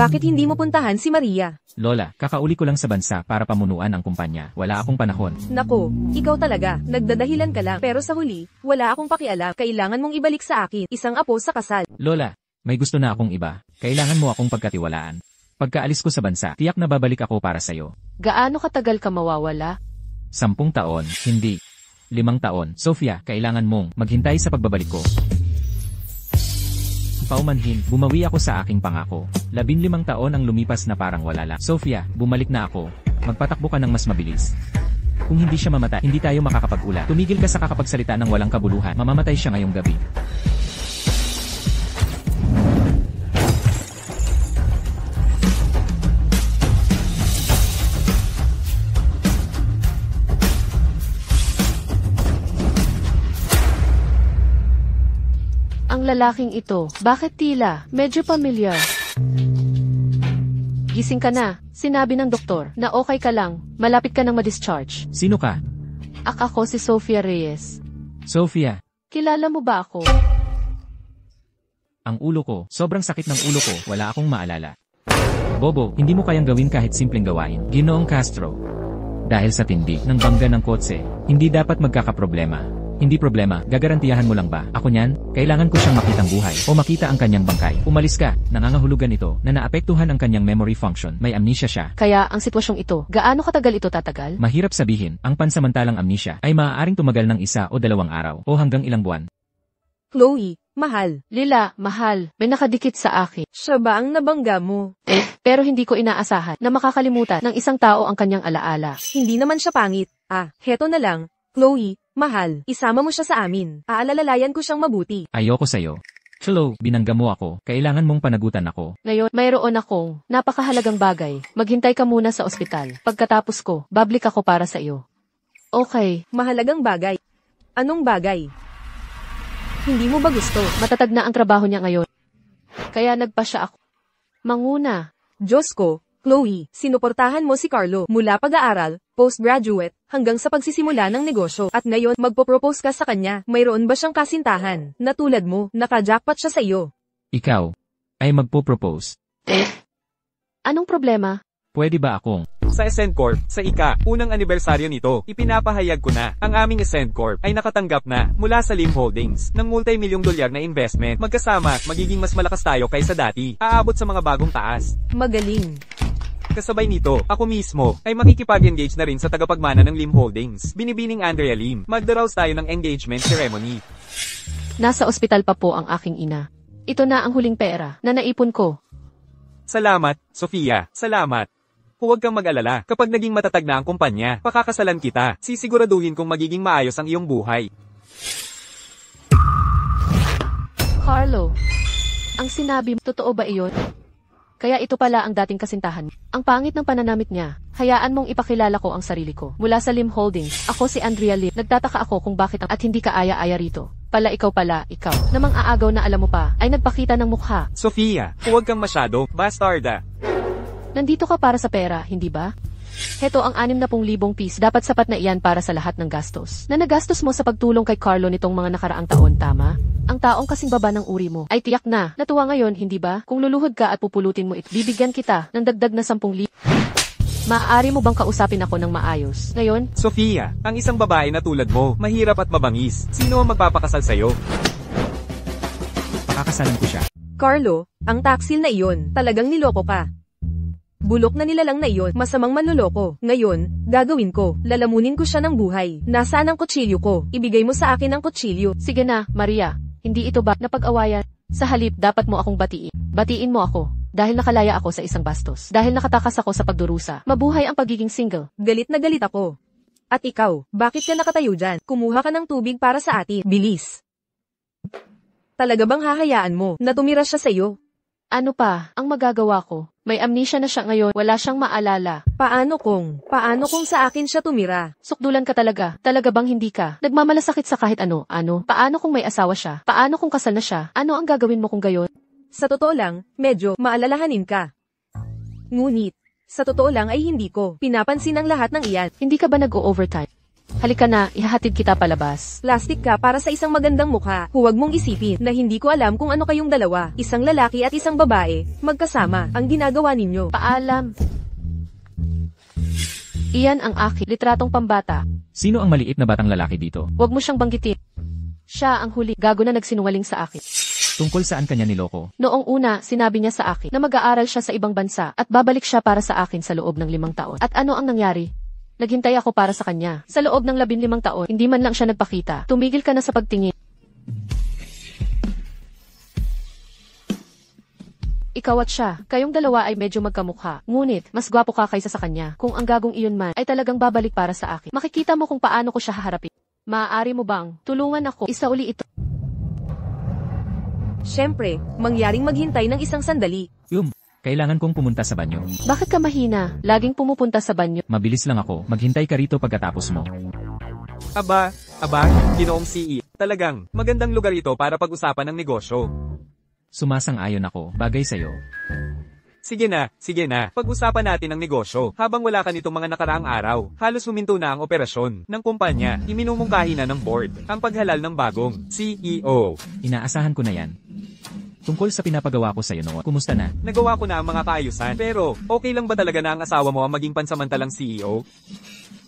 Bakit hindi mo puntahan si Maria? Lola, kakauli ko lang sa bansa para pamunuan ang kumpanya. Wala akong panahon. Nako, ikaw talaga. Nagdadahilan ka lang. Pero sa huli, wala akong pakialam. Kailangan mong ibalik sa akin. Isang apo sa kasal. Lola, may gusto na akong iba. Kailangan mo akong pagkatiwalaan. Pagkaalis ko sa bansa, tiyak na babalik ako para sa'yo. Gaano katagal ka mawawala? 10 taon, hindi. 5 taon. Sofia, kailangan mong maghintay sa pagbabalik ko. Paumanhin, bumawi ako sa aking pangako. 15 taon ang lumipas na parang wala lang. Sofia, bumalik na ako. Magpatakbo ka ng mas mabilis. Kung hindi siya mamatay, hindi tayo makakapag-ula. Tumigil ka sa kakapagsalita ng walang kabuluhan. Mamamatay siya ngayong gabi. Ang lalaking ito, bakit tila? Medyo pamilyar. Gising ka na. Sinabi ng doktor na okay ka lang. Malapit ka nang ma-discharge. Sino ka? Ako si Sofia Reyes. Sofia. Kilala mo ba ako? Ang ulo ko, sobrang sakit ng ulo ko, wala akong maalala. Bobo, hindi mo kayang gawin kahit simpleng gawain. Ginoong Castro. Dahil sa tindi ng bangga ng kotse, hindi dapat magkakaproblema. Hindi problema, gagarantiyahan mo lang ba? Ako niyan, kailangan ko siyang makitang buhay o makita ang kanyang bangkay. Umalis ka, nangangahulugan ito na naapektuhan ang kanyang memory function. May amnesia siya. Kaya ang sitwasyong ito, gaano katagal ito tatagal? Mahirap sabihin, ang pansamantalang amnesia ay maaaring tumagal ng 1 o 2 araw o hanggang ilang buwan. Chloe, mahal. Lila, mahal, may nakadikit sa akin. Siya ba ang nabangga mo? Pero hindi ko inaasahan na makakalimutan ng isang tao ang kanyang alaala. Hindi naman siya pangit. Heto na lang. Chloe, mahal, isama mo siya sa amin. Aalalalayan ko siyang mabuti. Ayoko sa'yo. Chloe, binangga mo ako. Kailangan mong panagutan ako. Ngayon, mayroon akong napakahalagang bagay. Maghintay ka muna sa ospital. Pagkatapos ko, babalik ako para sa iyo. Okay. Mahalagang bagay. Anong bagay? Hindi mo ba gusto? Matatag na ang trabaho niya ngayon. Kaya nagpa siya ako. Manguna. Diyos ko, Chloe, sinuportahan mo si Carlo mula pag-aaral, postgraduate, hanggang sa pagsisimula ng negosyo. At ngayon, magpo-propose ka sa kanya. Mayroon ba siyang kasintahan? Na tulad mo, naka-jackpot siya sa iyo. Ikaw ay magpo-propose. Anong problema? Pwede ba akong? Sa Ascend Corp, sa unang anibersaryo nito, ipinapahayag ko na, ang aming Ascend Corp ay nakatanggap na, mula sa Lim Holdings, ng multi-milyong dolyar na investment. Magkasama, magiging mas malakas tayo kaysa dati, aabot sa mga bagong taas. Magaling. Kasabay nito, ako mismo, ay makikipag-engage na rin sa tagapagmana ng Lim Holdings. Binibining Andrea Lim, magdaraos tayo ng engagement ceremony. Nasa ospital pa po ang aking ina. Ito na ang huling pera na naipon ko. Salamat, Sofia, salamat. Huwag kang mag-alala, kapag naging matatag na ang kumpanya, pakakasalan kita, sisiguraduhin kong magiging maayos ang iyong buhay. Carlo, ang sinabi mo, totoo ba iyon? Kaya ito pala ang dating kasintahan. Ang pangit ng pananamit niya. Hayaan mong ipakilala ko ang sarili ko. Mula sa Lim Holdings, ako si Andrea Lim. Nagtataka ako kung bakit at hindi ka aya-aya rito. Pala, ikaw. Namang aagaw na alam mo pa, ay nagpakita ng mukha. Sofia, huwag kang masyado, bastarda. Nandito ka para sa pera, hindi ba? Heto ang 60,000 piso. Dapat sapat na iyan para sa lahat ng gastos. Na nagastos mo sa pagtulong kay Carlo nitong mga nakaraang taon, tama? Ang taong kasing baba ng uri mo ay tiyak na natuwa ngayon, hindi ba? Kung luluhod ka at pupulutin mo bibigyan kita ng dagdag na 10,000. Maaari mo bang kausapin ako ng maayos? Ngayon? Sofia, ang isang babae na tulad mo, mahirap at mabangis. Sino ang magpapakasal sa'yo? Pakakasalan ko siya. Carlo, ang taksil na iyon, talagang niloko ka. Bulok na nilalang na iyon, masamang manloloko. Ngayon, gagawin ko, lalamunin ko siya ng buhay. Nasaan ang kutsilyo ko? Ibigay mo sa akin ang kutsilyo. Sige na, Maria. Hindi ito ba napag-awayan? Sa halip, dapat mo akong batiin. Batiin mo ako. Dahil nakalaya ako sa isang bastos. Dahil nakatakas ako sa pagdurusa. Mabuhay ang pagiging single. Galit na galit ako. At ikaw, bakit ka nakatayo dyan? Kumuha ka ng tubig para sa atin. Bilis. Talaga bang hahayaan mo na tumira siya sa iyo? Ano pa, ang magagawa ko? May amnesia na siya ngayon, wala siyang maalala. Paano kung sa akin siya tumira? Sukdulan ka talaga. Talaga bang hindi ka? Nagmamalasakit sa kahit ano? Paano kung may asawa siya? Paano kung kasal na siya? Ano ang gagawin mo kung gayon? Sa totoo lang, medyo maalalahanin ka. Ngunit, sa totoo lang ay hindi ko pinapansin ang lahat ng iyan. Hindi ka ba nag-o-overtime? Halika na, ihahatid kita palabas. Plastic ka para sa isang magandang mukha. Huwag mong isipin na hindi ko alam kung ano kayong dalawa. Isang lalaki at isang babae, magkasama, ang ginagawa ninyo. Paalam. Iyan ang aking litratong pambata. Sino ang maliit na batang lalaki dito? Huwag mo siyang banggitin. Siya ang huli, gago na nagsinungaling sa akin. Tungkol saan kanya niloko? Noong una, sinabi niya sa akin na mag-aaral siya sa ibang bansa at babalik siya para sa akin sa loob ng 5 taon. At ano ang nangyari? Naghintay ako para sa kanya. Sa loob ng 15 taon, hindi man lang siya nagpakita. Tumigil ka na sa pagtingin. Ikaw at siya, kayong dalawa ay medyo magkamukha. Ngunit, mas gwapo ka kaysa sa kanya. Kung ang gagong iyon man ay talagang babalik para sa akin, makikita mo kung paano ko siya haharapin. Maaari mo bang tulungan ako isauli ito? Siyempre, mangyaring maghintay ng isang sandali. Kailangan kong pumunta sa banyo. Bakit ka mahina? Laging pumupunta sa banyo. Mabilis lang ako, maghintay ka rito pagkatapos mo. Aba, Ginoong CE. Talagang, magandang lugar ito para pag-usapan ng negosyo. Sumasang-ayon ako, bagay sa'yo. Sige na. Pag-usapan natin ang negosyo. Habang wala ka nitong mga nakaraang araw, halos huminto na ang operasyon ng kumpanya. Iminumungkahi na ng board ang paghalal ng bagong CEO. Inaasahan ko na yan. Tungkol sa pinapagawa ko sa'yo noon, kumusta na? Nagawa ko na ang mga kaayusan. Pero, okay lang ba talaga na ang asawa mo ang maging pansamantalang CEO?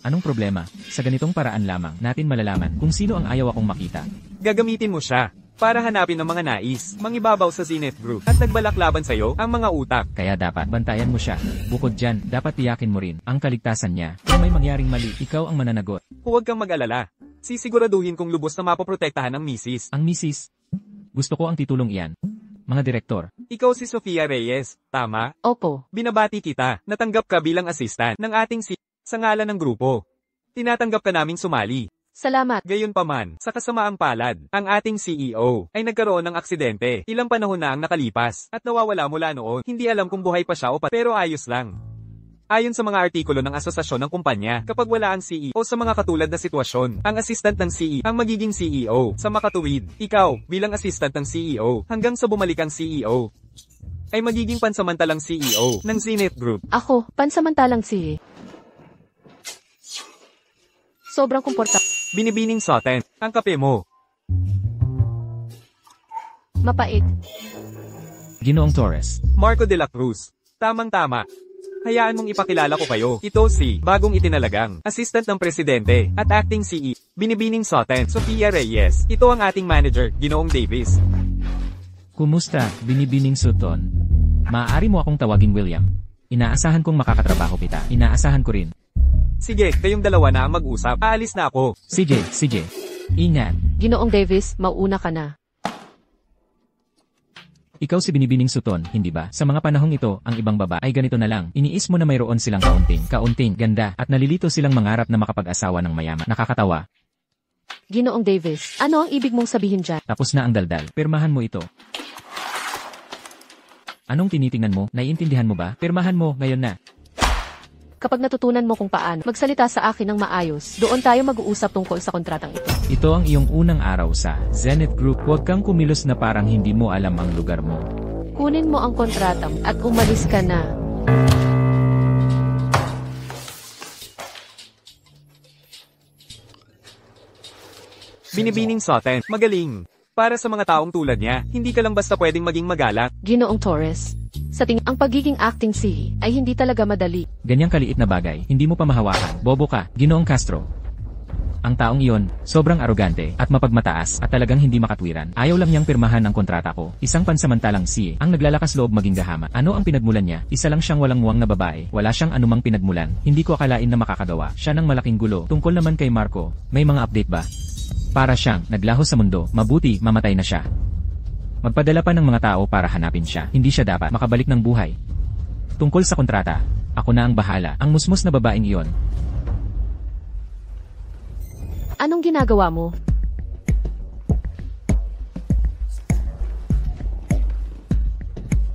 Anong problema? Sa ganitong paraan lamang, natin malalaman kung sino ang ayaw akong makita. Gagamitin mo siya para hanapin ang mga nais, mangibabaw sa Zenith Group, at nagbalak laban sa'yo ang mga utak. Kaya dapat bantayan mo siya. Bukod dyan, dapat tiyakin mo rin ang kaligtasan niya. Kung may mangyaring mali, ikaw ang mananagot. Huwag kang mag-alala. Sisiguraduhin kong lubos na mapoprotektahan ng misis. Ang misis? Gusto ko ang titulong iyan. Mga direktor. Ikaw si Sofia Reyes, tama? Opo. Binabati kita, natanggap ka bilang assistant ng ating sa ngalan ng grupo. Tinatanggap ka naming sumali. Salamat. Gayunpaman, sa kasamaang palad, ang ating CEO ay nagkaroon ng aksidente. Ilang panahon na ang nakalipas at nawawala mula noon. Hindi alam kung buhay pa siya o pero ayos lang. Ayon sa mga artikulo ng asosasyon ng kumpanya, kapag wala ang CEO sa mga katulad na sitwasyon, ang assistant ng CEO ang magiging CEO. Sa makatuwid, ikaw, bilang assistant ng CEO, hanggang sa bumalik ang CEO, ay magiging pansamantalang CEO ng Zenith Group. Ako, pansamantalang si sobrang komportable. Binibining Soten, ang kape mo. Mapait. Ginoong Torres. Marco de la Cruz. Tamang-tama. Hayaan mong ipakilala ko kayo. Ito si bagong itinalagang assistant ng presidente at acting CEO. Binibining Soten, Sofia Reyes. Ito ang ating manager, Ginoong Davis. Kumusta, Binibining Sutton? Maaari mo akong tawagin William. Inaasahan kong makakatrabaho kita. Inaasahan ko rin. Sige, kayong dalawa na ang mag-usap. Aalis na ako. CJ. Ingat. Ginoong Davis, mauuna ka na. Ikaw si Binibining Sutton, hindi ba? Sa mga panahong ito, ang ibang baba ay ganito na lang. Iniis mo na mayroon silang kaunting, ganda, at nalilito silang mangarap na makapag-asawa ng mayaman. Nakakatawa. Ginoong Davis, ano ang ibig mong sabihin dyan? Tapos na ang daldal. Pirmahan mo ito. Anong tinitingnan mo? Naiintindihan mo ba? Pirmahan mo, ngayon na. Kapag natutunan mo kung paano magsalita sa akin ng maayos, doon tayo mag-uusap tungkol sa kontratang ito. Ito ang iyong unang araw sa Zenith Group. Huwag kang kumilos na parang hindi mo alam ang lugar mo. Kunin mo ang kontrata at umalis ka na. Binibining Soten, magaling. Para sa mga taong tulad niya, hindi ka lang basta pwedeng maging magalak. Ginoong Torres, sa tingin ang pagiging acting CEO ay hindi talaga madali. Ganyang kaliit na bagay, hindi mo pa mahawakan. Bobo ka, Ginoong Castro. Ang taong iyon, sobrang arogante at mapagmataas at talagang hindi makatwiran. Ayaw lang niyang pirmahan ng kontrata ko. Isang pansamantalang CEO ang naglalakas loob maging gahama. Ano ang pinagmulan niya? Isa lang siyang walang muwang na babae. Wala siyang anumang pinagmulan. Hindi ko akalain na makakagawa siya ng malaking gulo. Tungkol naman kay Marco, may mga update ba? Para siyang naglaho sa mundo, mabuti mamatay na siya. Magpadala pa ng mga tao para hanapin siya. Hindi siya dapat makabalik ng buhay. Tungkol sa kontrata, ako na ang bahala. Ang musmus na babaeng iyon. Anong ginagawa mo?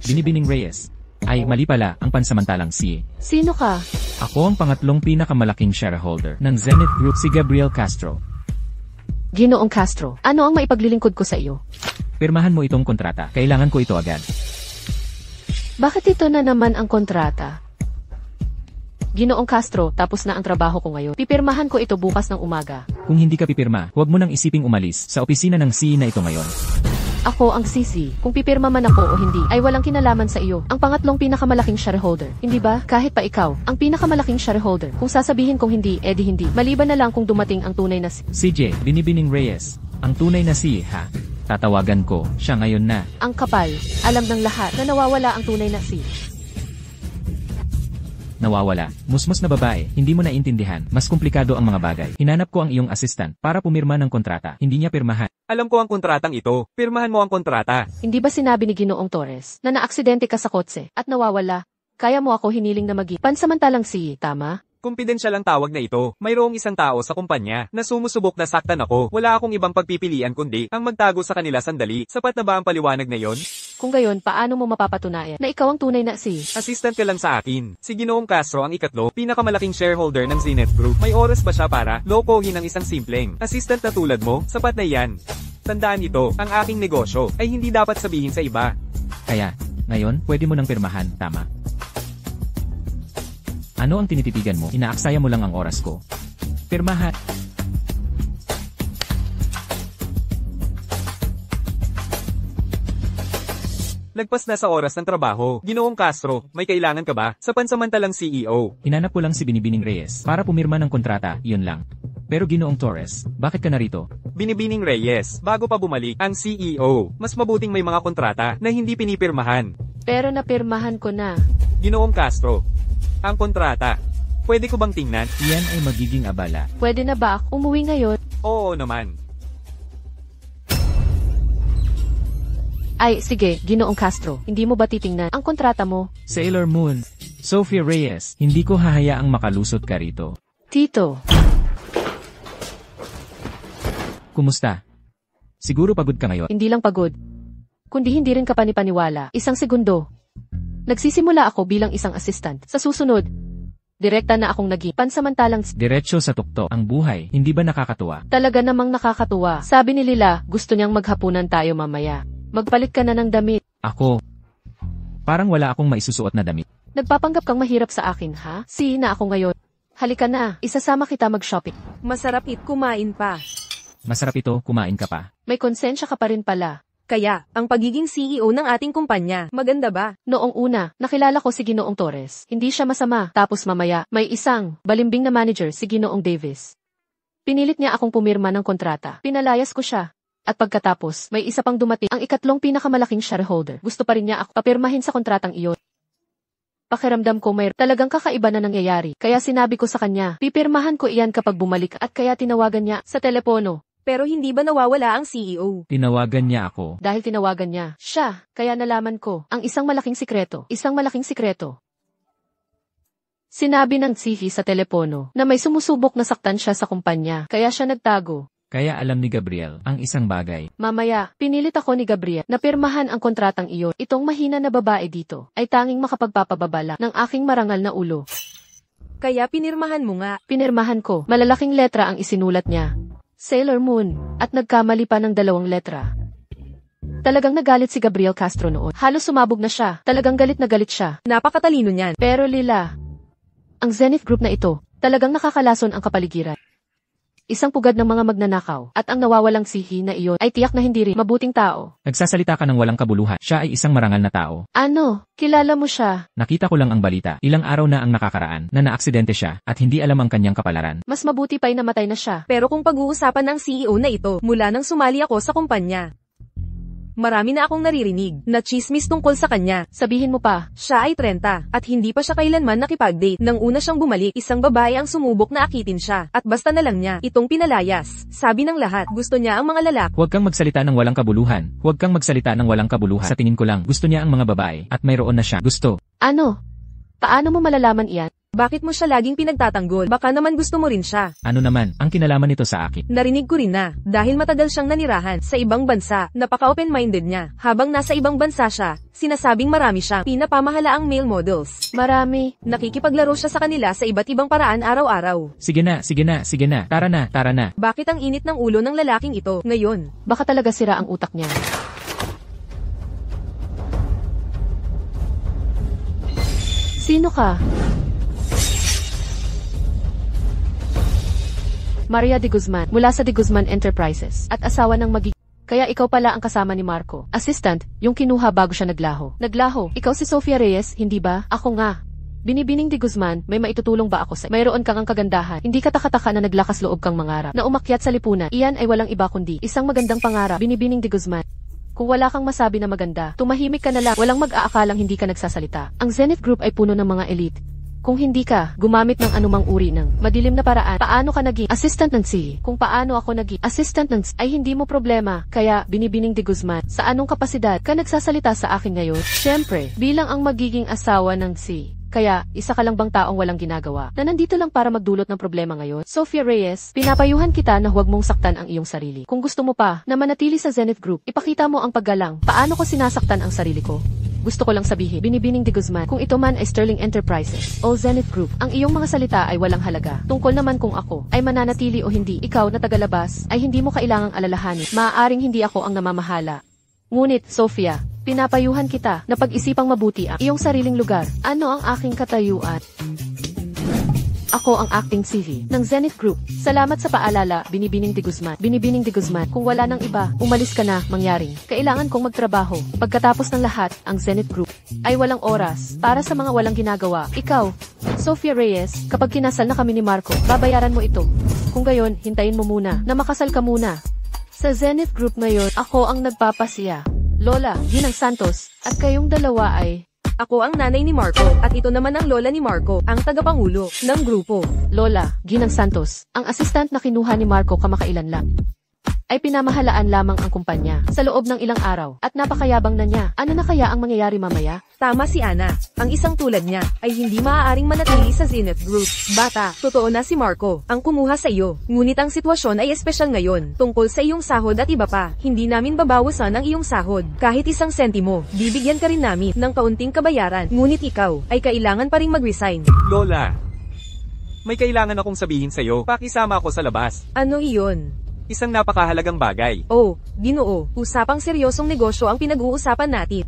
Binibining Reyes. Ay, mali pala ang pansamantalang CEO. Sino ka? Ako ang pangatlong pinakamalaking shareholder ng Zenith Group, si Gabriel Castro. Ginoong Castro, ano ang maipaglilingkod ko sa iyo? Pirmahan mo itong kontrata. Kailangan ko ito agad. Bakit ito na naman ang kontrata? Ginoong Castro, tapos na ang trabaho ko ngayon. Pipirmahan ko ito bukas ng umaga. Kung hindi ka pipirma, huwag mo nang isiping umalis sa opisina ng CEO na ito ngayon. Ako ang sisi. Kung pipirma man ako o hindi, ay walang kinalaman sa iyo. Ang pangatlong pinakamalaking shareholder. Hindi ba? Kahit pa ikaw, ang pinakamalaking shareholder. Kung sasabihin kong hindi, edi hindi. Maliban na lang kung dumating ang tunay na CJ, Binibining Reyes. Ang tunay na CEO, ha? Tatawagan ko, siya ngayon na. ang kapal. Alam ng lahat na nawawala ang tunay na Nawawala. Musmos na babae, hindi mo naiintindihan. Mas komplikado ang mga bagay. Hinanap ko ang iyong assistant para pumirma ng kontrata. Hindi niya pirmahan. Alam ko ang kontratang ito. Pirmahan mo ang kontrata. Hindi ba sinabi ni Ginoong Torres na naaksidente ka sa kotse at nawawala? Kaya mo ako hiniling na maging pansamantalang tama? Kumpidensyal ang tawag na ito. Mayroong isang tao sa kumpanya na sumusubok na saktan ako. Wala akong ibang pagpipilian kundi ang magtago sa kanila sandali. Sapat na ba ang paliwanag na yon? Kung gayon, paano mo mapapatunayan na ikaw ang tunay na Assistant ka lang sa akin. Si Ginoong Castro ang ikatlo, pinakamalaking shareholder ng Zinet Group. May oras ba siya para lokohin ang isang simpleng assistant na tulad mo? Sapat na yan. Tandaan ito, ang aking negosyo ay hindi dapat sabihin sa iba. Kaya, ngayon, pwede mo nang pirmahan, tama? Ano ang tinititigan mo? Inaaksaya mo lang ang oras ko. Pirmahan. Lagpas na sa oras ng trabaho. Ginoong Castro, may kailangan ka ba? Sa pansamantalang CEO. Hinanap ko lang si Binibining Reyes para pumirma ng kontrata, yun lang. Pero Ginoong Torres, bakit ka narito? Binibining Reyes, bago pa bumalik ang CEO. Mas mabuting may mga kontrata na hindi pinipirmahan. Pero napirmahan ko na. Ginoong Castro, ang kontrata. Pwede ko bang tingnan? Iyan ay magiging abala. Pwede na ba ako umuwi ngayon? Oo naman. Ay, sige, Ginoong Castro, hindi mo ba titingnan ang kontrata mo? Sailor Moon, Sophia Reyes, hindi ko hahayaang makalusot ka rito. Tito, Kumusta? Siguro pagod ka ngayon. hindi lang pagod. Kundi hindi rin ka panipaniwala. Isang segundo. Nagsisimula ako bilang isang assistant. Sa susunod, direkta na akong naging pansamantalang Diretso sa tuktok ang buhay, hindi ba nakakatuwa? Talaga namang nakakatuwa. Sabi ni Lila, gusto niyang maghapunan tayo mamaya. Magpalit ka na ng damit. Ako, parang wala akong maisusuot na damit. Nagpapanggap kang mahirap sa akin, ha? Na ako ngayon. Halika na, isasama kita mag-shopping. Masarap kumain pa. Masarap ito, kumain ka pa. May konsensya ka pa rin pala. Kaya, ang pagiging CEO ng ating kumpanya, maganda ba? Noong una, nakilala ko si Ginoong Torres. Hindi siya masama. Tapos mamaya, may isang balimbing na manager si Ginoong Davis. Pinilit niya akong pumirma ng kontrata. Pinalayas ko siya. At pagkatapos, may isa pang dumating, ang ikatlong pinakamalaking shareholder. Gusto pa rin niya ako papirmahin sa kontratang iyon. Pakiramdam ko may talagang kakaiba na nangyayari. Kaya sinabi ko sa kanya, pipirmahan ko iyan kapag bumalik at kaya tinawagan niya sa telepono. Pero hindi ba nawawala ang CEO? Tinawagan niya ako. Dahil tinawagan niya siya, kaya nalaman ko ang isang malaking sikreto. Sinabi ng CEO sa telepono na may sumusubok na saktan siya sa kumpanya, kaya siya nagtago. Kaya alam ni Gabriel ang isang bagay. Mamaya, pinilit ako ni Gabriel na pirmahan ang kontratang iyon. Itong mahina na babae dito ay tanging makapagpapababala ng aking marangal na ulo. Kaya pinirmahan mo nga. Pinirmahan ko, malalaking letra ang isinulat niya. Sailor Moon, at nagkamali pa ng 2 letra. Talagang nagalit si Gabriel Castro noon. Halos sumabog na siya. Talagang galit na galit siya. Napakatalino niyan. Pero Lila, ang Zenith Group na ito, talagang nakakalason ang kapaligiran. Isang pugad ng mga magnanakaw, at ang nawawalang sihi na iyon ay tiyak na hindi rin mabuting tao. Nagsasalita ka ng walang kabuluhan. Siya ay isang marangal na tao. Ano? Kilala mo siya? Nakita ko lang ang balita. Ilang araw na ang nakakaraan na naaksidente siya at hindi alam ang kanyang kapalaran. Mas mabuti pa'y namatay na siya. Pero kung pag-uusapan ng CEO na ito, mula nang sumali ako sa kumpanya, marami na akong naririnig na chismis tungkol sa kanya. Sabihin mo pa, Siya ay 30 at hindi pa siya kailanman nakipag-date. Nang una siyang bumalik, isang babae ang sumubok na akitin siya. At basta na lang niya itong pinalayas. Sabi ng lahat, gusto niya ang mga lalaki. Huwag kang magsalita ng walang kabuluhan. Huwag kang magsalita ng walang kabuluhan. Sa tingin ko lang, gusto niya ang mga babae at mayroon na siya. Gusto. ano? Paano mo malalaman iyan? Bakit mo siya laging pinagtatanggol? Baka naman gusto mo rin siya. Ano naman ang kinalaman nito sa akin? Narinig ko rin na, dahil matagal siyang nanirahan sa ibang bansa, napaka-open-minded niya. Habang nasa ibang bansa siya, sinasabing marami siyang pinapamahalaang male models. Marami. Nakikipaglaro siya sa kanila sa iba't ibang paraan araw-araw. Sige na. Tara na. Bakit ang init ng ulo ng lalaking ito, ngayon? Baka talaga sira ang utak niya. Sino ka? Maria de Guzman, mula sa de Guzman Enterprises, at asawa ng Kaya ikaw pala ang kasama ni Marco. Assistant, yung kinuha bago siya naglaho. Naglaho, ikaw si Sofia Reyes, hindi ba? Ako nga. Binibining de Guzman, may maitutulong ba ako sa mayroon kang ang kagandahan, hindi ka taka-taka na naglakas loob kang mangarap, na umakyat sa lipunan, iyan ay walang iba kundi, isang magandang pangarap, Binibining de Guzman. Kung wala kang masabi na maganda, tumahimik ka na lang, walang mag-aakalang hindi ka nagsasalita. Ang Zenith Group ay puno ng mga elite. Kung hindi ka gumamit ng anumang uri ng madilim na paraan, paano ka naging assistant ng CEO? Kung paano ako naging assistant ng CEO, ay hindi mo problema. Kaya, Binibining de Guzman, sa anong kapasidad ka nagsasalita sa akin ngayon? Siyempre, bilang ang magiging asawa ng CEO. Kaya, isa ka lang bang taong walang ginagawa, na nandito lang para magdulot ng problema ngayon? Sofia Reyes, pinapayuhan kita na huwag mong saktan ang iyong sarili. Kung gusto mo pa na manatili sa Zenith Group, ipakita mo ang paggalang. Paano ko sinasaktan ang sarili ko? Gusto ko lang sabihin, Binibining de Guzman, kung ito man ay Sterling Enterprises o Zenith Group, ang iyong mga salita ay walang halaga. Tungkol naman kung ako ay mananatili o hindi, ikaw na tagalabas, ay hindi mo kailangang alalahanin. Maaaring hindi ako ang namamahala. Ngunit, Sofia, pinapayuhan kita na pag-isipang mabuti ang iyong sariling lugar. Ano ang aking katayuan? Ako ang acting CV ng Zenith Group. Salamat sa paalala, Binibining de Guzman. Binibining de Guzman, kung wala nang iba, umalis ka na, mangyaring. Kailangan kong magtrabaho. Pagkatapos ng lahat, ang Zenith Group ay walang oras para sa mga walang ginagawa. Ikaw, Sofia Reyes, kapag kinasal na kami ni Marco, babayaran mo ito. Kung gayon, hintayin mo muna na makasal ka muna. Sa Zenith Group ngayon, ako ang nagpapasiya. Lola, Ginang Santos, at kayong dalawa ay... Ako ang nanay ni Marco, at ito naman ang lola ni Marco, ang tagapangulo ng grupo. Lola, Ginang Santos, ang assistant na kinuha ni Marco kamakailan lang, ay pinamahalaan lamang ang kumpanya sa loob ng ilang araw at napakayabang na niya. Ano na kaya ang mangyayari mamaya? Tama si Ana. Ang isang tulad niya ay hindi maaaring manatili sa Zenith Group. Bata, totoo na si Marco ang kumuha sa iyo. Ngunit ang sitwasyon ay espesyal ngayon. Tungkol sa iyong sahod at iba pa, hindi namin babawasan ang iyong sahod. Kahit isang sentimo, bibigyan ka rin namin ng kaunting kabayaran. Ngunit ikaw ay kailangan pa ring mag-resign. Lola, may kailangan akong sabihin sa'yo. Pakisama ako sa labas. Ano iyon? Isang napakahalagang bagay. Oh, Ginoo, usapang seryosong negosyo ang pinag-uusapan natin.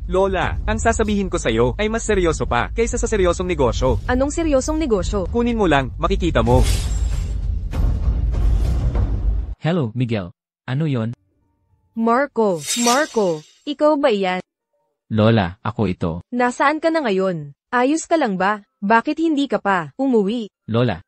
Lola, ang sasabihin ko sa'yo ay mas seryoso pa kaysa sa seryosong negosyo. Anong seryosong negosyo? Kunin mo lang, makikita mo. Hello, Miguel. Ano yon? Marco, ikaw ba iyan? Lola, ako ito. Nasaan ka na ngayon? Ayos ka lang ba? Bakit hindi ka pa umuwi? Lola,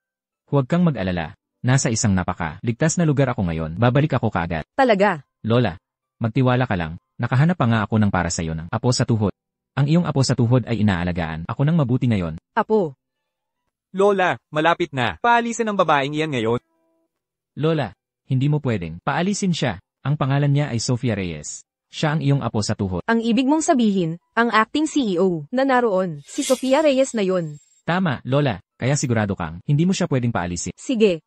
huwag kang mag-alala. Nasa isang ligtas na lugar ako ngayon. Babalik ako kaagad. Talaga? Lola, magtiwala ka lang. Nakahanap pa nga ako ng para sa'yo ng apo sa tuhod. Ang iyong apo sa tuhod ay inaalagaan. Ako nang mabuti ngayon. Apo. Lola, malapit na. Paalisin ang babaeng iyan ngayon. Lola, hindi mo pwedeng paalisin siya. Ang pangalan niya ay Sofia Reyes. Siya ang iyong apo sa tuhod. Ang ibig mong sabihin, ang acting CEO na naroon, si Sofia Reyes na yon. Tama, Lola. Kaya sigurado kang, hindi mo siya pwedeng paalisin. Sige.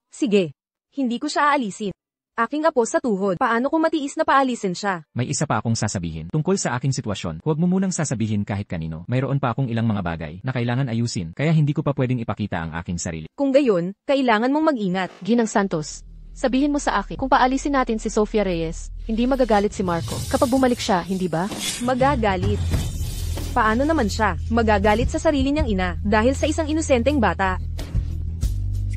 Hindi ko siya aalisin. Aking apo sa tuhod, paano ko matiis na paalisin siya? May isa pa akong sasabihin. Tungkol sa aking sitwasyon, huwag mo munang sasabihin kahit kanino. Mayroon pa akong ilang mga bagay na kailangan ayusin, kaya hindi ko pa pwedeng ipakita ang aking sarili. Kung gayon, kailangan mong mag-ingat. Ginang Santos, sabihin mo sa akin, kung paalisin natin si Sofia Reyes, hindi magagalit si Marco. Kapag bumalik siya, hindi ba? Magagalit. Paano naman siya magagalit sa sarili niyang ina dahil sa isang inosenteng bata?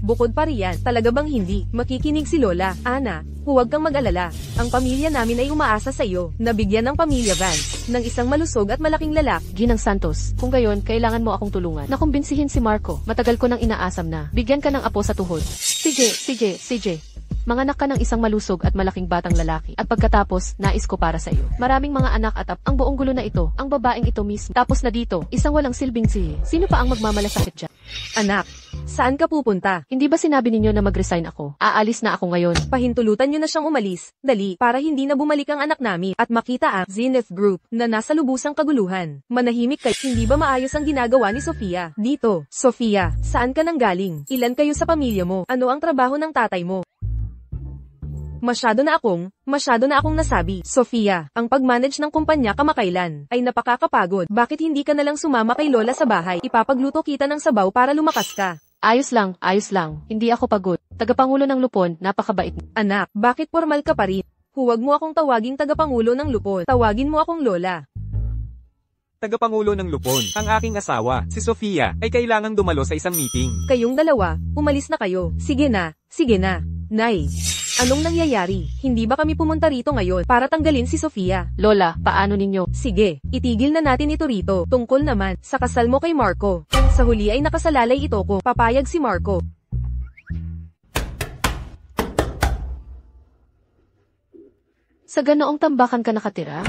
Bukod pa riyan, talaga bang hindi makikinig si Lola? Ana, huwag kang mag-alala. Ang pamilya namin ay umaasa sa iyo na bigyan ng pamilya Vance ng isang malusog at malaking lalaki. Ginang Santos, kung gayon, kailangan mo akong tulungan na kumbinsihin si Marco. Matagal ko nang inaasam na bigyan ka ng apo sa tuhod. Sige. Manganak ka ng isang malusog at malaking batang lalaki. At pagkatapos, nais ko para sa iyo. Maraming mga anak at ang buong gulo na ito, ang babaeng ito mismo. Tapos na dito, isang walang silbing sino pa ang magmamalasakit dyan? Anak, saan ka pupunta? Hindi ba sinabi ninyo na mag-resign ako? Aalis na ako ngayon. Pahintulutan nyo na siyang umalis. Dali, para hindi na bumalik ang anak namin at makita ang Zenith Group na nasa lubusang kaguluhan. Manahimik kayo. Hindi ba maayos ang ginagawa ni Sofia? Dito, Sofia, saan ka nang galing? Ilan kayo sa pamilya mo? Ano ang trabaho ng tatay mo? Masyado na akong nasabi. Sofia, ang pag-manage ng kumpanya kamakailan ay napakakapagod. Bakit hindi ka na lang sumama kay Lola sa bahay? Ipapagluto kita ng sabaw para lumakas ka. Ayos lang. Hindi ako pagod. Tagapangulo ng Lupon, napakabait. Anak, bakit formal ka pa rin? Huwag mo akong tawaging tagapangulo ng Lupon. Tawagin mo akong Lola. Tagapangulo ng Lupon, ang aking asawa, si Sofia, ay kailangang dumalo sa isang meeting. Kayong dalawa, umalis na kayo. Sige na, Sige na. Nay. Anong nangyayari? Hindi ba kami pumunta rito ngayon para tanggalin si Sofia? Lola, paano ninyo? Sige, itigil na natin ito rito. Tungkol naman sa kasal mo kay Marco. Sa huli ay nakasalalay ito ko. Papayag si Marco. Sa ganoong tambakan ka nakatira?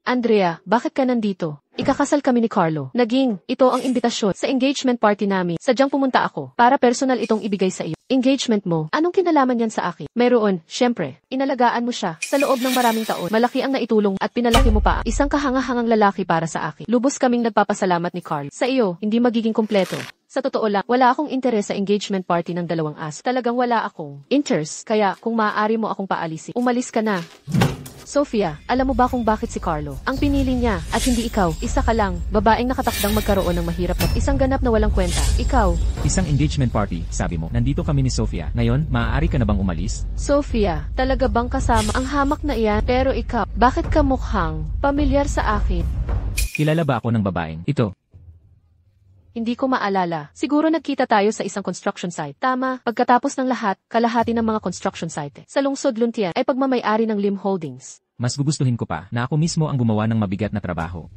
Andrea, bakit ka nandito? Ikakasal kami ni Carlo. Ito ang imbitasyon sa engagement party namin. Sadyang pumunta ako para personal itong ibigay sa iyo. Engagement mo, anong kinalaman yan sa akin? Mayroon, syempre, inalagaan mo siya sa loob ng maraming taon. Malaki ang naitulong at pinalaki mo pa isang kahangahangang lalaki para sa akin. Lubos kaming nagpapasalamat ni Carlo. Sa iyo, hindi magiging kumpleto. Sa totoo lang, wala akong interes sa engagement party ng dalawang aso. Talagang wala akong interest. Kaya, kung maaari mo akong paalisin, umalis ka na. Sofia, alam mo ba kung bakit si Carlo ang pinili niya at hindi ikaw? Isa ka lang, babaeng nakatakdang magkaroon ng mahirap na isang ganap na walang kwenta. Ikaw. Isang engagement party, sabi mo. Nandito kami ni Sofia. Ngayon, maaari ka na bang umalis? Sofia, talaga bang kasama ang hamak na iyan? Pero ikaw, bakit ka mukhang pamilyar sa akin? Kilala ba ako ng babaeng ito? Hindi ko maalala. Siguro nagkita tayo sa isang construction site. Tama, pagkatapos ng lahat, kalahati ng mga construction site sa lungsod Luntian ay pagmamay-ari ng Lim Holdings. Mas gugustuhin ko pa na ako mismo ang gumawa ng mabigat na trabaho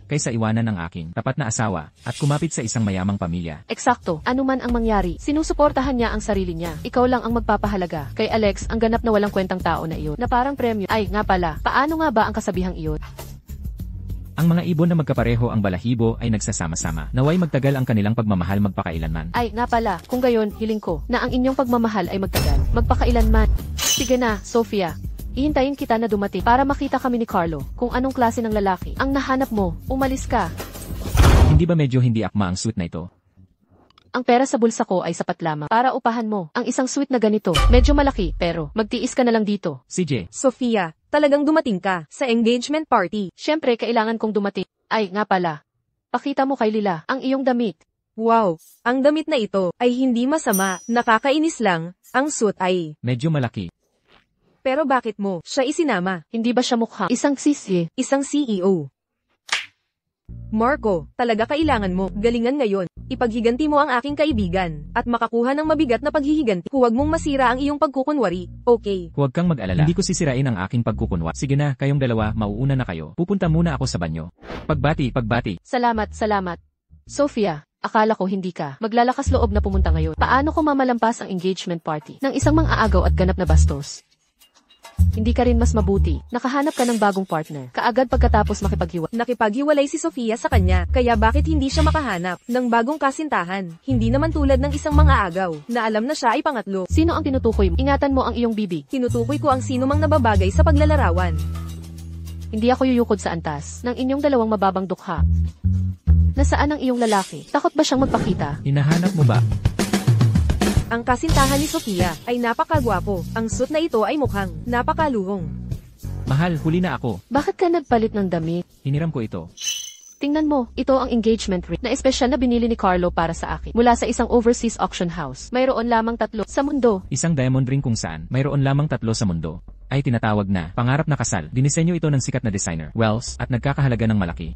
kaysa iwanan ng aking tapat na asawa at kumapit sa isang mayamang pamilya. Eksakto, anuman ang mangyari, sinusuportahan niya ang sarili niya. Ikaw lang ang magpapahalaga. Kay Alex, ang ganap na walang kwentang tao na iyon, na parang premyo. Ay, nga pala, paano nga ba ang kasabihang iyon? Ang mga ibon na magkapareho ang balahibo ay nagsasama-sama. Naway magtagal ang kanilang pagmamahal magpakailanman. Ay, nga pala, kung gayon, hiling ko na ang inyong pagmamahal ay magtagal, magpakailanman. Sige na, Sofia. Ihintayin kita na dumating para makita kami ni Carlo kung anong klase ng lalaki ang nahanap mo. Umalis ka. Hindi ba medyo hindi akma ang suit na ito? Ang pera sa bulsa ko ay sapat lamang para upahan mo ang isang suite na ganito. Medyo malaki, pero magtiis ka na lang dito. CJ. Sofia, talagang dumating ka sa engagement party. Siyempre, kailangan kong dumating. Ay, nga pala. Pakita mo kay Lila ang iyong damit. Wow, ang damit na ito ay hindi masama. Nakakainis lang, ang suit ay. Medyo malaki. Pero bakit mo siya isinama? Hindi ba siya mukhang isang sisi? Isang CEO. Marco, talaga kailangan mo galingan ngayon. Ipaghiganti mo ang aking kaibigan at makakuha ng mabigat na paghihiganti. Huwag mong masira ang iyong pagkukunwari, okay? Huwag kang mag-alala. Hindi ko sisirain ang aking pagkukunwa. Sige na, kayong dalawa, mauuna na kayo. Pupunta muna ako sa banyo. Pagbati. Salamat. Sofia, akala ko hindi ka maglalakas loob na pumunta ngayon. Paano ko mamalampas ang engagement party ng isang mang-aagaw at ganap na bastos? Hindi ka rin mas mabuti. Nakahanap ka ng bagong partner. Kaagad pagkatapos Nakipaghiwalay si Sofia sa kanya, kaya bakit hindi siya makahanap ng bagong kasintahan? Hindi naman tulad ng isang mang-aagaw, na alam na siya ay pangatlo. Sino ang tinutukoy mo? Ingatan mo ang iyong bibig. Tinutukoy ko ang sino mang nababagay sa paglalarawan. Hindi ako yuyukod sa antas ng inyong dalawang mababang dukha. Nasaan ang iyong lalaki? Takot ba siyang magpakita? Hinahanap mo ba? Ang kasintahan ni Sofia ay napakagwapo. Ang suit na ito ay mukhang napakaluhong. Mahal, huli na ako. Bakit ka nagpalit ng damit? Hiniram ko ito. Tingnan mo, ito ang engagement ring na espesyal na binili ni Carlo para sa akin. Mula sa isang overseas auction house. Mayroon lamang 3 sa mundo. Isang diamond ring kung saan mayroon lamang 3 sa mundo. Ay tinatawag na pangarap na kasal. Dinisenyo ito ng sikat na designer, Wells, at nagkakahalaga ng malaki.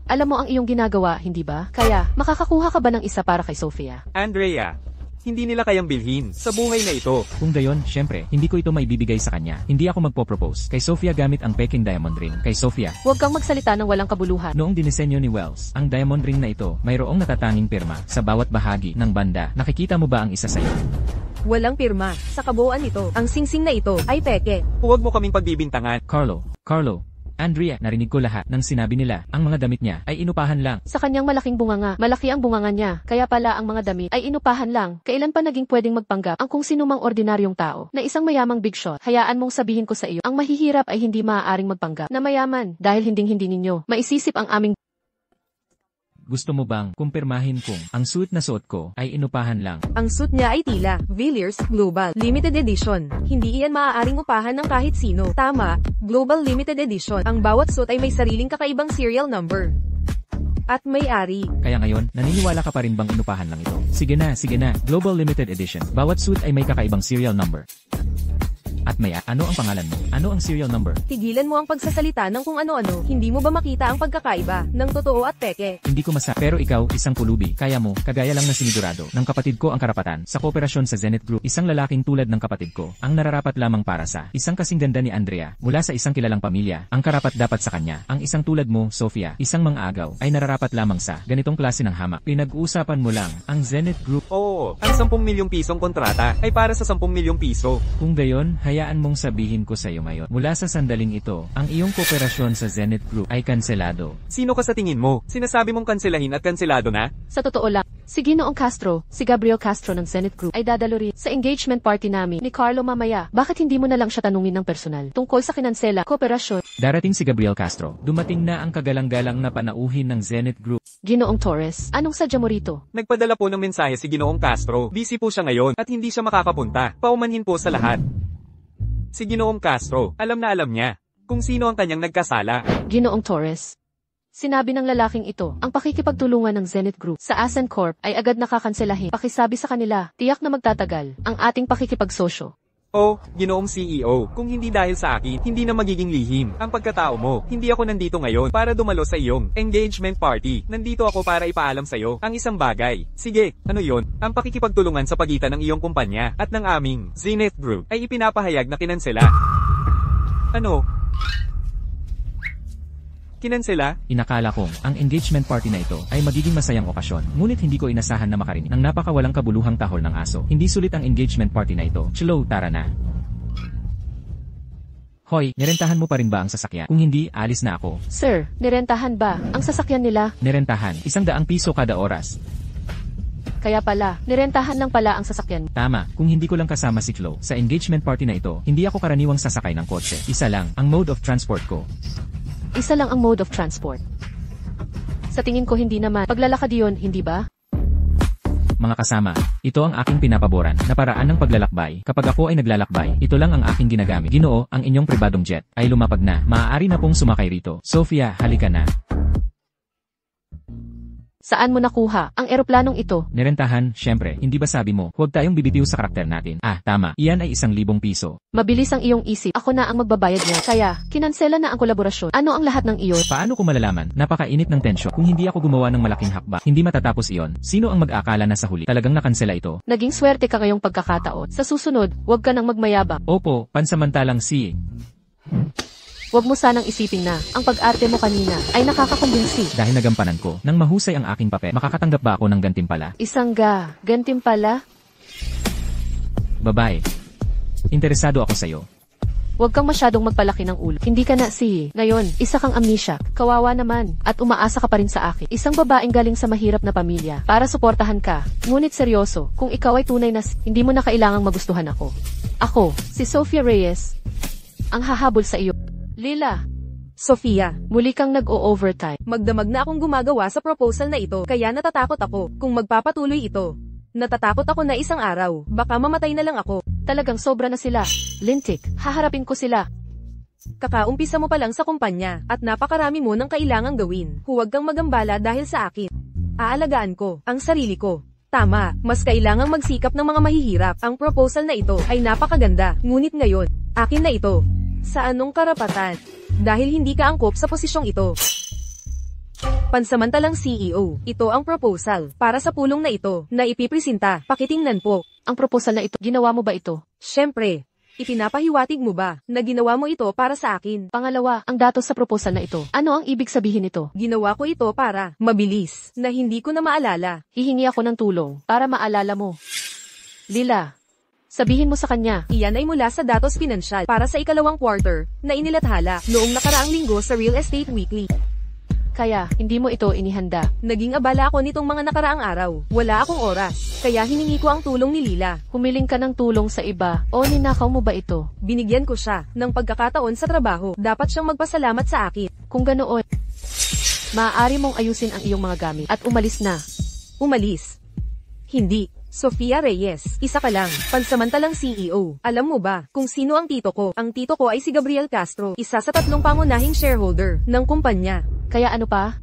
Alam mo ang iyong ginagawa, hindi ba? Kaya, makakakuha ka ba ng isa para kay Sofia? Andrea, hindi nila kayang bilhin sa buhay na ito. Kung gayon, syempre, hindi ko ito maibibigay sa kanya. Hindi ako magpo-propose kay Sofia gamit ang peking diamond ring. Kay Sofia. Huwag kang magsalita ng walang kabuluhan. Noong dinisenyo ni Wells, ang diamond ring na ito, mayroong natatanging pirma sa bawat bahagi ng banda. Nakikita mo ba ang isa sa iyo? Walang pirma. Sa kabuuan nito, ang singsing na ito ay peke. Huwag mo kaming pagbibintangan. Carlo, Andrea, narinig ko lahat ng sinabi nila. Ang mga damit niya ay inupahan lang. Sa kanyang malaking bunganga, malaki ang bunganga niya. Kaya pala ang mga damit ay inupahan lang. Kailan pa naging pwedeng magpanggap ang kung sino mang ordinaryong tao na isang mayamang big shot? Hayaan mong sabihin ko sa iyo, ang mahihirap ay hindi maaaring magpanggap na mayaman dahil hinding-hindi ninyo maisisip ang aming. Gusto mo bang kumpirmahin kung ang suit na suot ko ay inupahan lang? Ang suit niya ay tila, Villiers Global Limited Edition. Hindi iyan maaaring upahan ng kahit sino. Tama, Global Limited Edition. Ang bawat suit ay may sariling kakaibang serial number. At may-ari. Kaya ngayon, naniniwala ka pa rin bang inupahan lang ito? Sige na, Global Limited Edition. Bawat suit ay may kakaibang serial number. At Maya, ano ang pangalan mo? Ano ang serial number? Tigilan mo ang pagsasalita ng kung ano-ano. Hindi mo ba makita ang pagkakaiba ng totoo at peke? Hindi ko pero ikaw, isang pulubi. Kaya mo, kagaya lang na sinigurado ng kapatid ko ang karapatan sa kooperasyon sa Zenith Group. Isang lalaking tulad ng kapatid ko, ang nararapat lamang para sa isang kasing ganda ni Andrea, mula sa isang kilalang pamilya, ang karapat dapat sa kanya. Ang isang tulad mo, Sofia, isang mang-agaw, ay nararapat lamang sa ganitong klase ng hamak. Pinag-uusapan mo lang ang Zenith Group. Oo, ang 10 milyong pisong kontrata ay para sa 10 milyong piso. Kung gayon, hayaan mong sabihin ko sa iyo ngayon. Mula sa sandaling ito, ang iyong kooperasyon sa Zenith Group ay kanselado. Sino ka sa tingin mo? Sinasabi mong kanselahin at kanselado na? Sa totoo lang, si Ginoong Castro, si Gabriel Castro ng Zenith Group ay dadalo rin sa engagement party namin ni Carlo mamaya. Bakit hindi mo na lang siya tanungin ng personal tungkol sa kinansela, kooperasyon? Darating si Gabriel Castro. Dumating na ang kagalang-galang na panauhin ng Zenith Group. Ginoong Torres, anong sadya mo rito? Nagpadala po ng mensahe si Ginoong Castro. Busy po siya ngayon at hindi siya makakapunta. Paumanhin po sa lahat. Si Ginoong Castro, alam na alam niya kung sino ang kanyang nagkasala. Ginoong Torres. Sinabi ng lalaking ito, ang pakikipagtulungan ng Zenith Group sa Asen Corp ay agad nakakanselahin. Pakisabi sa kanila, tiyak na magtatagal ang ating pakikipagsosyo. Oh, Ginoong CEO, kung hindi dahil sa akin, hindi na magiging lihim ang pagkatao mo. Hindi ako nandito ngayon para dumalo sa iyong engagement party. Nandito ako para ipaalam sa iyo ang isang bagay. Sige, ano yon? Ang pakikipagtulungan sa pagitan ng iyong kumpanya at ng aming Zenith Group ay ipinapahayag na kinansela. Ano? Kinansela? Inakala kong ang engagement party na ito ay magiging masayang okasyon. Ngunit hindi ko inasahan na makarinig ng napakawalang kabuluhang tahol ng aso. Hindi sulit ang engagement party na ito. Chlo, tara na. Hoy, nirentahan mo pa rin ba ang sasakyan? Kung hindi, alis na ako. Sir, nirentahan ba ang sasakyan nila? Nirentahan, 100 piso kada oras. Kaya pala, nirentahan lang pala ang sasakyan. Tama, kung hindi ko lang kasama si Chlo sa engagement party na ito, hindi ako karaniwang sasakay ng kotse. Isa lang ang mode of transport ko. Isa lang ang mode of transport. Sa tingin ko hindi naman. Paglalakad yun, hindi ba? Mga kasama, ito ang aking pinapaboran na paraan ng paglalakbay. Kapag ako ay naglalakbay, ito lang ang aking ginagamit. Ginoo, ang inyong pribadong jet ay lumapag na. Maaari na pong sumakay rito. Sofia, halika na. Saan mo nakuha ang eroplanong ito? Nirentahan, syempre, hindi ba sabi mo, huwag tayong bibitiw sa karakter natin. Ah, tama, iyan ay 1,000 piso. Mabilis ang iyong isip. Ako na ang magbabayad niya. Kaya, kinansela na ang kolaborasyon. Ano ang lahat ng iyon? Paano ko malalaman? Napakainit ng tensyon. Kung hindi ako gumawa ng malaking hakbang, hindi matatapos iyon. Sino ang mag-aakala na sa huli talagang nakansela ito? Naging swerte ka ngayong pagkakataon. Sa susunod, huwag ka nang magmayabang. Opo, pansamantalang si... Huwag mo sanang isipin na ang pag-arte mo kanina ay nakakakumbinsi. Dahil nagampanan ko, nang mahusay ang aking papel, makakatanggap ba ako ng gantimpala? Isang gantimpala? Babae. Interesado ako sa'yo. Huwag kang masyadong magpalaki ng ulo. Hindi ka na Ngayon, isa kang amnesia. Kawawa naman. At umaasa ka pa rin sa akin. Isang babaeng galing sa mahirap na pamilya para suportahan ka. Ngunit seryoso, kung ikaw ay tunay na hindi mo na kailangang magustuhan ako. Ako, si Sofia Reyes, ang hahabol sa iyo. Lila, Sofia, muli kang nag-o-overtime. magdamag na akong gumagawa sa proposal na ito, kaya natatakot ako kung magpapatuloy ito. Natatakot ako na isang araw, baka mamatay na lang ako. Talagang sobra na sila. Lintik, haharapin ko sila. Kakaumpisa mo pa lang sa kumpanya, at napakarami mo ng kailangang gawin. Huwag kang magambala dahil sa akin. Aalagaan ko ang sarili ko. Tama, mas kailangang magsikap ng mga mahihirap. Ang proposal na ito ay napakaganda, ngunit ngayon, akin na ito. Sa anong karapatan? Dahil hindi ka angkop sa posisyong ito. Pansamantalang CEO, ito ang proposal para sa pulong na ito na ipipresenta. Pakitingnan po. Ang proposal na ito, ginawa mo ba ito? Siyempre, ipinapahiwatig mo ba na ginawa mo ito para sa akin? Pangalawa, ang datos sa proposal na ito. Ano ang ibig sabihin nito? Ginawa ko ito para mabilis na hindi ko na maalala. Hihingi ako ng tulong para maalala mo. Lila, sabihin mo sa kanya. Iyan ay mula sa datos pinansyal para sa ikalawang quarter na inilathala noong nakaraang linggo sa Real Estate Weekly. Kaya, hindi mo ito inihanda. Naging abala ako nitong mga nakaraang araw. Wala akong oras. Kaya hiningi ko ang tulong ni Lila. Humiling ka ng tulong sa iba o ninakaw mo ba ito? Binigyan ko siya ng pagkakataon sa trabaho. Dapat siyang magpasalamat sa akin. Kung ganoon, maaari mong ayusin ang iyong mga gamit at umalis na. Umalis. Hindi. Sofia Reyes, isa ka lang, pansamantalang CEO. Alam mo ba kung sino ang tito ko? Ang tito ko ay si Gabriel Castro, isa sa 3 pangunahing shareholder ng kumpanya. Kaya ano pa?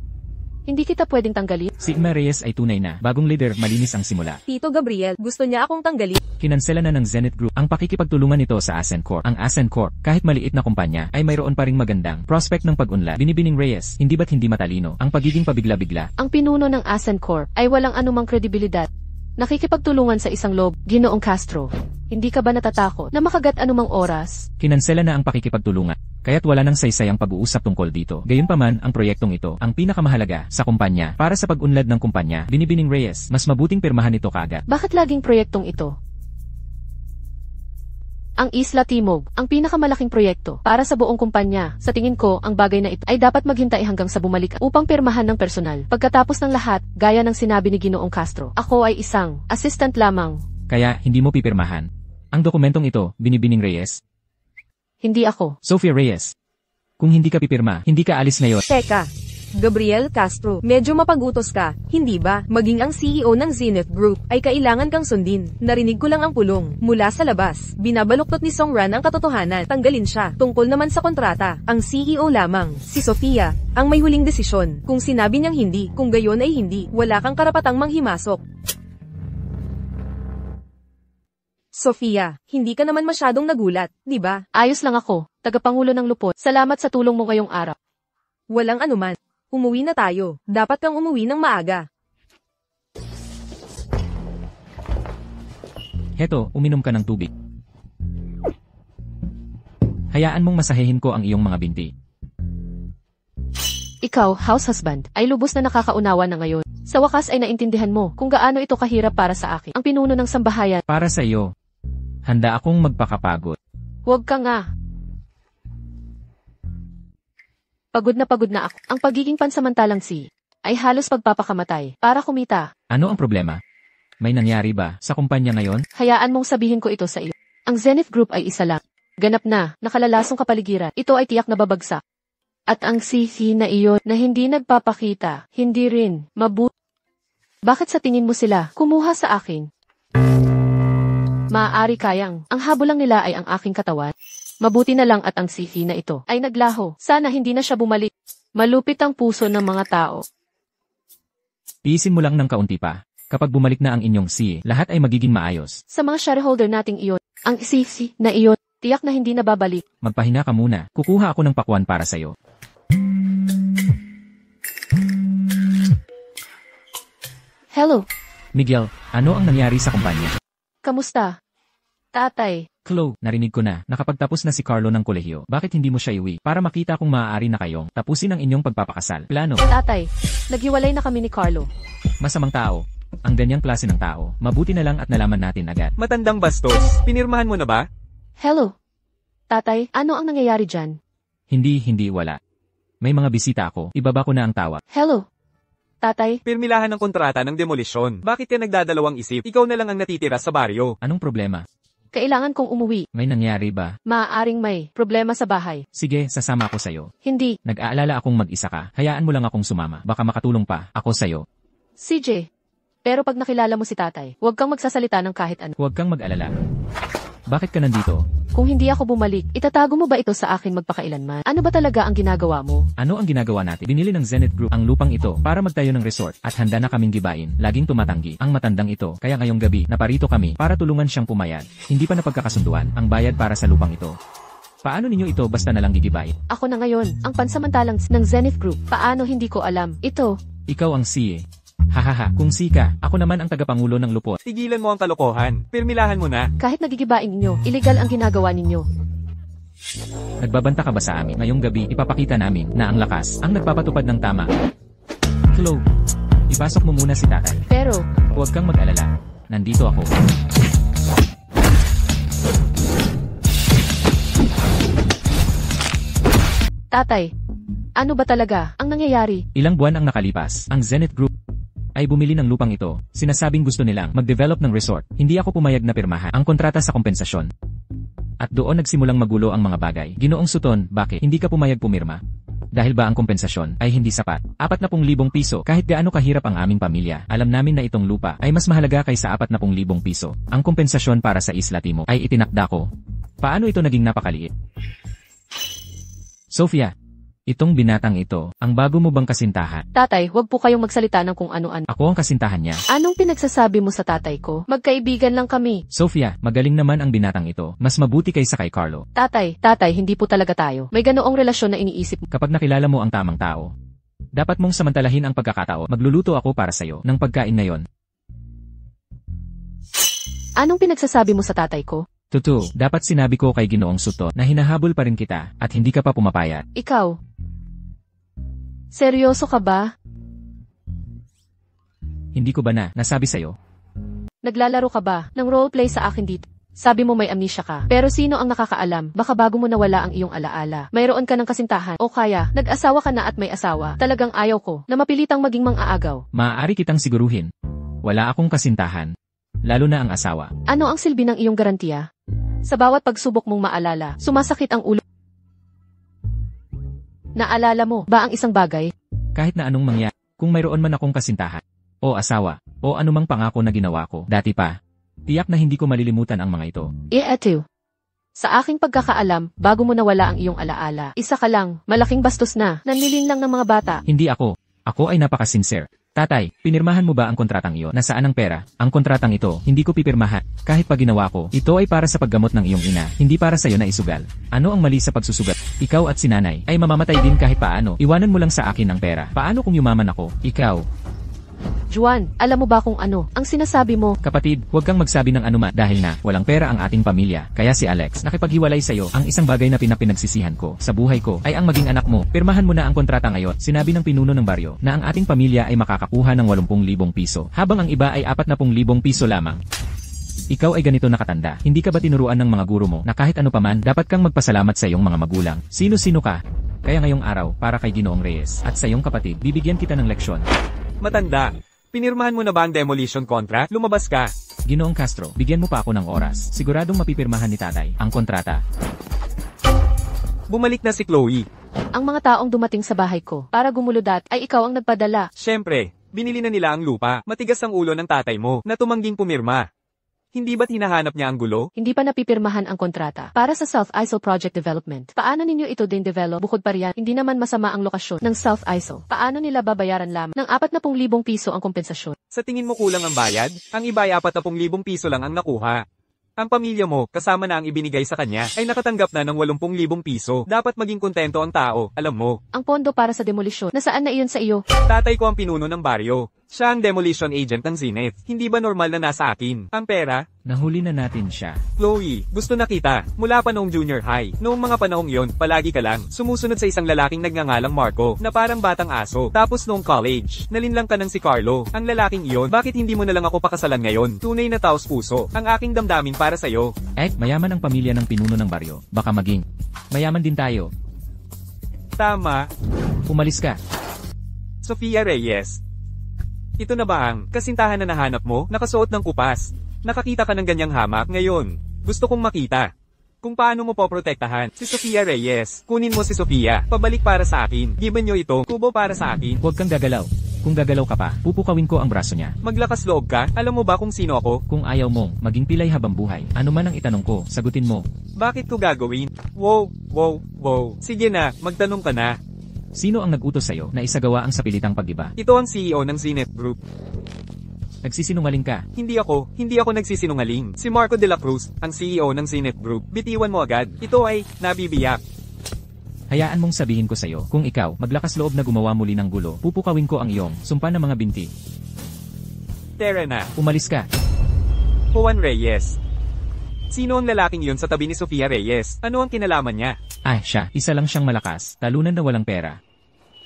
Hindi kita pwedeng tanggalin. Sigma Reyes ay tunay na bagong leader, malinis ang simula. Tito Gabriel, gusto niya akong tanggalin. Kinansela na ng Zenith Group ang pakikipagtulungan nito sa Ascent Corp. Ang Ascent Corp, kahit maliit na kumpanya, ay mayroon pa ring magandang prospect ng pag-unlad. Binibining Reyes, hindi ba't hindi matalino ang pagiging pabigla-bigla. Ang pinuno ng Ascent Corp ay walang anumang kredibilidad. Nakikipagtulungan sa isang lob, Ginoong Castro. Hindi ka ba natatakot na makagat anumang oras? Kinansela na ang pakikipagtulungan, kaya't wala nang saysayang pag-uusap tungkol dito. Gayunpaman, ang proyektong ito ang pinakamahalaga sa kumpanya para sa pag-unlad ng kumpanya. Binibining Reyes, mas mabuting pirmahan ito kaagad. Bakit laging proyektong ito? Ang Isla Timog, ang pinakamalaking proyekto para sa buong kumpanya. Sa tingin ko, ang bagay na ito ay dapat maghintay hanggang sa bumalik upang pirmahan ng personal. Pagkatapos ng lahat, gaya ng sinabi ni Ginoong Castro, ako ay isang assistant lamang. Kaya, hindi mo pipirmahan ang dokumentong ito, Binibining Reyes? Hindi ako. Sophia Reyes, kung hindi ka pipirma, hindi ka alis ngayon. Teka, Gabriel Castro, medyo mapag-utos ka, hindi ba? Maging ang CEO ng Zenith Group ay kailangan kang sundin. Narinig ko lang ang pulong mula sa labas. Binabaluktot ni Song Ran ang katotohanan. Tanggalin siya. Tungkol naman sa kontrata, ang CEO lamang, si Sofia, ang may huling desisyon. Kung sinabi niyang hindi, kung gayon ay hindi, wala kang karapatang manghimasok. Sofia, hindi ka naman masyadong nagulat, di ba? Ayos lang ako, tagapangulo ng lupot. Salamat sa tulong mo ngayong araw. Walang anuman. Umuwi na tayo. Dapat kang umuwi ng maaga. Heto, uminom ka ng tubig. Hayaan mong masahehin ko ang iyong mga binti. Ikaw, house husband, ay lubos na nakakaunawa na ngayon. Sa wakas ay naintindihan mo kung gaano ito kahirap para sa akin. Ang pinuno ng sambahayan. Para sa iyo, handa akong magpakapagod. Huwag ka nga. Pagod na ako. Ang pagiging pansamantalang ay halos pagpapakamatay para kumita. Ano ang problema? May nangyari ba sa kumpanya ngayon? Hayaan mong sabihin ko ito sa iyo. Ang Zenith Group ay isa lang. Ganap na, nakalalasong kapaligiran. Ito ay tiyak na babagsak. At ang CC na iyon na hindi nagpapakita, hindi rin mabuti. Bakit sa tingin mo sila kumuha sa akin? Maaari kayang, ang habulang nila ay ang aking katawan. Mabuti na lang at ang CC na ito ay naglaho. Sana hindi na siya bumalik. Malupit ang puso ng mga tao. Tiisin mo lang ng kaunti pa. Kapag bumalik na ang inyong CE, lahat ay magiging maayos. Sa mga shareholder nating iyon, ang CC na iyon, tiyak na hindi na babalik. Magpahinga ka muna. Kukuha ako ng pakwan para sa'yo. Hello, Miguel, ano ang nangyari sa kumpanya? kamusta? Tatay, Chloe, narinig ko na, nakapagtapos na si Carlo ng kolehiyo. Bakit hindi mo siya iwi? Para makita kung maaari na kayong tapusin ang inyong pagpapakasal. Plano. tatay, naghiwalay na kami ni Carlo. Masamang tao. Ang ganyang klase ng tao. Mabuti na lang at nalaman natin agad. Matandang bastos, pinirmahan mo na ba? Hello, tatay, ano ang nangyayari dyan? Hindi wala. May mga bisita ako. Ibaba ko na ang tawag. Hello, tatay, Pirmilahan ng kontrata ng demolisyon. Bakit ka nagdadalawang isip? Ikaw na lang ang natitira sa baryo. Anong problema? kailangan kong umuwi. May nangyari ba? Maaaring may problema sa bahay. Sige, sasama ako sa'yo. Hindi, Nag-aalala akong mag-isa ka. Hayaan mo lang akong sumama. Baka makatulong pa ako sa'yo. CJ. Pero pag nakilala mo si tatay, huwag kang magsasalita ng kahit ano. Huwag kang mag-alala. Bakit ka nandito? Kung hindi ako bumalik, itatago mo ba ito sa akin magpakailanman? Ano ba talaga ang ginagawa mo? Ano ang ginagawa natin? Binili ng Zenith Group ang lupang ito para magtayo ng resort at handa na kaming gibain. Laging tumatanggi ang matandang ito. Kaya ngayong gabi, naparito kami para tulungan siyang pumayag. Hindi pa napagkakasunduan ang bayad para sa lupang ito. Paano ninyo ito basta na lang gigibain? Ako na ngayon, ang pansamantalang ng Zenith Group. Paano hindi ko alam? Ito, Ikaw ang CA. Hahaha, kung sika, ako naman ang tagapangulo ng lupot. Tigilan mo ang kalokohan. Pirmilahan mo na. kahit nagigibain ninyo, illegal ang ginagawa ninyo. Nagbabanta ka ba sa amin? Ngayong gabi, ipapakita namin na ang lakas ang nagpapatupad ng tama. Chloe, ipasok mo muna si tatay. Pero, Huwag kang mag-alala. Nandito ako. tatay, ano ba talaga ang nangyayari? Ilang buwan ang nakalipas, ang Zenith Group ay bumili ng lupang ito. Sinasabing gusto nilang mag-develop ng resort. Hindi ako pumayag na pirmahan ang kontrata sa kompensasyon. At doon nagsimulang magulo ang mga bagay. Ginoong Suton, bakit hindi ka pumayag pumirma? Dahil ba ang kompensasyon ay hindi sapat? 40,000 piso, kahit gaano kahirap ang aming pamilya. Alam namin na itong lupa ay mas mahalaga kaysa 40,000 piso. Ang kompensasyon para sa Isla Timog ay itinakda ko. Paano ito naging napakaliit? Sophia, Itong binatang ito, ang bago mo bang kasintahan? Tatay, wag po kayong magsalita ng kung ano-ano. Ako ang kasintahan niya. Anong pinagsasabi mo sa tatay ko? Magkaibigan lang kami. Sophia, magaling naman ang binatang ito. Mas mabuti kaysa kay Carlo. Tatay, hindi po talaga tayo. May ganoong relasyon na iniisip mo. Kapag nakilala mo ang tamang tao, dapat mong samantalahin ang pagkakataon. Magluluto ako para sa'yo ng pagkain ngayon. Anong pinagsasabi mo sa tatay ko? Tutu, dapat sinabi ko kay Ginoong Suto na hinahabol pa rin kita at hindi ka pa pumapayat. Ikaw? Seryoso ka ba? Hindi ko ba nasabi sa'yo? Naglalaro ka ba ng roleplay sa akin dito? Sabi mo may amnesia ka. Pero sino ang nakakaalam? Baka bago mo nawala ang iyong alaala. Mayroon ka ng kasintahan. O kaya, nag-asawa ka na at may asawa. Talagang ayaw ko na mapilitang maging mang-aagaw. Maaari kitang siguruhin. Wala akong kasintahan. Lalo na ang asawa. Ano ang silbi ng iyong garantiya? Sa bawat pagsubok mong maalala, sumasakit ang ulo. Naalala mo ba ang isang bagay? Kahit na anong mangyari, kung mayroon man akong kasintahan, o asawa, o anumang pangako na ginawa ko, dati pa, tiyak na hindi ko malilimutan ang mga ito. Eto. Sa aking pagkakaalam, bago mo nawala ang iyong alaala, isa ka lang, malaking bastos na, nanlilin lang ng mga bata. Hindi ako. Ako ay napaka-sincere. Tatay, pinirmahan mo ba ang kontratang iyon? Nasaan ang pera? Ang kontratang ito, hindi ko pipirmahan. Kahit pag ginawa ko, ito ay para sa paggamot ng iyong ina, hindi para sa iyo na isugal. Ano ang mali sa pagsusugat? Ikaw at si nanay ay mamamatay din kahit paano. Iwanan mo lang sa akin ang pera. Paano kung yumaman ako? Ikaw. Juan, alam mo ba kung ano ang sinasabi mo? Kapatid, huwag kang magsabi ng anuman dahil na walang pera ang ating pamilya. Kaya si Alex, nakipaghiwalay sa'yo. Ang isang bagay na pinagsisihan ko sa buhay ko ay ang maging anak mo. Pirmahan mo na ang kontrata ngayon. Sinabi ng pinuno ng baryo na ang ating pamilya ay makakakuha ng 80,000 piso, habang ang iba ay 40,000 piso lamang. Ikaw ay ganito nakatanda. Hindi ka ba tinuruan ng mga guro mo na kahit ano paman, dapat kang magpasalamat sa iyong mga magulang? Sino-sino ka? Kaya ngayong araw, para kay Ginoong Reyes at sa iyong kapatid, bibigyan kita ng leksyon. Matanda, pinirmahan mo na ba ang demolition contract? Lumabas ka. Ginoong Castro, bigyan mo pa ako ng oras. Siguradong mapipirmahan ni tatay ang kontrata. Bumalik na si Chloe. Ang mga taong dumating sa bahay ko para gumuludat ay ikaw ang nagpadala. Siyempre, binili na nila ang lupa. Matigas ang ulo ng tatay mo na tumangging pumirma. Hindi ba't hinahanap niya ang gulo? Hindi pa napipirmahan ang kontrata para sa South Isle Project Development. Paano ninyo ito din develop? Bukod pa riyan, hindi naman masama ang lokasyon ng South Isle. Paano nila babayaran lamang ng 40,000 piso ang kompensasyon? Sa tingin mo kulang ang bayad? Ang iba ay 40,000 piso lang ang nakuha. Ang pamilya mo, kasama na ang ibinigay sa kanya, ay nakatanggap na ng 80,000 piso. Dapat maging kontento ang tao, alam mo. Ang pondo para sa demolisyon, nasaan na iyon sa iyo? Tatay ko ang pinuno ng baryo. Siya ang demolition agent ng Zenith. Hindi ba normal na nasa akin? Ang pera? Nahuli na natin siya. Chloe, gusto na kita. Mula pa noong junior high. Noong mga panahong yon, palagi ka lang. Sumusunod sa isang lalaking nagngangalang Marco, na parang batang aso. Tapos noong college, nalinlang ka ng si Carlo. Ang lalaking iyon, bakit hindi mo na lang ako pakasalan ngayon? Tunay na taos puso. Ang aking damdamin para sa'yo. Mayaman ang pamilya ng pinuno ng baryo. Baka maging mayaman din tayo. Tama. Umalis ka. Sofia Reyes. Ito na ba ang kasintahan na nahanap mo? Nakasuot ng kupas. Nakakita ka ng ganyang hamak ngayon. Gusto kong makita kung paano mo poprotektahan si Sofia Reyes. Kunin mo si Sofia. Pabalik para sa akin. Giban nyo ito. Kubo para sa akin. Huwag kang gagalaw. Kung gagalaw ka pa, pupukawin ko ang braso niya. Maglakas loob ka. Alam mo ba kung sino ako? Kung ayaw mong maging pilay habang buhay, ano man ang itanong ko, sagutin mo. Bakit ko gagawin? Wow. Sige na, magtanong ka na. Sino ang nag-utos sa'yo na isagawa ang sapilitang pag-iba? Ito ang CEO ng Zenith Group. Nagsisinungaling ka. Hindi ako nagsisinungaling. Si Marco de la Cruz, ang CEO ng Zenith Group. Bitiwan mo agad. Ito ay nabibiyak. Hayaan mong sabihin ko sa'yo, kung ikaw, maglakas loob na gumawa muli ng gulo, pupukawin ko ang iyong sumpa ng mga binti. Tara na. Umalis ka. Juan Reyes. Sino ang lalaking yun sa tabi ni Sofia Reyes? Ano ang kinalaman niya? Siya. Isa lang siyang malakas, talunan na walang pera.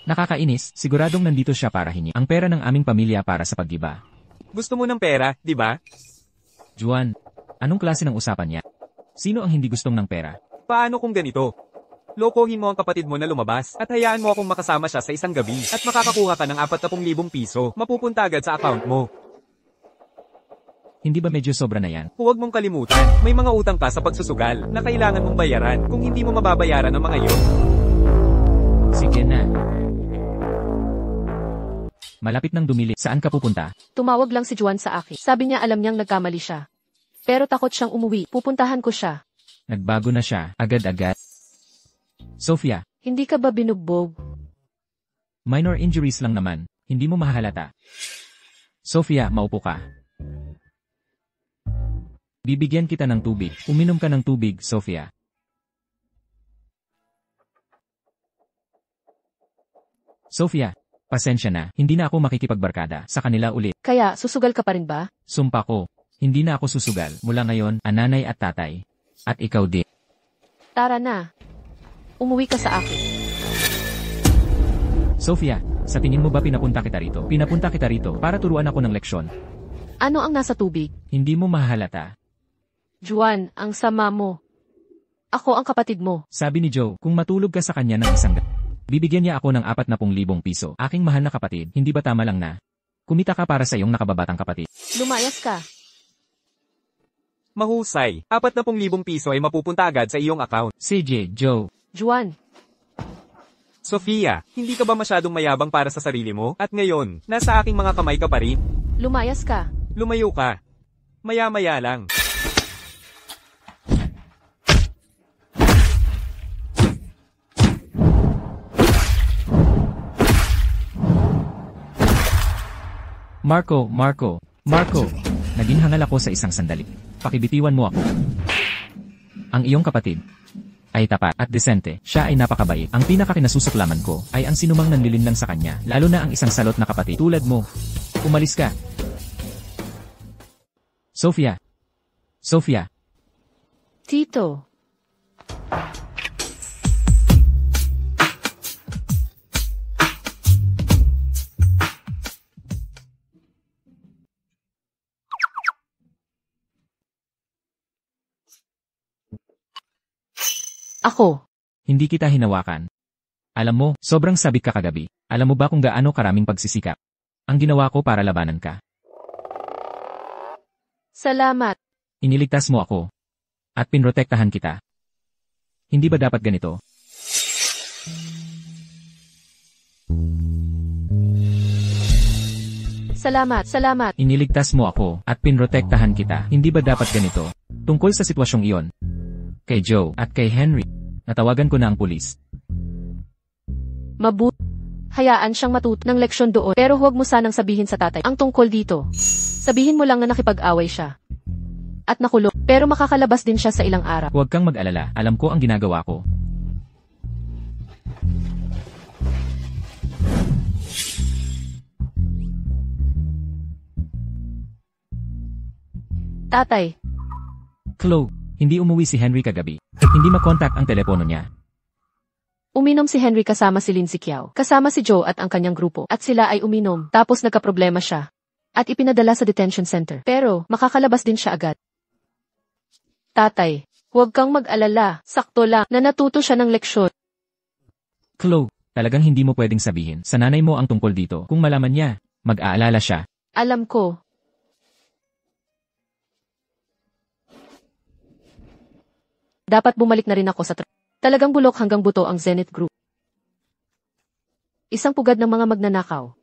Nakakainis, siguradong nandito siya para hingi ang pera ng aming pamilya para sa pag-iba. Gusto mo ng pera, di ba? Juan, anong klase ng usapan niya? Sino ang hindi gustong ng pera? Paano kung ganito? Lokohin mo ang kapatid mo na lumabas at hayaan mo akong makasama siya sa isang gabi at makakakuha ka ng 40,000 piso. Mapupunta agad sa account mo. Hindi ba medyo sobra na yan? Huwag mong kalimutan, may mga utang ka sa pagsusugal na kailangan mong bayaran. Kung hindi mo mababayaran ang mga yon. Sige na. Malapit nang dumili. Saan ka pupunta? Tumawag lang si Juan sa akin. Sabi niya alam niyang nagkamali siya. Pero takot siyang umuwi. Pupuntahan ko siya. Nagbago na siya, agad-agad. Sophia, Hindi ka ba binugbog? Minor injuries lang naman, hindi mo mahahalata. Sofia, maupo ka. Bibigyan kita ng tubig. Uminom ka ng tubig, Sofia. Sofia, pasensya na, hindi na ako makikipagbarkada sa kanila ulit. Kaya, susugal ka pa rin ba? Sumpa ko, hindi na ako susugal mula ngayon, nanay at tatay. At ikaw din. Tara na. Umuwi ka sa akin. Sofia, sa tingin mo ba pinapunta kita rito? Pinapunta kita rito para turuan ako ng leksyon. Ano ang nasa tubig? Hindi mo mahalata. Juan, ang sama mo. Ako ang kapatid mo. Sabi ni Joe, kung matulog ka sa kanya ng isang gabi, bibigyan niya ako ng 40,000 piso. Aking mahal na kapatid, hindi ba tama lang na? Kumita ka para sa iyong nakababatang kapatid. Lumayas ka. Mahusay, 40,000 piso ay mapupunta agad sa iyong account. CJ, Joe. Juan, Sofia, hindi ka ba masyadong mayabang para sa sarili mo? At ngayon, nasa aking mga kamay ka pa rin? lumayas ka. Lumayo ka. Maya-maya lang. Marco. Naging hangal ako sa isang sandali. Pakibitiwan mo ako. Ang iyong kapatid ay tapat at desente. Siya ay napakabait. Ang pinakakinasusuklaman ko ay ang sinumang nanlilinlang sa kanya, lalo na ang isang salot na kapatid tulad mo. Umalis ka. Sofia. Tito. Ako. Hindi kita hinawakan. Alam mo, sobrang sabik ka kagabi. Alam mo ba kung gaano karaming pagsisikap ang ginawa ko para labanan ka? Salamat. Iniligtas mo ako. At pinrotektahan kita. Hindi ba dapat ganito? Salamat. Iniligtas mo ako at pinrotektahan kita. Hindi ba dapat ganito? Tungkol sa sitwasyong iyon, kay Joe at kay Henry, natawagan ko na ang pulis. Hayaan siyang matuto ng leksyon doon. Pero huwag mo sanang sabihin sa tatay ang tungkol dito. Sabihin mo lang na nakipag-away siya. At nakulong. Pero makakalabas din siya sa ilang araw. Huwag kang mag-alala, alam ko ang ginagawa ko. Tatay, Chloe, hindi umuwi si Henry kagabi. Hindi makontak ang telepono niya. uminom si Henry kasama si Lindsay Kiao. Kasama si Joe at ang kanyang grupo. At sila ay uminom. Tapos nagkaproblema siya. At ipinadala sa detention center. Pero, makakalabas din siya agad. Tatay, huwag kang mag-alala. Sakto lang na natuto siya ng leksyon. Chloe, talagang hindi mo pwedeng sabihin sa nanay mo ang tungkol dito. Kung malaman niya, mag-aalala siya. Alam ko. Dapat bumalik na rin ako sa talagang bulok hanggang buto ang Zenith Group. Isang pugad ng mga magnanakaw.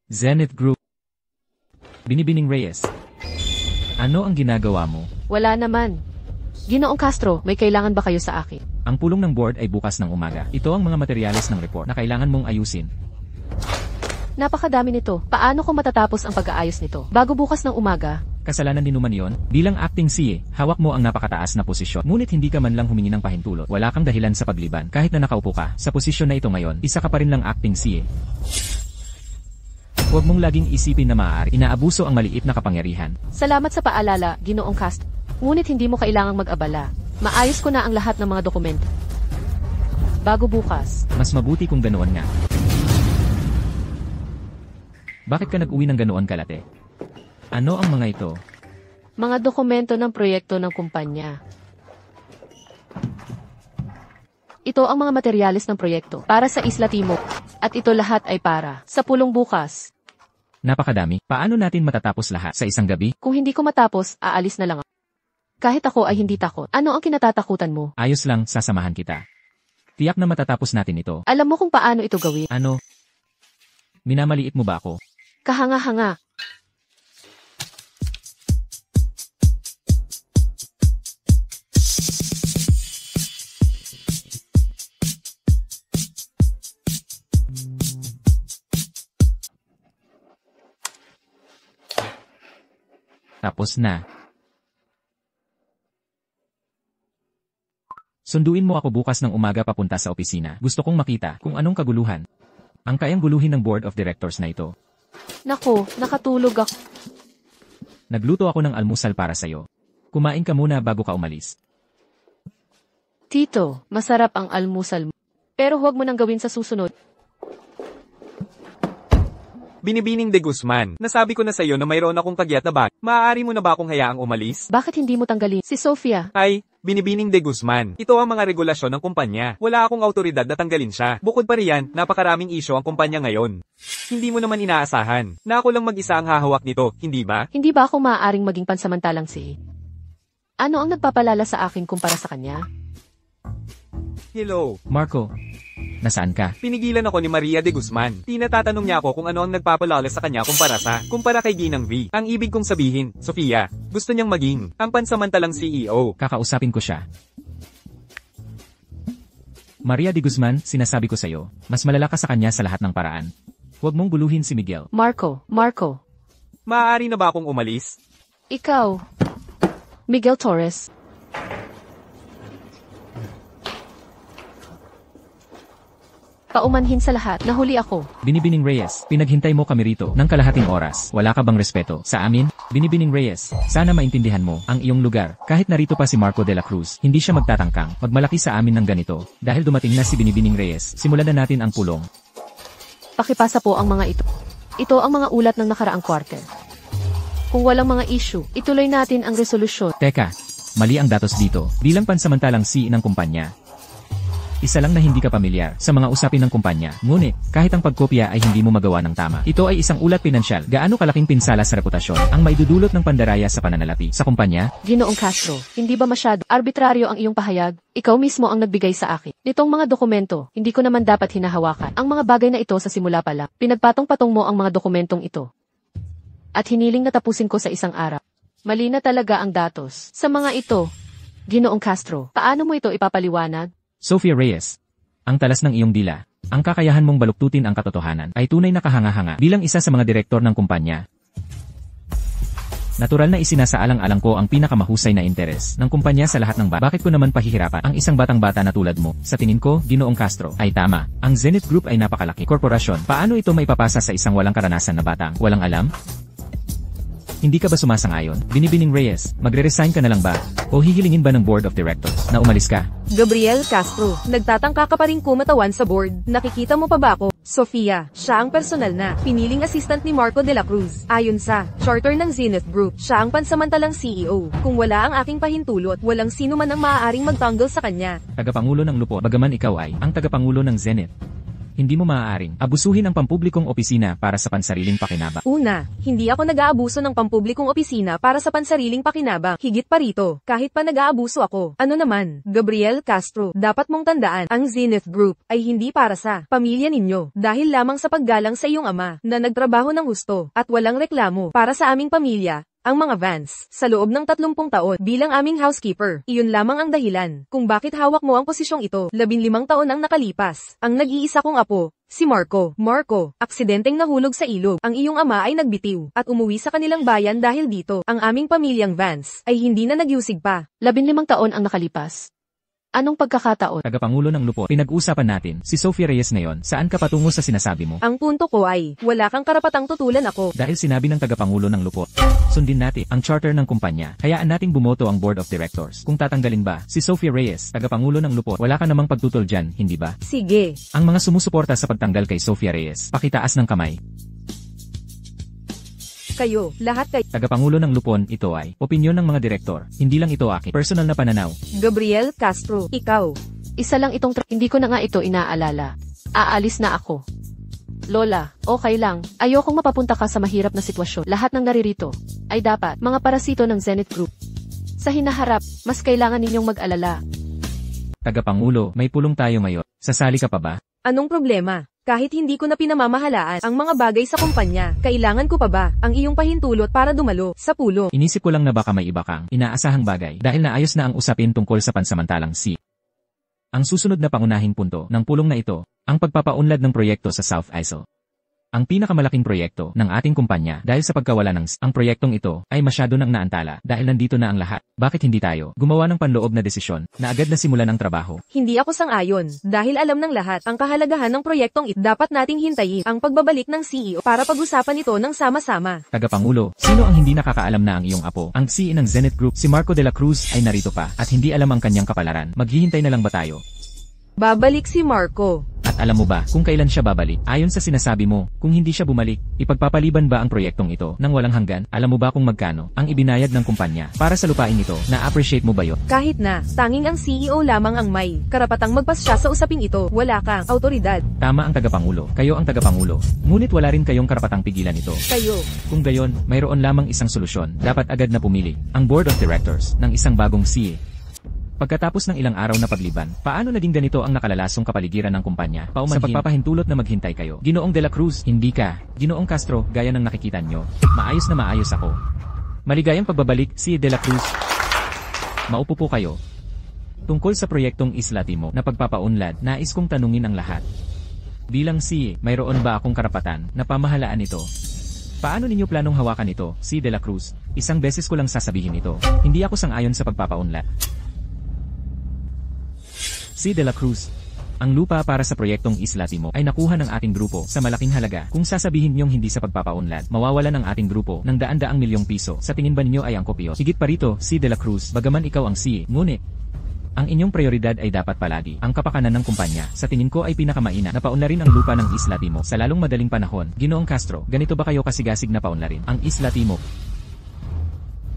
Zenith Group. Binibining Reyes. Ano ang ginagawa mo? Wala naman. Ginoong Castro, may kailangan ba kayo sa akin? Ang pulong ng board ay bukas ng umaga. Ito ang mga materyales ng report na kailangan mong ayusin. Napakadami nito. Paano ko matatapos ang pag-aayos nito? Bago bukas ng umaga? Kasalanan din naman yon. Bilang acting CA, hawak mo ang napakataas na posisyon. Ngunit hindi ka man lang humingi ng pahintulot. Wala kang dahilan sa pagliban. Kahit na nakaupo ka sa posisyon na ito ngayon, isa ka pa rin lang acting CA. Huwag mong laging isipin na maaari inaabuso ang maliit na kapangyarihan. Salamat sa paalala, Ginoong Castro. Ngunit hindi mo kailangang mag-abala. Maayos ko na ang lahat ng mga dokumento. Bago bukas. Mas mabuti kung ganoon nga. Bakit ka nag-uwi ng ganoon kalate? Ano ang mga ito? Mga dokumento ng proyekto ng kumpanya. Ito ang mga materyales ng proyekto para sa Isla Timog. At ito lahat ay para sa pulong bukas. Napakadami. Paano natin matatapos lahat sa isang gabi? Kung hindi ko matapos, aalis na lang ako. Kahit ako ay hindi takot. Ano ang kinatatakutan mo? Ayos lang, sasamahan kita. Tiyak na matatapos natin ito. Alam mo kung paano ito gawin. Ano? Minamaliit mo ba ako? Kahanga-hanga. Tapos na. Sunduin mo ako bukas ng umaga papunta sa opisina. Gusto kong makita kung anong kaguluhan ang kayang guluhin ng board of directors na ito. Nako, nakatulog ako. Nagluto ako ng almusal para sa'yo. Kumain ka muna bago ka umalis. Tito, masarap ang almusal mo. Pero huwag mo nang gawin sa susunod. Binibining de Guzman, nasabi ko na sa'yo na mayroon akong kagyat na bag. Maaari mo na ba akong hayaang umalis? Bakit hindi mo tanggalin si Sofia? Ay, Binibining de Guzman, ito ang mga regulasyon ng kumpanya. Wala akong autoridad na tanggalin siya. Bukod pa riyan, napakaraming isyo ang kumpanya ngayon. Hindi mo naman inaasahan na ako lang mag-isa ang hahawak nito, hindi ba? Hindi ba ako maaaring maging pansamantalang si... Ano ang nagpapalala sa akin kumpara sa kanya? Hello. Marco, nasaan ka? Pinigilan ako ni Maria de Guzman. Tinatatanong niya ako kung ano ang nagpapalala sa kanya kumpara kay Ginang V. Ang ibig kong sabihin, Sofia, gusto niyang maging ang pansamantalang CEO. Kakausapin ko siya. Maria de Guzman, sinasabi ko sa'yo, mas malala ka sa kanya sa lahat ng paraan. Huwag mong guluhin si Miguel. Marco. Maaari na ba akong umalis? Ikaw. Miguel Torres. Paumanhin sa lahat, nahuli ako. Binibining Reyes, pinaghintay mo kami rito ng kalahating oras. Wala ka bang respeto sa amin? Binibining Reyes, sana maintindihan mo ang iyong lugar. Kahit narito pa si Marco de la Cruz, hindi siya magtatangkang magmalaki sa amin ng ganito. Dahil dumating na si Binibining Reyes, simulan na natin ang pulong. Pakipasa po ang mga ito. Ito ang mga ulat ng nakaraang quarter. Kung walang mga issue, ituloy natin ang resolusyon. Teka, mali ang datos dito. Bilang pansamantalang CEO ng kumpanya, isa lang na hindi ka pamilyar sa mga usapin ng kumpanya. Ngunit, kahit ang pagkopya ay hindi mo magawa ng tama. Ito ay isang ulat pinansyal. Gaano kalaking pinsala sa reputasyon ang maidudulot ng pandaraya sa pananalapi sa kumpanya? Ginoong Castro, hindi ba masyado arbitraryo ang iyong pahayag? Ikaw mismo ang nagbigay sa akin nitong mga dokumento. Hindi ko naman dapat hinahawakan ang mga bagay na ito sa simula pa lang. Pinagpatong-patong mo ang mga dokumentong ito. At hiniling na tapusin ko sa isang araw. Mali na talaga ang datos sa mga ito. Ginoong Castro, paano mo ito ipapaliwanag? Sofia Reyes, ang talas ng iyong dila, ang kakayahan mong baluktutin ang katotohanan ay tunay na kahanga-hanga bilang isa sa mga direktor ng kumpanya. Natural na isinasaalang-alang ko ang pinakamahusay na interes ng kumpanya sa lahat ng bakit ko naman pahihirapan ang isang batang-bata na tulad mo. Sa tingin ko, Ginoong Castro, ay tama. Ang Zenith Group ay napakalaki korporasyon. Paano ito maipapasa sa isang walang karanasan na batang walang alam? Hindi ka ba sumasang-ayon? Binibining Reyes, magre-resign ka na lang ba? O hihilingin ba ng Board of Directors na umalis ka? Gabriel Castro, nagtatangka ka pa rin kumatawan sa board. Nakikita mo pa ba ako? Sofia, siya ang personal na piniling assistant ni Marco de la Cruz. Ayon sa charter ng Zenith Group, siya ang pansamantalang CEO. Kung wala ang aking pahintulot, walang sino man ang maaaring magtanggol sa kanya. Tagapangulo ng lupot, bagaman ikaw ay ang tagapangulo ng Zenith. Hindi mo maaaring abusuhin ang pampublikong opisina para sa pansariling pakinabang. Una, hindi ako nag-aabuso ng pampublikong opisina para sa pansariling pakinabang. Higit pa rito, kahit pa nag-aabuso ako. Ano naman, Gabriel Castro, dapat mong tandaan, ang Zenith Group ay hindi para sa pamilya ninyo. Dahil lamang sa paggalang sa iyong ama na nagtrabaho ng gusto at walang reklamo para sa aming pamilya. Ang mga Vance, sa loob ng 30 taon bilang aming housekeeper, iyon lamang ang dahilan kung bakit hawak mo ang posisyong ito. 15 taon ang nakalipas. Ang nag-iisa kong apo, si Marco. Marco, aksidenteng nahulog sa ilog. Ang iyong ama ay nagbitiw at umuwi sa kanilang bayan dahil dito. Ang aming pamilyang Vance ay hindi na nagyusig pa. 15 taon ang nakalipas. Anong pagkakataon? Tagapangulo ng lupot, pinag-usapan natin si Sofia Reyes ngayon. Saan ka patungo sa sinasabi mo? Ang punto ko ay, wala kang karapatang tutulan ako. Dahil sinabi ng tagapangulo ng lupot, sundin natin ang charter ng kumpanya. Hayaan nating bumoto ang Board of Directors. Kung tatanggalin ba si Sofia Reyes, tagapangulo ng lupot, wala ka namang pagtutol dyan, hindi ba? Sige. Ang mga sumusuporta sa pagtanggal kay Sofia Reyes, pakitaas ng kamay. Kayo, lahat kayo. Tagapangulo ng lupon, ito ay opinyon ng mga direktor. Hindi lang ito akin personal na pananaw. Gabriel Castro, ikaw. Isa lang itong hindi ko na nga ito inaalala. Aalis na ako. Lola, okay lang. Ayokong mapapunta ka sa mahirap na sitwasyon. Lahat ng naririto ay dapat mga parasito ng Zenith Group. Sa hinaharap, mas kailangan ninyong mag-alala. Tagapangulo, may pulong tayo ngayon. Sasali ka pa ba? Anong problema? Kahit hindi ko na pinamamahalaan ang mga bagay sa kumpanya, kailangan ko pa ba ang iyong pahintulot para dumalo sa pulo? Inisip ko lang na baka may iba kang inaasahang bagay dahil naayos na ang usapin tungkol sa pansamantalang CEO. Ang susunod na pangunahing punto ng pulong na ito, ang pagpapaunlad ng proyekto sa South Isle. ang pinakamalaking proyekto ng ating kumpanya dahil sa pagkawala ang proyektong ito ay masyado nang naantala dahil nandito na ang lahat. Bakit hindi tayo gumawa ng panloob na desisyon na agad na simulan ang trabaho? Hindi ako sang-ayon, dahil alam ng lahat ang kahalagahan ng proyektong ito. Dapat nating hintayin ang pagbabalik ng CEO para pag-usapan ito ng sama-sama. Tagapangulo, sino ang hindi nakakaalam na ang iyong apo, ang CEO ng Zenith Group, si Marco de la Cruz, ay narito pa at hindi alam ang kanyang kapalaran? Maghihintay na lang ba tayo? Babalik si Marco. At alam mo ba kung kailan siya babalik? Ayon sa sinasabi mo, kung hindi siya bumalik, ipagpapaliban ba ang proyektong ito ng walang hanggan? Alam mo ba kung magkano ang ibinayad ng kumpanya para sa lupain ito? Na-appreciate mo ba yon? Kahit na, tanging ang CEO lamang ang may karapatang magpasya sa usaping ito. Wala kang autoridad. Tama ang tagapangulo. Kayo ang tagapangulo. Ngunit wala rin kayong karapatang pigilan ito. Kayo. Kung gayon, mayroon lamang isang solusyon. Dapat agad na pumili ang Board of Directors ng isang bagong CEO. Pagkatapos ng ilang araw na pagliban, paano naging ganito ang nakalalasong kapaligiran ng kumpanya? Sa pagpapahintulot na maghintay kayo. Ginoong De La Cruz, hindi ka. Ginoong Castro, gaya ng nakikita nyo. Maayos na maayos ako. Maligayang pagbabalik, si De La Cruz. Maupo po kayo. Tungkol sa proyektong Isla Timog na pagpapaunlad, nais kong tanungin ang lahat. Bilang CEO, mayroon ba akong karapatan na pamahalaan ito? Paano ninyo planong hawakan ito, si De La Cruz? Isang beses ko lang sasabihin ito. Hindi ako sang-ayon sa pagpapaunlad. Si De La Cruz, ang lupa para sa proyektong Isla Timog ay nakuha ng ating grupo sa malaking halaga. Kung sasabihin niyong hindi sa pagpapaunlad, mawawalan ng ating grupo ng daan-daang milyong piso. Sa tingin ba ninyo ay ang kopyo? Higit pa rito, si De La Cruz, bagaman ikaw ang CEO, ngunit ang inyong prioridad ay dapat palagi ang kapakanan ng kumpanya. Sa tingin ko ay pinakamaina na paunlarin ang lupa ng Isla Timog sa lalong madaling panahon. Ginoong Castro, ganito ba kayo kasigasig na paunlarin ang Isla Timog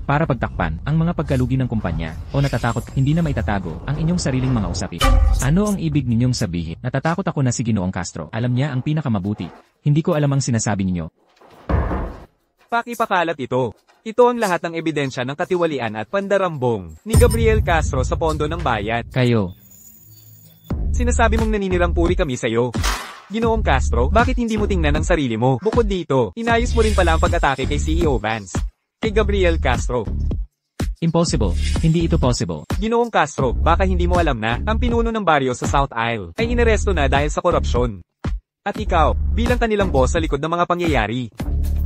para pagtakpan ang mga pagkalugi ng kumpanya, o natatakot hindi na maitatago ang inyong sariling mga usapin? Ano ang ibig ninyong sabihin? Natatakot ako na si Ginoong Castro. Alam niya ang pinakamabuti. Hindi ko alam ang sinasabi ninyo. Pakipakalat ito. Ito ang lahat ng ebidensya ng katiwalian at pandarambong ni Gabriel Castro sa pondo ng bayan. Kayo. Sinasabi mong naninirang puri kami sa'yo. Ginoong Castro, bakit hindi mo tingnan ang sarili mo? Bukod dito, inayos mo rin pala ang pag-atake kay CEO Vance. Kay Gabriel Castro. Impossible. Hindi ito possible. Ginoong Castro, baka hindi mo alam na, ang pinuno ng baryo sa South Isle ay inaresto na dahil sa korupsyon. At ikaw, bilang kanilang boss sa likod ng mga pangyayari,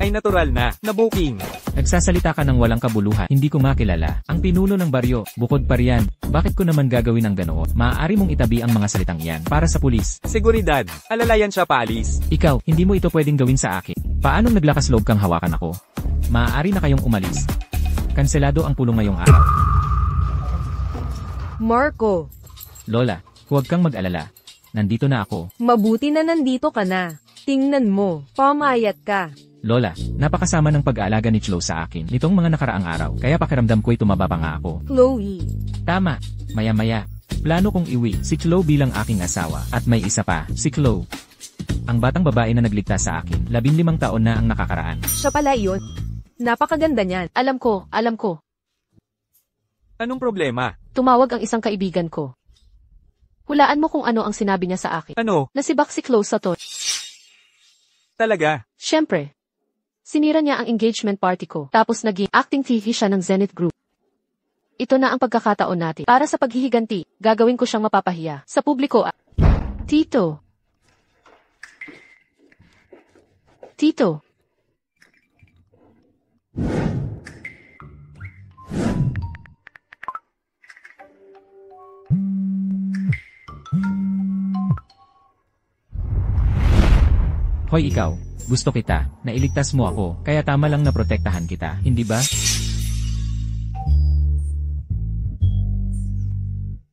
ay natural na booking. Nagsasalita ka ng walang kabuluhan. Hindi ko makilala ang pinuno ng baryo. Bukod pa riyan, bakit ko naman gagawin ang ganoon? Maaari mong itabi ang mga salitang iyan para sa pulis. Seguridad, alalayan siya paalis. Ikaw, hindi mo ito pwedeng gawin sa akin. Paanong naglakas loob kang hawakan ako? Maaari na kayong umalis. Kanselado ang pulong ngayong araw. Marco. Lola, huwag kang mag-alala. Nandito na ako. Mabuti na nandito ka na. Tingnan mo, pamayat ka. Lola, napakasama ng pag-aalaga ni Chloe sa akin nitong mga nakaraang araw, kaya pakiramdam ko'y tumaba pa nga ako. Chloe. Tama, maya-maya. Plano kong iwi si Chloe bilang aking asawa, at may isa pa, si Chloe. Ang batang babae na nagligtas sa akin, 15 taon na ang nakakaraan. Siya pala iyon. Napakaganda niyan. Alam ko. Anong problema? Tumawag ang isang kaibigan ko. Hulaan mo kung ano ang sinabi niya sa akin. Ano? Nasibak si Chloe sa to. Talaga? Siyempre. Sinira niya ang engagement party ko. Tapos naging acting TV siya ng Zenith Group. Ito na ang pagkakataon natin. Para sa paghihiganti, gagawin ko siyang mapapahiya. Sa publiko. Tito. Hoy ikaw, gusto kita, nailigtas mo ako, kaya tama lang na protektahan kita, hindi ba?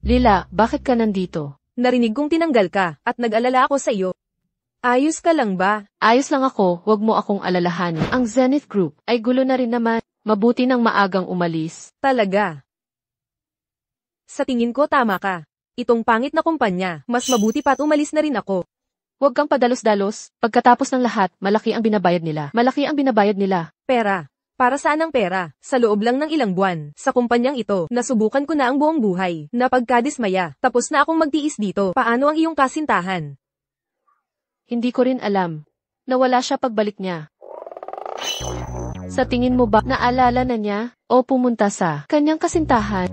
Lila, bakit ka nandito? Narinig kong tinanggal ka, at nag-alala ako sa iyo. Ayos ka lang ba? Ayos lang ako, wag mo akong alalahanin. Ang Zenith Group ay gulo na rin naman. Mabuti nang maagang umalis. Talaga. Sa tingin ko tama ka. Itong pangit na kumpanya, mas mabuti pa't umalis na rin ako. Huwag kang padalos-dalos. Pagkatapos ng lahat, malaki ang binabayad nila. Pera. Para saan ang pera? Sa loob lang ng ilang buwan, sa kumpanyang ito, nasubukan ko na ang buong buhay. Napagkadismaya, tapos na akong magtiis dito. Paano ang iyong kasintahan? Hindi ko rin alam. Nawala siya pagbalik niya. Sa tingin mo ba, naalala na niya? O pumunta sa kanyang kasintahan?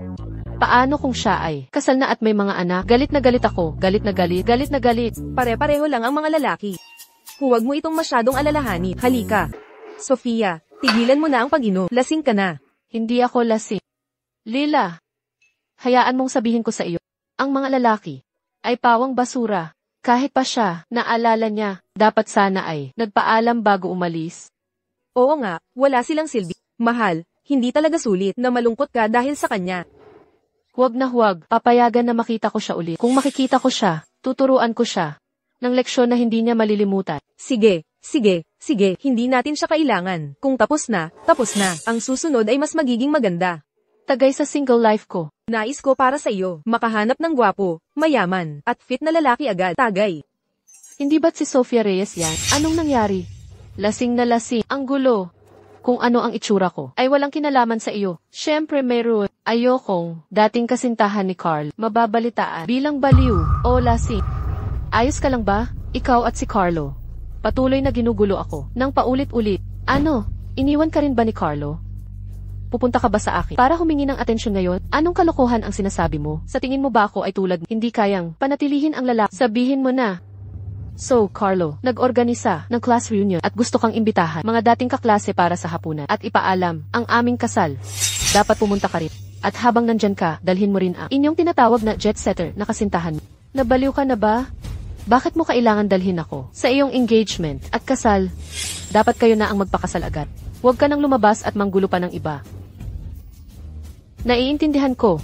Paano kung siya ay kasal na at may mga anak? Galit na galit ako. Galit na galit. Pare-pareho lang ang mga lalaki. Huwag mo itong masyadong alalahanin. Halika. Sofia, tigilan mo na ang pag-inom. Lasing ka na. Hindi ako lasing. Lila, hayaan mong sabihin ko sa iyo, ang mga lalaki ay pawang basura. Kahit pa siya, naalala niya, dapat sana ay nagpaalam bago umalis. Oo nga, wala silang silbi. Mahal, hindi talaga sulit na malungkot ka dahil sa kanya. Huwag na huwag, papayagan na makita ko siya ulit. Kung makikita ko siya, tuturuan ko siya ng leksyon na hindi niya malilimutan. Sige, hindi natin siya kailangan. Kung tapos na. Ang susunod ay mas magiging maganda. Tagay sa single life ko. Nais ko para sa iyo, makahanap ng gwapo, mayaman, at fit na lalaki agad. Tagay. Hindi ba't si Sofia Reyes yan? Anong nangyari? Lasing na lasing. Ang gulo. Kung ano ang itsura ko, ay walang kinalaman sa iyo. Siyempre meron. Ayokong dating kasintahan ni Carl, mababalitaan bilang baliw o lasing. Ayos ka lang ba? Ikaw at si Carlo. Patuloy na ginugulo ako nang paulit-ulit. Ano? Iniwan ka rin ba ni Carlo? Pupunta ka ba sa akin para humingi ng atensyon ngayon? Anong kalokohan ang sinasabi mo? Sa tingin mo ba ako ay tulad hindi kayang panatilihin ang lalaki? Sabihin mo na. So, Carlo, nag-organisa ng class reunion at gusto kang imbitahan mga dating kaklase para sa hapunan at ipaalam ang aming kasal. Dapat pumunta ka rin. At habang nandyan ka, dalhin mo rin ang inyong tinatawag na jet setter na kasintahan. Nabaliw ka na ba? Bakit mo kailangan dalhin ako sa iyong engagement at kasal? Dapat kayo na ang magpakasal agad. Huwag ka nang lumabas at manggulo pa ng iba. Naiintindihan ko.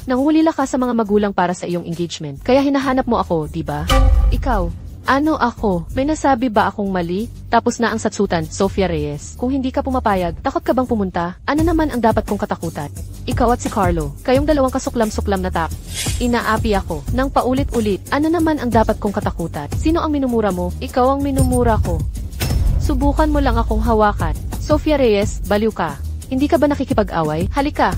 Nangungulila ka sa mga magulang para sa iyong engagement. Kaya hinahanap mo ako, di ba? Ikaw, ano ako? May nasabi ba akong mali? Tapos na ang satsutan, Sofia Reyes. Kung hindi ka pumapayag, takot ka bang pumunta? Ano naman ang dapat kong katakutan? Ikaw at si Carlo, kayong dalawang kasuklam-suklam na Inaapi ako nang paulit-ulit. Ano naman ang dapat kong katakutan? Sino ang minumura mo? Ikaw ang minumura ko. Subukan mo lang akong hawakan. Sofia Reyes, baliw ka. Hindi ka ba nakikipag-away? Halika.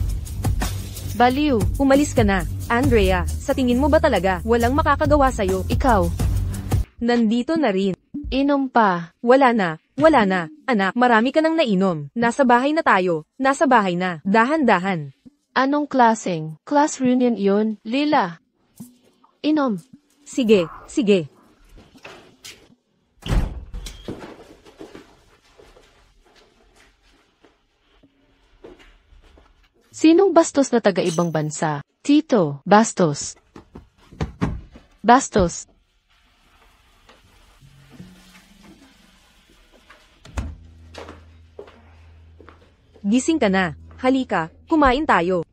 Baliw. Umalis ka na. Andrea, sa tingin mo ba talaga walang makakagawa sa'yo? Ikaw. Nandito na rin. Inom pa. Wala na. Anak, marami ka nang nainom. Nasa bahay na tayo. Nasa bahay na. Dahan-dahan. Anong klaseng class reunion yun? Lila. Inom. Sige. Sinong bastos na taga-ibang bansa? Tito, Bastos. Bastos. Gising ka na. Halika, kumain tayo.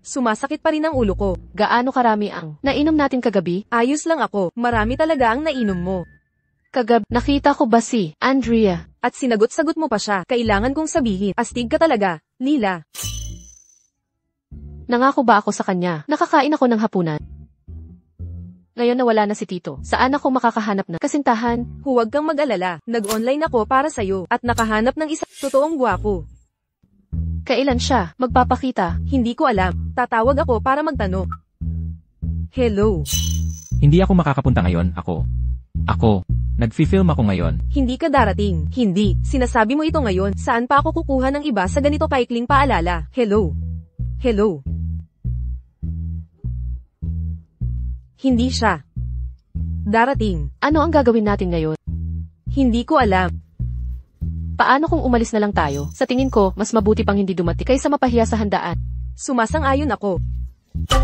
Sumasakit pa rin ang ulo ko. Gaano karami ang nainom natin kagabi? Ayos lang ako. Marami talaga ang nainom mo. Kagabi, nakita ko ba si Andrea? At sinagot-sagot mo pa siya. Kailangan kong sabihin. Astig ka talaga, Lila. Nangako ba ako sa kanya? Nakakain ako ng hapunan. Ngayon na wala na si Tito. Saan ako makakahanap ng kasintahan? Huwag kang mag-alala. Nag-online ako para sa'yo. At nakahanap ng isang totoong gwapo. Kailan siya magpapakita? Hindi ko alam. Tatawag ako para magtanong. Hello. Hindi ako makakapunta ngayon, ako. Nagfi-film ako ngayon. Hindi ka darating. Hindi. Sinasabi mo ito ngayon. Saan pa ako kukuha ng iba sa ganito kaikling paalala? Hello. Hindi siya darating. Ano ang gagawin natin ngayon? Hindi ko alam. Paano kung umalis na lang tayo? Sa tingin ko, mas mabuti pang hindi dumating kaysa mapahiya sa handaan. Sumasang-ayon ako.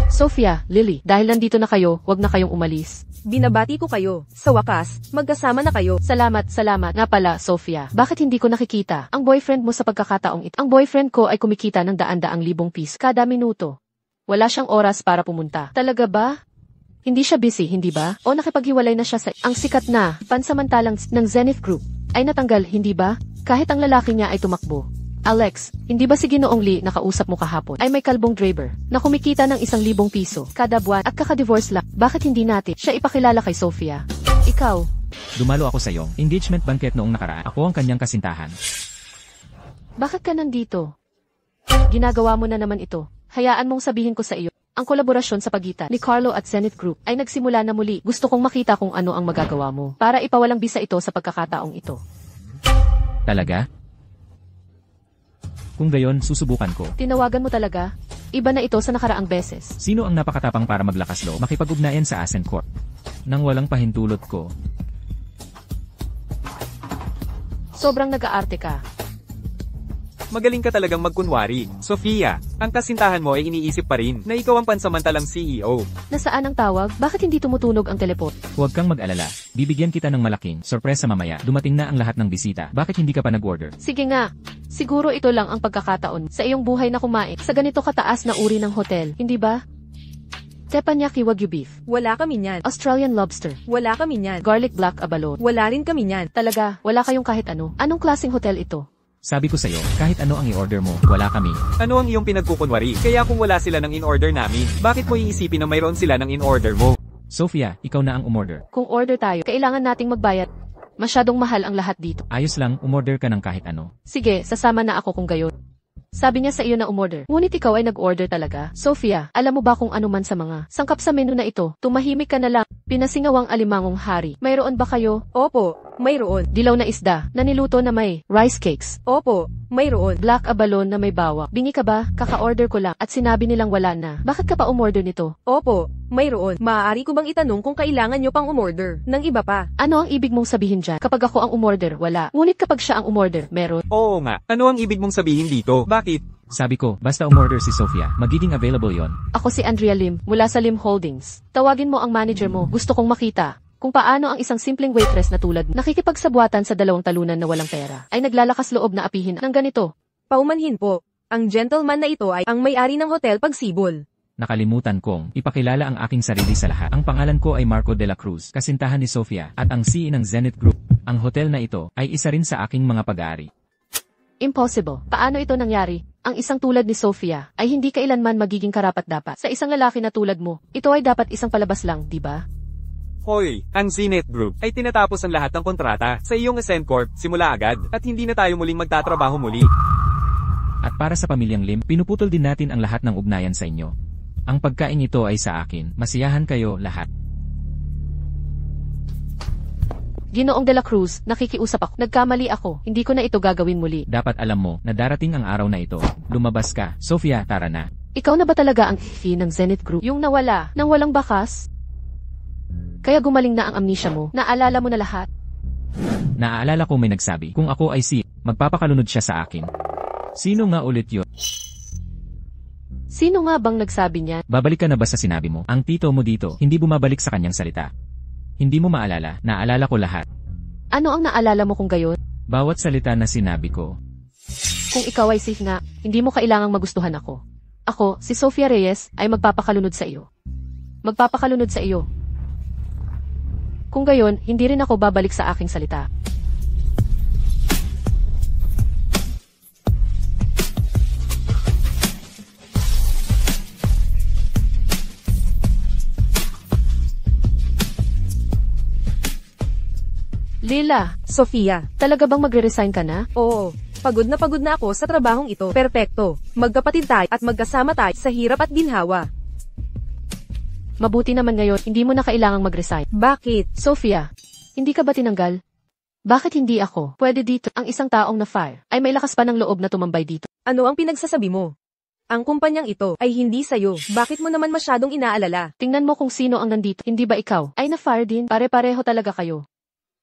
Sophia, Lily, dahil nandito na kayo, wag na kayong umalis. Binabati ko kayo. Sa wakas, magkasama na kayo. Salamat. Nga pala, Sophia. Bakit hindi ko nakikita ang boyfriend mo sa pagkakataong ito? Ang boyfriend ko ay kumikita ng daan-daang libong piso kada minuto. Wala siyang oras para pumunta. Talaga ba? Hindi siya busy, hindi ba? O nakipaghiwalay na siya sa ang sikat na pansamantalang ng Zenith Group ay natanggal, hindi ba? Kahit ang lalaki niya ay tumakbo. Alex, hindi ba si Ginoong Lee nakausap mo kahapon ay may kalbong driver na kumikita ng 1,000 piso kada buwan at kakadivorce lang? Bakit hindi natin siya ipakilala kay Sophia? Ikaw. Dumalo ako sa iyong engagement banquet noong nakaraan. Ako ang kanyang kasintahan. Bakit ka nandito? Ginagawa mo na naman ito. Hayaan mong sabihin ko sa iyo. Ang kolaborasyon sa pagitan ni Carlo at Zenith Group ay nagsimula na muli. Gusto kong makita kung ano ang magagawa mo para ipawalang bisa ito sa pagkakataong ito. Talaga? Kung gayon, susubukan ko. Tinawagan mo talaga? Iba na ito sa nakaraang beses. Sino ang napakatapang para maglakas loob makipag-ugnayan sa Ascent Corp? Nang walang pahintulot ko, Sobrang nag-aarte ka. Magaling ka talagang magkunwari. Sofia, ang kasintahan mo ay iniisip pa rin na ikaw ang pansamantalang CEO. Nasaan ang tawag? Bakit hindi tumutunog ang telepon? huwag kang mag-alala. Bibigyan kita ng malaking sorpresa mamaya. Dumating na ang lahat ng bisita. Bakit hindi ka pa nag-order? Sige nga. Siguro ito lang ang pagkakataon sa iyong buhay na kumain sa ganito kataas na uri ng hotel, hindi ba? Teppanyaki Wagyu beef, Wala kami niyan. Australian lobster, Wala kami niyan. garlic black abalone. Wala rin kami niyan. Talaga, wala kayong kahit ano. Anong klaseng hotel ito? Sabi ko sa'yo, kahit ano ang i-order mo, wala kami. Ano ang iyong pinagkukunwari? Kaya kung wala sila ng in-order namin, bakit mo iisipin na mayroon sila ng in-order mo? Sophia, ikaw na ang umorder. Kung order tayo, kailangan nating magbayad. Masyadong mahal ang lahat dito. Ayos lang, umorder ka ng kahit ano. Sige, sasama na ako kung gayon. Sabi niya sa iyo na umorder. Ngunit ikaw ay nag-order talaga. Sophia, alam mo ba kung ano man sa mga sangkap sa menu na ito? Tumahimik ka na lang. Pinasingawang alimangong hari. Mayroon ba kayo? Opo, mayroon. Dilaw na isda na niluto na may rice cakes. Opo, mayroon. Black abalone na may bawang. Bingi ka ba? Kaka-order ko lang at sinabi nilang wala na. Bakit ka pa umorder nito? Opo, mayroon. Maaari ko bang itanong kung kailangan nyo pang umorder ng iba pa? Ano ang ibig mong sabihin dyan? Kapag ako ang umorder, wala. Ngunit kapag siya ang umorder, meron. Oo nga, ano ang ibig mong sabihin dito? Bakit? Sabi ko, basta umorder si Sophia, magiging available yon. Ako si Andrea Lim, mula sa Lim Holdings. Tawagin mo ang manager mo. Gusto kong makita kung paano ang isang simpleng waitress na tulad nakikipagsabwatan sa dalawang talunan na walang pera ay naglalakas loob na apihin ng ganito. Paumanhin po. Ang gentleman na ito ay ang may-ari ng Hotel Pagsibol. Nakalimutan kong ipakilala ang aking sarili sa lahat. Ang pangalan ko ay Marco de la Cruz, kasintahan ni Sophia, at ang CEO ng Zenith Group. Ang hotel na ito ay isa rin sa aking mga pag-aari. Impossible. Paano ito nangyari? Ang isang tulad ni Sophia ay hindi kailanman magiging karapat-dapat. Sa isang lalaki na tulad mo, ito ay dapat isang palabas lang, di ba? Hoy, ang Zenith Group ay tinatapos ang lahat ng kontrata sa iyong Ascend Corp simula agad at hindi na tayo muling magtatrabaho muli. At para sa pamilyang Lim, pinuputol din natin ang lahat ng ugnayan sa inyo. Ang pagkain ito ay sa akin. Masiyahan kayo lahat. Ginoong de la Cruz, nakikiusap ako. Nagkamali ako. Hindi ko na ito gagawin muli. Dapat alam mo na darating ang araw na ito. Lumabas ka. Sophia, tara na. Ikaw na ba talaga ang fee ng Zenith Group? Yung nawala, nang walang bakas? Kaya gumaling na ang amnesia mo. Naalala mo na lahat. Naaalala ko may nagsabi, kung ako ay si, magpapakalunod siya sa akin. Sino nga ulit yun? Sino nga bang nagsabi niya? Babalik ka na ba sa sinabi mo? Ang tito mo dito, hindi bumabalik sa kanyang salita. Hindi mo maalala, naalala ko lahat. Ano ang naalala mo kung gayon? Bawat salita na sinabi ko. Kung ikaw ay safe nga, hindi mo kailangang magustuhan ako. Ako, si Sophia Reyes, ay magpapakalunod sa iyo. Magpapakalunod sa iyo. Kung gayon, hindi rin ako babalik sa aking salita. Lila, Sofia, talaga bang magre-resign ka na? oo. Pagod na ako sa trabahong ito. Perpekto. Magkapatid tayo at magkasama tayo sa hirap at ginhawa. Mabuti naman ngayon, hindi mo na kailangang mag-resign. Bakit? Sophia, hindi ka ba tinanggal? Bakit hindi ako? Pwede dito, ang isang taong na-fire ay may lakas pa ng loob na tumambay dito. Ano ang pinagsasabi mo? Ang kumpanyang ito ay hindi sayo. Bakit mo naman masyadong inaalala? Tingnan mo kung sino ang nandito, hindi ba ikaw? Ay na-fire din, pare-pareho talaga kayo.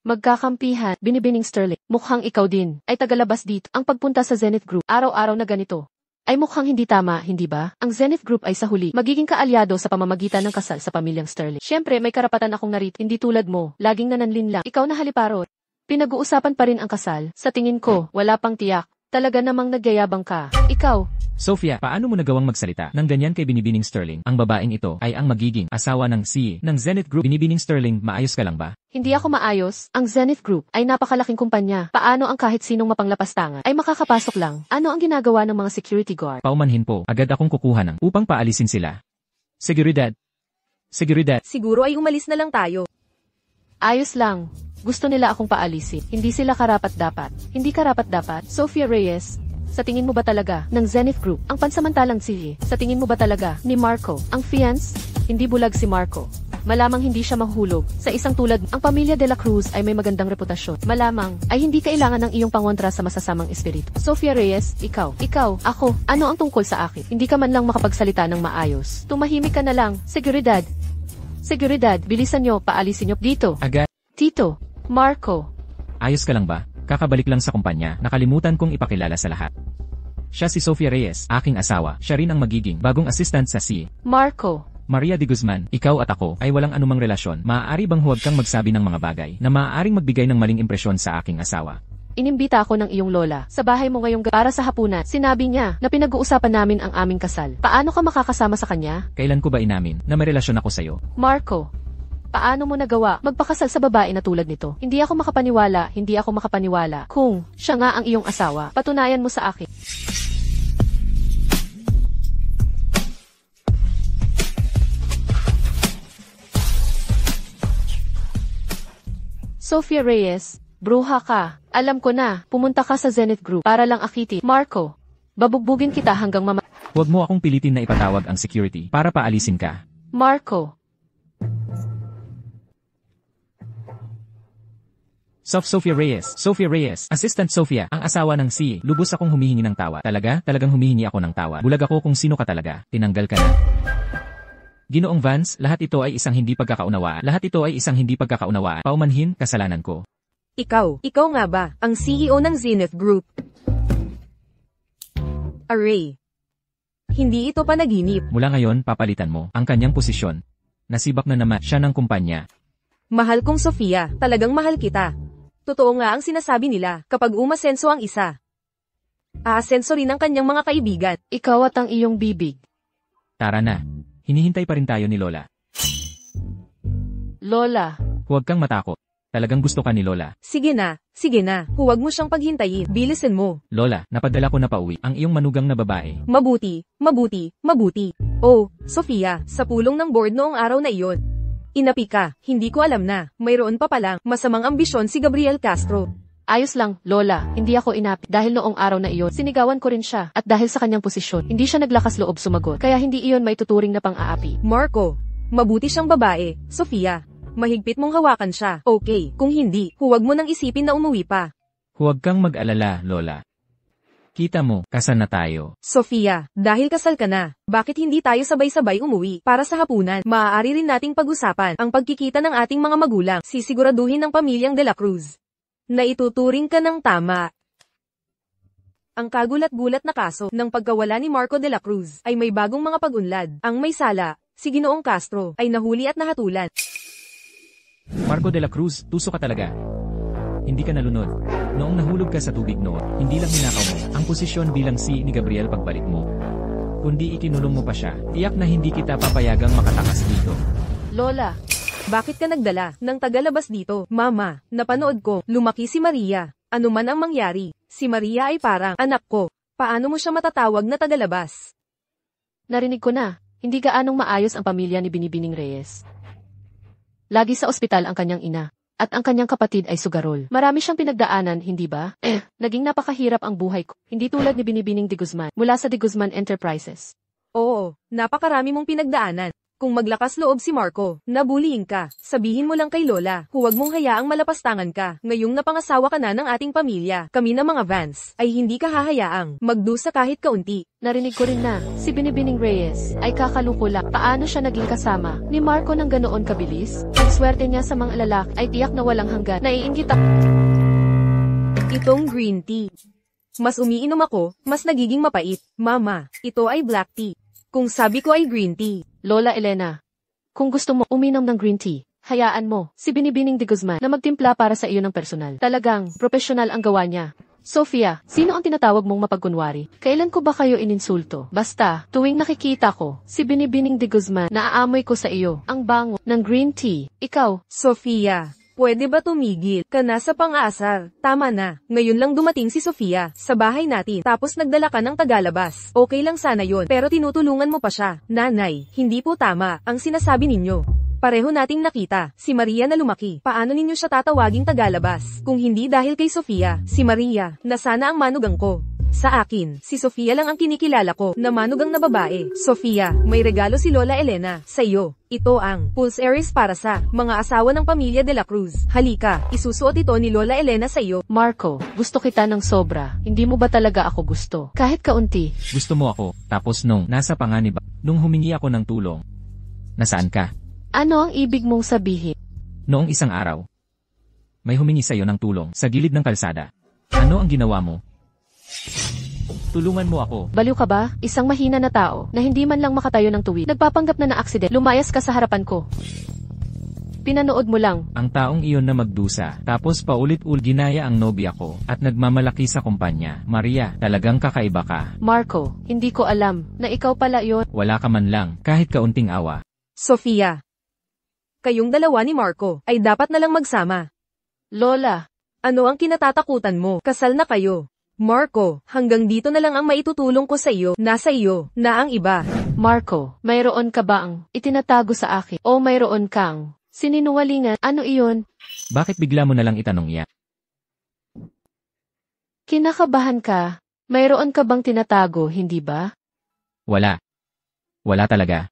Magkakampihan, Binibining Sterling, mukhang ikaw din, ay tagalabas dito. Ang pagpunta sa Zenith Group, araw-araw na ganito, ay mukhang hindi tama, hindi ba? Ang Zenith Group ay sa huli, magiging kaalyado sa pamamagitan ng kasal sa pamilyang Sterling. Siyempre, may karapatan akong narito, hindi tulad mo, laging nananlin lang. Ikaw na haliparot. Pinag-uusapan pa rin ang kasal. Sa tingin ko, wala pang tiyak. Talaga namang nagyayabang ka. Ikaw. Sophia, paano mo nagawang magsalita ng ganyan kay Binibining Sterling? Ang babaeng ito ay ang magiging asawa ng CEO ng Zenith Group. Binibining Sterling, maayos ka lang ba? Hindi ako maayos. Ang Zenith Group ay napakalaking kumpanya. Paano ang kahit sinong mapanglapastangan ay makakapasok lang? Ano ang ginagawa ng mga security guard? Paumanhin po, agad akong kukuha ng upang paalisin sila. Seguridad. Seguridad. Siguro ay umalis na lang tayo. Ayos lang. Gusto nila akong paalisin. Hindi sila karapat-dapat. Hindi karapat-dapat. Sophia Reyes, sa tingin mo ba talaga ng Zenith Group ang pansamantalang CEO? Sa tingin mo ba talaga ni Marco ang fiance? Hindi bulag si Marco. Malamang hindi siya mahulog. Sa isang tulad, ang pamilya de la Cruz ay may magandang reputasyon. Malamang ay hindi kailangan ng iyong pangontra sa masasamang espiritu. Sophia Reyes, ikaw, ako, ano ang tungkol sa akin? Hindi ka man lang makapagsalita ng maayos. Tumahimik ka na lang. Seguridad. Seguridad, bilisan nyo, paalisin nyo dito. Agad. Tito, Marco. Ayos ka lang ba? Kakabalik lang sa kumpanya, nakalimutan kong ipakilala sa lahat. Siya si Sofia Reyes, aking asawa. Siya rin ang magiging bagong assistant sa si Marco. Maria de Guzman. Ikaw at ako ay walang anumang relasyon. Maaari bang huwag kang magsabi ng mga bagay na maaaring magbigay ng maling impresyon sa aking asawa? Inimbita ako ng iyong lola sa bahay mo ngayong para sa hapunan. Sinabi niya na pinag-uusapan namin ang aming kasal. Paano ka makakasama sa kanya? Kailan ko ba inamin na may relasyon ako sa'yo? Marco, paano mo nagawa magpakasal sa babae na tulad nito? Hindi ako makapaniwala kung siya nga ang iyong asawa. Patunayan mo sa akin. Sofia Reyes, bruha ka. Alam ko na, pumunta ka sa Zenith Group para lang akiti. Marco, babugbugin kita hanggang mama... Huwag mo akong pilitin na ipatawag ang security para paalisin ka. Marco. Sofia Reyes, Assistant Sofia, ang asawa ng si. Lubos akong humihingi ng tawa. Talagang humihingi ako ng tawa. Bulag ako kung sino ka talaga. Tinanggal ka na. Ginoong Vance, lahat ito ay isang hindi pagkakaunawaan. Paumanhin, kasalanan ko. Ikaw nga ba, ang CEO ng Zenith Group? Array. Hindi ito panaginip. Mula ngayon, papalitan mo ang kanyang posisyon. Nasibak na naman siya ng kumpanya. Mahal kong Sofia, talagang mahal kita. Totoo nga ang sinasabi nila, kapag umasenso ang isa, aasenso rin ang kanyang mga kaibigan. Ikaw at ang iyong bibig. Tara na. Hinihintay pa rin tayo ni Lola. Lola. Huwag kang matakot. Talagang gusto ka ni Lola. Sige na. Huwag mo siyang paghintayin. Bilisan mo. Lola, napadala ko na pauwi ang iyong manugang na babae. Mabuti. Oh, Sofia, sa pulong ng board noong araw na iyon. Inapi ka, hindi ko alam na, mayroon pa palang masamang ambisyon si Gabriel Castro. Ayos lang, Lola, hindi ako inapi. Dahil noong araw na iyon, sinigawan ko rin siya. At dahil sa kanyang posisyon, hindi siya naglakas loob sumagot. Kaya hindi iyon may tuturing na pang-aapi. Marco, mabuti siyang babae. Sofia, mahigpit mong hawakan siya. Okay, kung hindi, huwag mo nang isipin na umuwi pa. Huwag kang mag-alala, Lola. Kita mo, kasal na tayo. Sofia, dahil kasal ka na, bakit hindi tayo sabay-sabay umuwi para sa hapunan? Maaari rin nating pag-usapan ang pagkikita ng ating mga magulang. Sisiguraduhin ng pamilyang De La Cruz na ituturing ka ng tama. Ang kagulat-gulat na kaso ng pagkawala ni Marco De La Cruz ay may bagong mga pag-unlad. Ang may sala, si Ginoong Castro, ay nahuli at nahatulan. Marco De La Cruz, tuso ka talaga. Hindi ka nalunod. Noong nahulog ka sa tubig noon, hindi lang ninakaw mo ang posisyon bilang si ni Gabriel pagbalik mo. Kundi ikinulong mo pa siya. Tiyak na hindi kita papayagang makatakas dito. Lola. Bakit ka nagdala ng tagalabas dito? Mama, napanood ko, lumaki si Maria. Ano man ang mangyari, si Maria ay parang anak ko. Paano mo siya matatawag na tagalabas? Narinig ko na, hindi gaanong maayos ang pamilya ni Binibining Reyes. Lagi sa ospital ang kanyang ina. At ang kanyang kapatid ay sugarol. Marami siyang pinagdaanan, hindi ba? Naging napakahirap ang buhay ko. Hindi tulad ni Binibining de Guzman, mula sa de Guzman Enterprises. Oo, napakarami mong pinagdaanan. Kung maglakas loob si Marco, nabuliing ka, sabihin mo lang kay Lola, huwag mong hayaang malapastangan ka. Ngayong napangasawa ka na ng ating pamilya, kami na mga Vance, ay hindi ka hahayaang magdusa kahit kaunti. Narinig ko rin na, si Binibining Reyes ay kakaluko lang. Paano siya naging kasama ni Marco ng ganoon kabilis? Ang swerte niya sa mga lalaki ay tiyak na walang hanggan. Naiinggit ako. Itong green tea. Mas umiinom ako, mas nagiging mapait. Mama, ito ay black tea. Kung sabi ko ay green tea. Lola Elena, kung gusto mo uminom ng green tea, hayaan mo si Binibining de Guzman na magtimpla para sa iyo ng personal. Talagang profesional ang gawa niya. Sofia, sino ang tinatawag mong mapagkunwari? Kailan ko ba kayo ininsulto? Basta, tuwing nakikita ko si Binibining de Guzman, naaamoy ko sa iyo ang bango ng green tea. Ikaw, Sofia, pwede ba tumigil ka na sa pang-aasar? Tama na, ngayon lang dumating si Sofia sa bahay natin tapos nagdala ka ng tagalabas. Okay lang sana yon, pero tinutulungan mo pa siya. Nanay, hindi po tama ang sinasabi ninyo. Pareho nating nakita, si Maria na lumaki. Paano ninyo siya tatawaging tagalabas? Kung hindi dahil kay Sofia, si Maria, na sana ang manugang ko. Sa akin, si Sofia lang ang kinikilala ko na manugang na babae. Sofia, may regalo si Lola Elena sa iyo. Ito ang Pulse Aries para sa mga asawa ng pamilya De La Cruz. Halika, isusuot ito ni Lola Elena sa iyo. Marco, gusto kita ng sobra. Hindi mo ba talaga ako gusto? Kahit kaunti. Gusto mo ako, tapos nung nasa panganib, nung humingi ako ng tulong. Nasaan ka? Ano ang ibig mong sabihin? Noong isang araw, may humingi sa'yo ng tulong sa gilid ng kalsada. Ano ang ginawa mo? Tulungan mo ako. Baliw ka ba? Isang mahina na tao na hindi man lang makatayo ng tuwid. Nagpapanggap na na-aksident. Lumayas ka sa harapan ko. Pinanood mo lang. Ang taong iyon na magdusa, tapos paulit-ulit ginaya ang nobya ko, at nagmamalaki sa kumpanya. Maria, talagang kakaiba ka. Marco, hindi ko alam na ikaw pala yon. Wala ka man lang, kahit kaunting awa. Sofia. Kayong dalawa ni Marco ay dapat na lang magsama. Lola, Ano ang kinatatakutan mo? Kasal na kayo. Marco, hanggang dito na lang ang maitutulong ko sa iyo. Nasa iyo na ang iba. Marco, mayroon ka ba ang itinatago sa akin? O mayroon kang sininungalingan? Ano iyon? Bakit bigla mo na lang itanong yan? Kinakabahan ka? Mayroon ka bang tinatago, hindi ba? Wala. Wala talaga.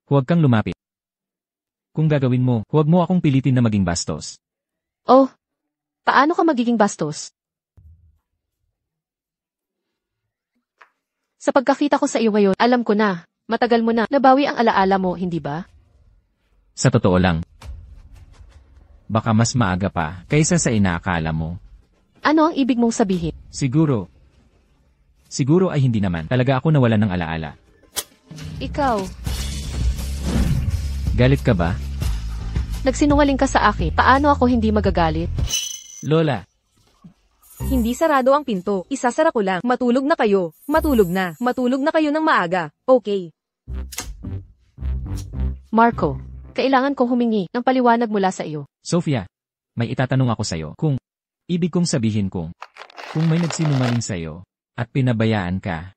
Huwag kang lumapit. Kung gagawin mo, huwag mo akong pilitin na maging bastos. Oh, paano ka magiging bastos? Sa pagkakita ko sa iyo ngayon, alam ko na, matagal mo na, nabawi ang alaala mo, hindi ba? Sa totoo lang. Baka mas maaga pa, kaysa sa inaakala mo. Ano ang ibig mong sabihin? Siguro. Siguro ay hindi naman. Talaga ako nawalan ng alaala. Ikaw, Galit ka ba? nagsinungaling ka sa akin, paano ako hindi magagalit? Lola, Hindi sarado ang pinto. Isasara ko lang. Matulog na kayo. Matulog na. Matulog na kayo ng maaga. Okay. Marco, kailangan kong humingi ng paliwanag mula sa iyo. Sofia, may itatanong ako sa'yo. Kung, ibig kong sabihin kung may nagsinungaling sa'yo, at pinabayaan ka,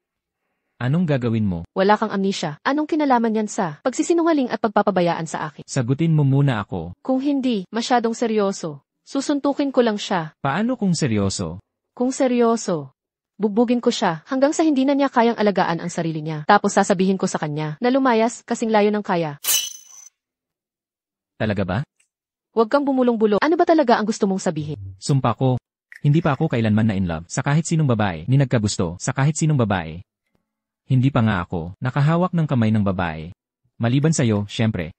anong gagawin mo? Wala kang amnesia. Anong kinalaman yan sa pagsisinungaling at pagpapabayaan sa akin? Sagutin mo muna ako. Kung hindi, masyadong seryoso. Susuntukin ko lang siya. Paano kung seryoso? Kung seryoso, bugbugin ko siya hanggang sa hindi na niya kayang alagaan ang sarili niya. Tapos sasabihin ko sa kanya na lumayas kasing layo ng kaya. Talaga ba? Huwag kang bumulong-bulong. Ano ba talaga ang gusto mong sabihin? Sumpa ko. Hindi pa ako kailanman na in love sa kahit sinong babae ni nagkagusto sa kahit sinong babae. Hindi pa nga ako nakahawak ng kamay ng babae. Maliban sa'yo, syempre.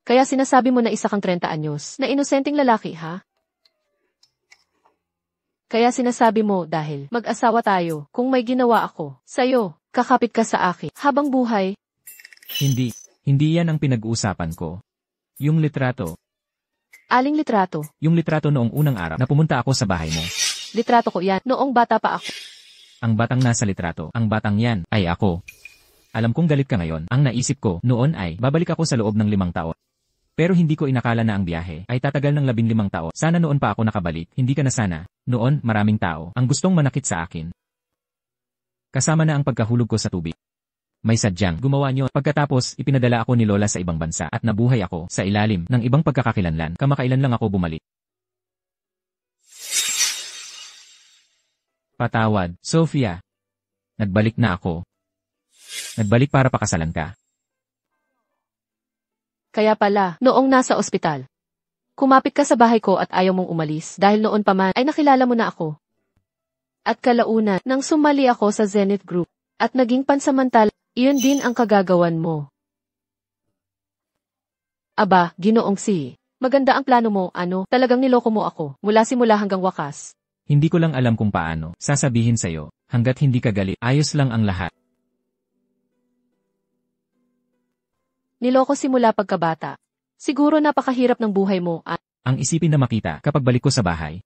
Kaya sinasabi mo na isa kang 30 anyos na inosenteng lalaki, ha? Kaya sinasabi mo dahil mag-asawa tayo kung may ginawa ako sa'yo, kakapit ka sa akin habang buhay. Hindi yan ang pinag-uusapan ko. Yung litrato. Aling litrato? Yung litrato noong unang araw na pumunta ako sa bahay mo. Litrato ko yan, noong bata pa ako. Ang batang nasa litrato, ang batang yan, ay ako. Alam kong galit ka ngayon. Ang naisip ko noon ay babalik ako sa loob ng 5 taon. Pero hindi ko inakala na ang biyahe ay tatagal ng 15 taon. Sana noon pa ako nakabalik, hindi ka na sana. Noon, maraming tao ang gustong manakit sa akin. Kasama na ang pagkahulog ko sa tubig. May sadyang gumawa nyo. Pagkatapos, ipinadala ako ni Lola sa ibang bansa at nabuhay ako sa ilalim ng ibang pagkakakilanlan. Kamakailan lang ako bumalik. Patawad, Sofia. Nagbalik na ako. Nagbalik para pakasalan ka. Kaya pala, noong nasa ospital, kumapit ka sa bahay ko at ayaw mong umalis dahil noon pa man ay nakilala mo na ako. At kalaunan, nang sumali ako sa Zenith Group at naging pansamantala, iyon din ang kagagawan mo. Aba, Ginoong si, maganda ang plano mo, ano, talagang niloko mo ako, mula simula hanggang wakas. Hindi ko lang alam kung paano sasabihin sa'yo, hanggat hindi ka galit, ayos lang ang lahat. Niloko simula pagkabata. Siguro napakahirap ng buhay mo at Ang isipin na makita kapag balik ko sa bahay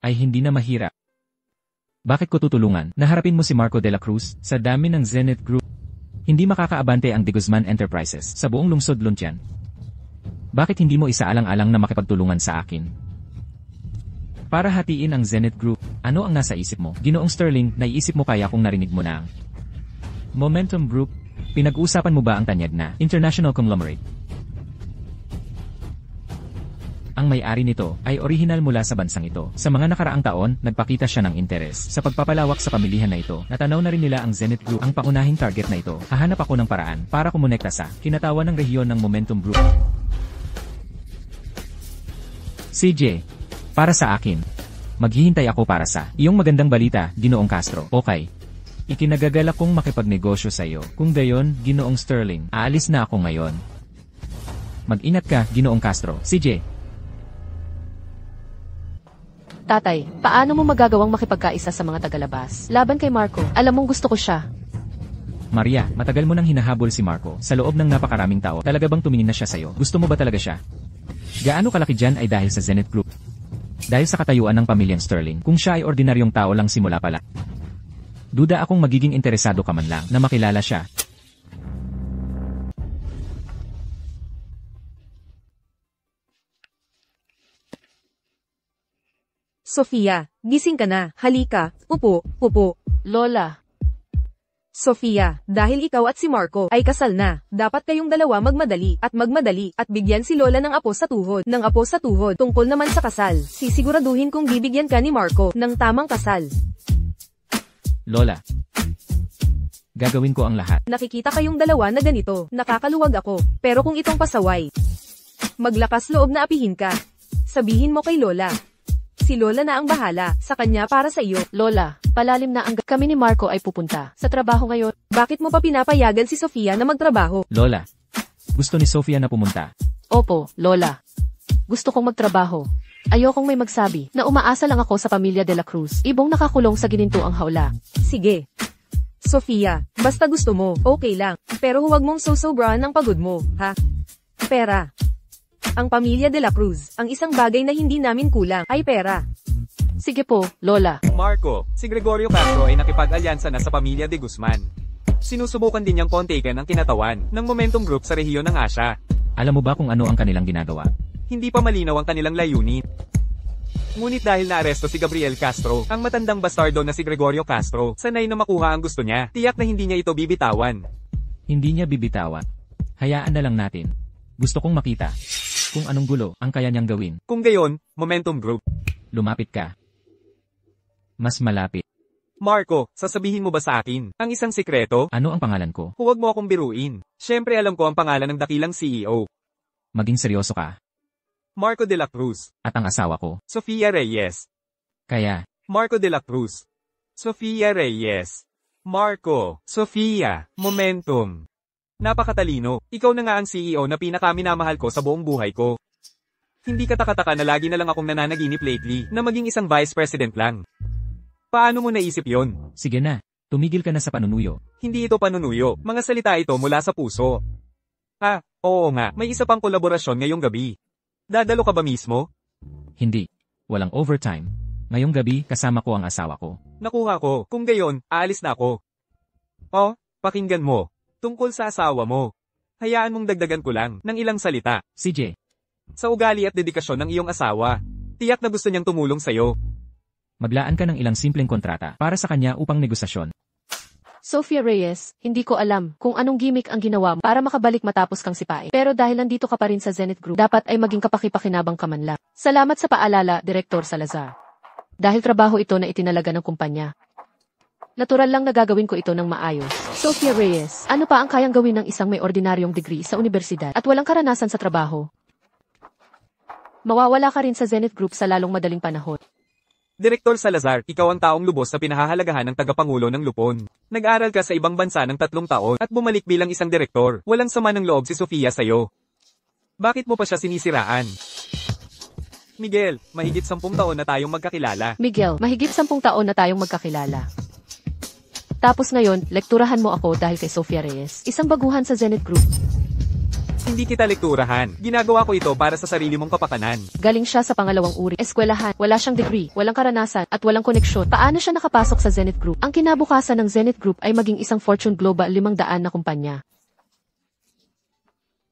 ay hindi na mahirap. Bakit ko tutulungan na harapin mo si Marco de la Cruz sa dami ng Zenith Group? Hindi makakaabante ang De Guzman Enterprises sa buong lungsod Luntian. Bakit hindi mo isaalang-alang na makipagtulungan sa akin? Para hatiin ang Zenith Group, ano ang nasa isip mo? Ginoong Sterling, naiisip mo kaya kung narinig mo na ang Momentum Group? Pinag-usapan mo ba ang tanyag na international conglomerate? Ang may-ari nito ay orihinal mula sa bansang ito. Sa mga nakaraang taon, nagpakita siya ng interes sa pagpapalawak sa pamilihan na ito. Natanaw na rin nila ang Zenith Group, ang pangunahing target na ito. Hahanap ako ng paraan para kumonekta sa kinatawan ng rehiyon ng Momentum Group. CJ, para sa akin, maghihintay ako para sa iyong magandang balita, Ginoong Castro. Okay. Ikinagagalak kong makipagnegosyo sa iyo. Kung gayon, Ginoong Sterling, aalis na ako ngayon. Mag-ingat ka, Ginoong Castro. CJ. Tatay, paano mo magagawang makipagkaisa sa mga tagalabas? Laban kay Marco, alam mong gusto ko siya. Maria, matagal mo nang hinahabol si Marco. Sa loob ng napakaraming tao, talaga bang tumingin na siya sa'yo? Gusto mo ba talaga siya? Gaano kalaki dyan ay dahil sa Zenith Group? Dahil sa katayuan ng pamilyang Sterling, kung siya ay ordinaryong tao lang simula pala. Duda akong magiging interesado ka man lang na makilala siya. Sofia, gising ka na. Halika. Upo, upo. Lola, Sofia, dahil ikaw at si Marco ay kasal na, dapat kayong dalawa magmadali at bigyan si Lola ng apo sa tuhod. Tungkol naman sa kasal, sisiguraduhin kong bibigyan ka ni Marco ng tamang kasal. Lola. Gagawin ko ang lahat. Nakikita kayong dalawa na ganito, nakakaluwag ako, pero kung itong pasaway, maglakas loob na apihin ka. Sabihin mo kay Lola. Si Lola na ang bahala, sa kanya para sa iyo. Lola, palalim na ang kami ni Marco ay pupunta sa trabaho ngayon. Bakit mo pa pinapayagan si Sofia na magtrabaho? Lola. Gusto ni Sofia na pumunta. Opo, Lola. Gusto kong magtrabaho. Ayokong may magsabi na umaasa lang ako sa pamilya de la Cruz. Ibong nakakulong sa gininto ang hawla. Sige. Sofia, basta gusto mo, okay lang. Pero huwag mong sosobrahan ng pagod mo, ha? Pera. Ang pamilya de la Cruz, ang isang bagay na hindi namin kulang, ay pera. Sige po, Lola. Marco, si Gregorio Castro ay nakipag-alyansa na sa pamilya de Guzman. Sinusubukan din niyang kontaken ang kinatawan ng Momentum Group sa rehiyon ng Asia. Alam mo ba kung ano ang kanilang ginagawa? Hindi pa malinaw ang kanilang layunin. Ngunit dahil naaresto si Gabriel Castro, ang matandang bastardo na si Gregorio Castro, sanay na makuha ang gusto niya, tiyak na hindi niya ito bibitawan. Hindi niya bibitawan. Hayaan na lang natin. Gusto kong makita kung anong gulo ang kaya niyang gawin. Kung gayon, Momentum Group. Lumapit ka. Mas malapit. Marco, sasabihin mo ba sa akin ang isang sikreto? Ano ang pangalan ko? Huwag mo akong biruin. Siyempre alam ko ang pangalan ng dakilang CEO. Maging seryoso ka. Marco de la Cruz. At ang asawa ko. Sofia Reyes. Kaya, Marco de la Cruz. Sofia Reyes. Marco. Sofia. Momentum. Napakatalino. Ikaw na nga ang CEO na pinakaminamahal ko sa buong buhay ko. Hindi katakataka na lagi na lang akong nananaginip lately na maging isang vice president lang. Paano mo naisip yon? sige na. Tumigil ka na sa panunuyo. Hindi ito panunuyo. Mga salita ito mula sa puso. Ah, oo nga. May isa pang kolaborasyon ngayong gabi. Dadalo ka ba mismo? Hindi. Walang overtime. Ngayong gabi, kasama ko ang asawa ko. Nakuha ko. Kung gayon, aalis na ako. Oh, pakinggan mo. Tungkol sa asawa mo. Hayaan mong dagdagan ko lang ng ilang salita. CJ. Sa ugali at dedikasyon ng iyong asawa. Tiyak na gusto niyang tumulong sa'yo. Maglaan ka ng ilang simpleng kontrata para sa kanya upang negosasyon. Sofia Reyes, hindi ko alam kung anong gimmick ang ginawa mo para makabalik matapos kang sipain. Pero dahil nandito ka pa rin sa Zenith Group, dapat ay maging kapakipakinabang ka man lang. Salamat sa paalala, Direktor Salazar. Dahil trabaho ito na itinalaga ng kumpanya. Natural lang na gagawin ko ito ng maayos. Sofia Reyes, ano pa ang kayang gawin ng isang may ordinaryong degree sa universidad at walang karanasan sa trabaho? Mawawala ka rin sa Zenith Group sa lalong madaling panahon. Direktor Salazar, ikaw ang taong lubos na pinahahalagahan ng tagapangulo ng Lupon. Nag-aral ka sa ibang bansa ng 3 taon at bumalik bilang isang direktor. Walang sama ng loob si Sofia sa'yo. Bakit mo pa siya sinisiraan? Miguel, mahigit 10 taon na tayong magkakilala. Miguel, mahigit 10 taon na tayong magkakilala. Tapos ngayon, lekturahan mo ako dahil kay Sofia Reyes, isang baguhan sa Zenith Group. Hindi kita lekturahan. Ginagawa ko ito para sa sarili mong kapakanan. Galing siya sa pangalawang uri, eskwelahan, wala siyang degree, walang karanasan, at walang koneksyon. Paano siya nakapasok sa Zenith Group? Ang kinabukasan ng Zenith Group ay maging isang Fortune Global 500 na kumpanya.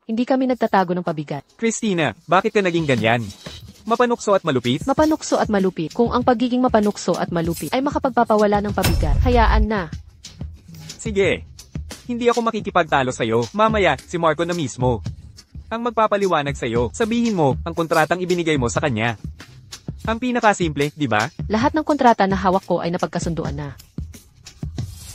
Hindi kami nagtatago ng pabigat. Christina, bakit ka naging ganyan? Mapanukso at malupit? Mapanukso at malupit. Kung ang pagiging mapanukso at malupit ay makapagpapawala ng pabigat, hayaan na. Sige. Hindi ako makikipagtalo sa'yo. Mamaya, si Marco na mismo ang magpapaliwanag sa'yo. Sabihin mo ang kontratang ibinigay mo sa kanya. Ang pinakasimple, di ba? Lahat ng kontrata na hawak ko ay napagkasunduan na.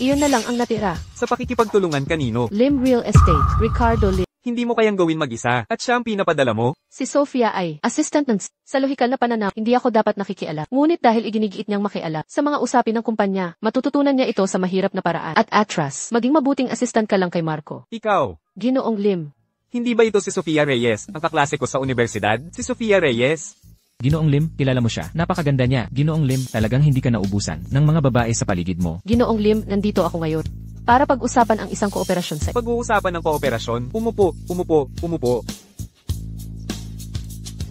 Iyon na lang ang natira. Sa pakikipagtulungan kanino. Lim Real Estate, Ricardo Lim. Hindi mo kayang gawin mag-isa, at siya ang pinapadala mo? Si Sofia ay assistant ng sa lohikal na pananaw, hindi ako dapat nakikialam. Ngunit dahil iginigiit niyang makialam sa mga usapin ng kumpanya, matututunan niya ito sa mahirap na paraan. At atras, maging mabuting assistant ka lang kay Marco. Ikaw, Ginoong Lim. hindi ba ito si Sofia Reyes, ang kaklase ko sa universidad? Si Sofia Reyes? Ginoong Lim, kilala mo siya. Napakaganda niya. Ginoong Lim, talagang hindi ka naubusan ng mga babae sa paligid mo. Ginoong Lim, nandito ako ngayon para pag-usapan ang isang kooperasyon sa Pag-uusapan ng kooperasyon, umupo.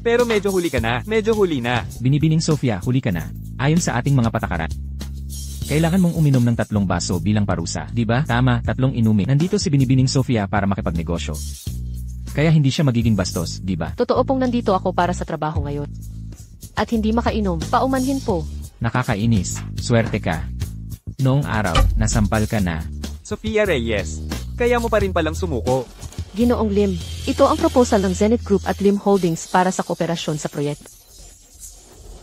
Pero medyo huli ka na, medyo huli na. Binibining Sofia, huli ka na. Ayon sa ating mga patakaran, kailangan mong uminom ng 3 baso bilang parusa. Di ba? Tama, 3 inumin. Nandito si Binibining Sofia para makipagnegosyo. Kaya hindi siya magiging bastos, di ba? Totoo pong nandito ako para sa trabaho ngayon. At hindi makainom, paumanhin po. Nakakainis. Swerte ka. Noong araw, nasampal ka na. Sofia Reyes, kaya mo pa rin palang sumuko. Ginoong Lim, ito ang proposal ng Zenith Group at Lim Holdings para sa kooperasyon sa proyekto.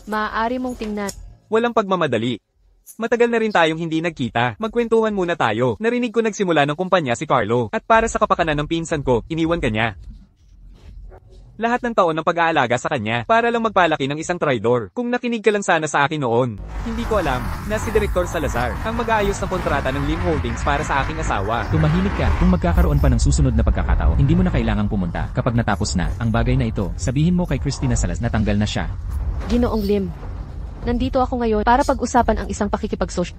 Maaari mong tingnan. Walang pagmamadali. Matagal na rin tayong hindi nagkita. Magkwentuhan muna tayo. Narinig ko nagsimula ng kumpanya si Carlo. At para sa kapakanan ng pinsan ko, iniwan ka niya. Lahat ng taon ng pag-aalaga sa kanya para lang magpalaki ng isang traidor. Kung nakinig ka lang sana sa akin noon. Hindi ko alam na si Direktor Salazar ang mag-aayos ng kontrata ng Lim Holdings para sa aking asawa. Tumahimik ka. Kung magkakaroon pa ng susunod na pagkakataon, hindi mo na kailangang pumunta. Kapag natapos na ang bagay na ito, sabihin mo kay Christina Salas na tanggal na siya. Ginoong Lim, nandito ako ngayon para pag-usapan ang isang pakikipagsosyo.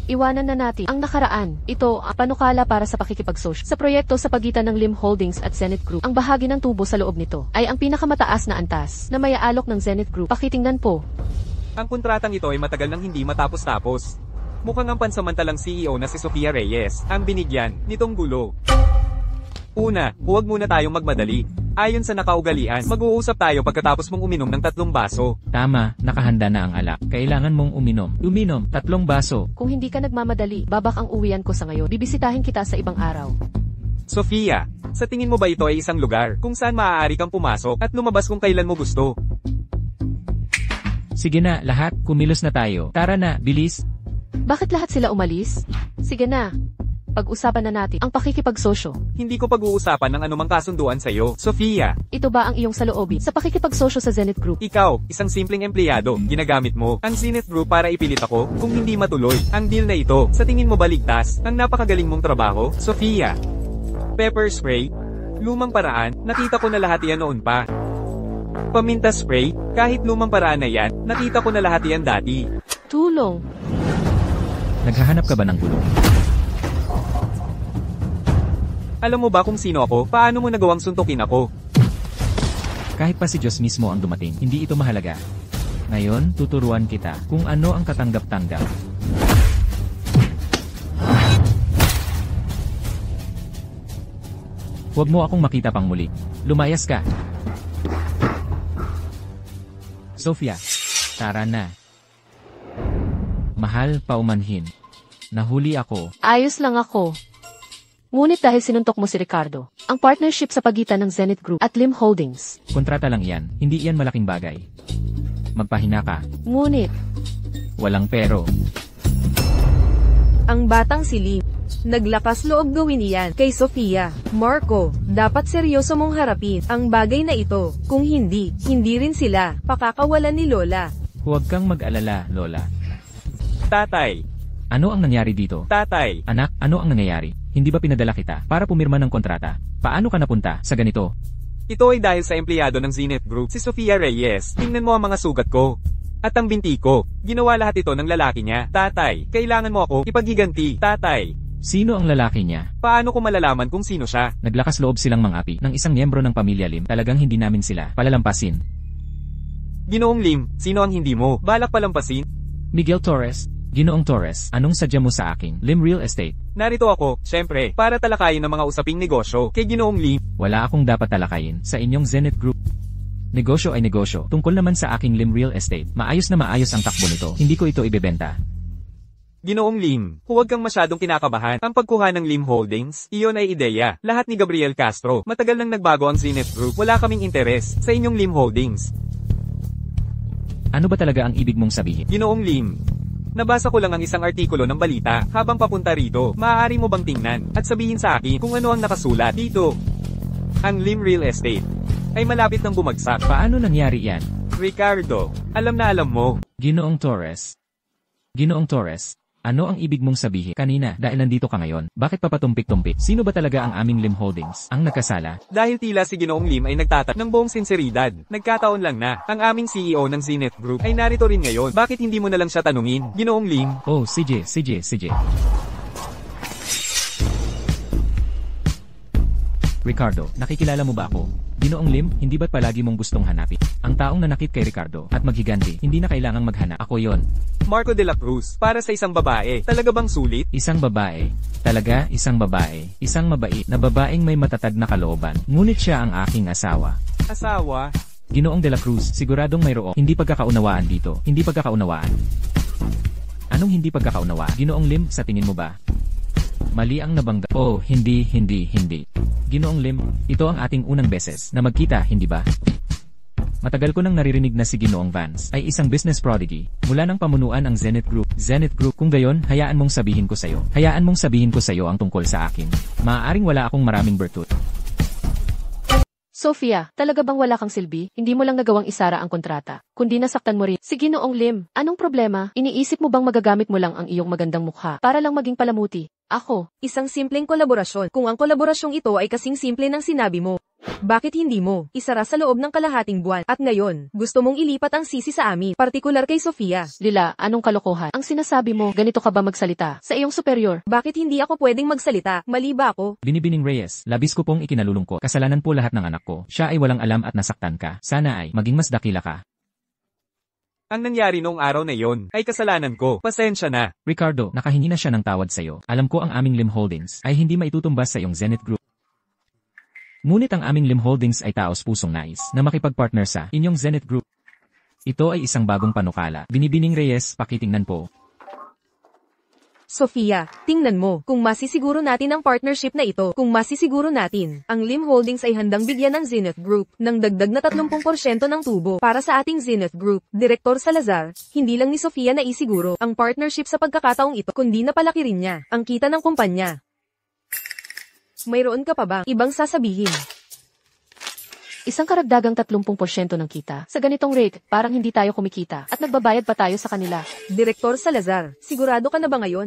Iwanan na natin ang nakaraan. Ito ang panukala para sa pakikipagsosyo. Sa proyekto sa pagitan ng Lim Holdings at Zenith Group, ang bahagi ng tubo sa loob nito ay ang pinakamataas na antas na maya-alok ng Zenith Group. Pakitingnan po. Ang kontratang ito ay matagal nang hindi matapos-tapos. Mukhang ang pansamantalang CEO na si Sofia Reyes ang binigyan nitong gulo. Una, huwag muna tayong magmadali. Ayon sa nakaugalian, mag-uusap tayo pagkatapos mong uminom ng 3 baso. Tama, nakahanda na ang alak. Kailangan mong uminom. Uminom, 3 baso. Kung hindi ka nagmamadali, babak ang uwian ko sa ngayon. Bibisitahin kita sa ibang araw. Sofia, sa tingin mo ba ito ay isang lugar kung saan maaari kang pumasok at lumabas kung kailan mo gusto? Sige na, lahat, kumilos na tayo. Tara na, bilis. Bakit lahat sila umalis? Sige na. Pag-usapan na natin ang pakikipagsosyo. Hindi ko pag-uusapan ng anumang kasunduan sa iyo, Sofia. Ito ba ang iyong saloobin sa pakikipagsosyo sa Zenith Group? Ikaw, isang simpleng empleyado, ginagamit mo ang Zenith Group para ipilit ako kung hindi matuloy ang deal na ito. Sa tingin mo ba ligtas ang napakagaling mong trabaho, Sofia? Pepper spray? Lumang paraan, nakita ko na lahat yan noon pa. Paminta spray? Kahit lumang paraan na yan, nakita ko na lahat yan dati. Tulong. Naghahanap ka ba ng gulo? Alam mo ba kung sino ako? Paano mo nagawang suntukin ako? Kahit pa si Diyos mismo ang dumating, hindi ito mahalaga. Ngayon, tuturuan kita kung ano ang katanggap-tanggap. Huwag mo akong makita pang muli. Lumayas ka. Sofia, tara na. Mahal, paumanhin. Nahuli ako. Ayos lang ako. Ngunit dahil sinuntok mo si Ricardo, ang partnership sa pagitan ng Zenith Group at Lim Holdings. Kontrata lang yan, hindi yan malaking bagay. Magpahina ka. Ngunit, Walang pero. Ang batang si Lim. Naglakas loob gawin iyan kay Sofia. Marco, dapat seryoso mong harapin ang bagay na ito. Kung hindi, hindi rin sila pakakawalan ni Lola. Huwag kang mag-alala, Lola. Tatay, Ano ang nangyari dito? tatay, Anak, ano ang nangyayari? Hindi ba pinadala kita para pumirma ng kontrata? Paano ka napunta sa ganito? ito ay dahil sa empleyado ng Zenith Group, si Sofia Reyes. Tingnan mo ang mga sugat ko. At ang binti ko. Ginawa lahat ito ng lalaki niya. Tatay, kailangan mo ako ipaghiganti. Tatay, Sino ang lalaki niya? paano ko malalaman kung sino siya? Naglakas loob silang mangapi ng isang miyembro ng pamilya Lim. Talagang hindi namin sila palalampasin. Ginoong Lim, sino ang hindi mo? Balak palampasin? Miguel Torres, Ginoong Torres, anong sadya mo sa akin? Lim Real Estate. Narito ako, syempre, para talakayin ng mga usaping negosyo kay Ginoong Lim. Wala akong dapat talakayin sa inyong Zenith Group. Negosyo ay negosyo. Tungkol naman sa aking Lim Real Estate, maayos na maayos ang takbo nito. Hindi ko ito ibebenta. Ginoong Lim, huwag kang masyadong kinakabahan. Ang pagkuha ng Lim Holdings, iyon ay ideya. Lahat ni Gabriel Castro. Matagal nang nagbago ang Zenith Group. Wala kaming interes sa inyong Lim Holdings. Ano ba talaga ang ibig mong sabihin? Ginoong Lim, nabasa ko lang ang isang artikulo ng balita habang papunta rito. Maaari mo bang tingnan at sabihin sa akin kung ano ang nakasulat dito? ang Lim Real Estate ay malapit ng bumagsak. Paano nangyari yan? Ricardo, alam na alam mo. Ginoong Torres. Ginoong Torres, ano ang ibig mong sabihin? Kanina, dahil nandito ka ngayon, bakit papatumpik-tumpik? Sino ba talaga ang aming Lim Holdings? Ang nagkasala? Dahil tila si Ginoong Lim ay nagtatat ng buong sinseridad. Nagkataon lang na, ang aming CEO ng Zenith Group ay narito rin ngayon. Bakit hindi mo na lang siya tanungin? Ginoong Lim, Oh, sige. Ricardo, nakikilala mo ba ako? Ginoong Lim, hindi ba't palagi mong gustong hanapin? Ang taong nanakit kay Ricardo at maghiganti, hindi na kailangang maghanap. Ako yon. Marco de la Cruz, para sa isang babae, talaga bang sulit? Isang babae. Talaga, isang babae. Isang mabait na babaeng may matatag na kalooban. Ngunit siya ang aking asawa. Asawa? Ginoong de la Cruz, siguradong mayroong hindi pagkakaunawaan dito. Hindi pagkakaunawaan. Anong hindi pagkakaunawaan? Ginoong Lim, sa tingin mo ba? Mali ang nabangga. Oh, hindi. Ginoong Lim, ito ang ating unang beses na magkita, hindi ba? Matagal ko nang naririnig na si Ginoong Vance ay isang business prodigy mula ng pamunuan ang Zenith Group. Zenith Group, kung gayon, hayaan mong sabihin ko sa'yo ang tungkol sa akin. Maaaring wala akong maraming bertut. Sofia, talaga bang wala kang silbi? Hindi mo lang nagawang isara ang kontrata, kundi nasaktan mo rin. Sige Noong Lim, anong problema? Iniisip mo bang magagamit mo lang ang iyong magandang mukha para lang maging palamuti? Ako, Isang simpleng kolaborasyon. Kung ang kolaborasyong ito ay kasing simple ng sinabi mo, bakit hindi mo isara sa loob ng kalahating buwan? At ngayon, gusto mong ilipat ang sisi sa amin, partikular kay Sofia. Lila, anong kalokohan? Ang sinasabi mo, ganito ka ba magsalita sa iyong superior? Bakit hindi ako pwedeng magsalita? Mali ba ako? Binibining Reyes, labis ko pong ikinalulungkot. Kasalanan po lahat ng anak ko. Siya ay walang alam at nasaktan ka. Sana ay maging mas dakila ka. Ang nangyari noong araw na yon ay kasalanan ko. Pasensya na. Ricardo, nakahingi na siya ng tawad sa'yo. Alam ko ang aming Lim Holdings ay hindi maitutumbas sa iyong Zenith Group. Ngunit ang aming Lim Holdings ay taos pusong nais na makipag-partner sa inyong Zenith Group. Ito ay isang bagong panukala. Binibining Reyes, pakitingnan po. Sofia, tingnan mo, kung masisiguro natin ang partnership na ito, kung masisiguro natin, ang Lim Holdings ay handang bigyan ng Zenith Group ng dagdag na 30% ng tubo para sa ating Zenith Group. Direktor Salazar, hindi lang ni Sofia na isiguro ang partnership sa pagkakataong ito, kundi napalaki rin niya ang kita ng kumpanya. Mayroon ka pa bang ibang sasabihin? Isang karagdagang 30% ng kita. Sa ganitong rate, parang hindi tayo kumikita at nagbabayad pa tayo sa kanila. Direktor Salazar, sigurado ka na ba ngayon?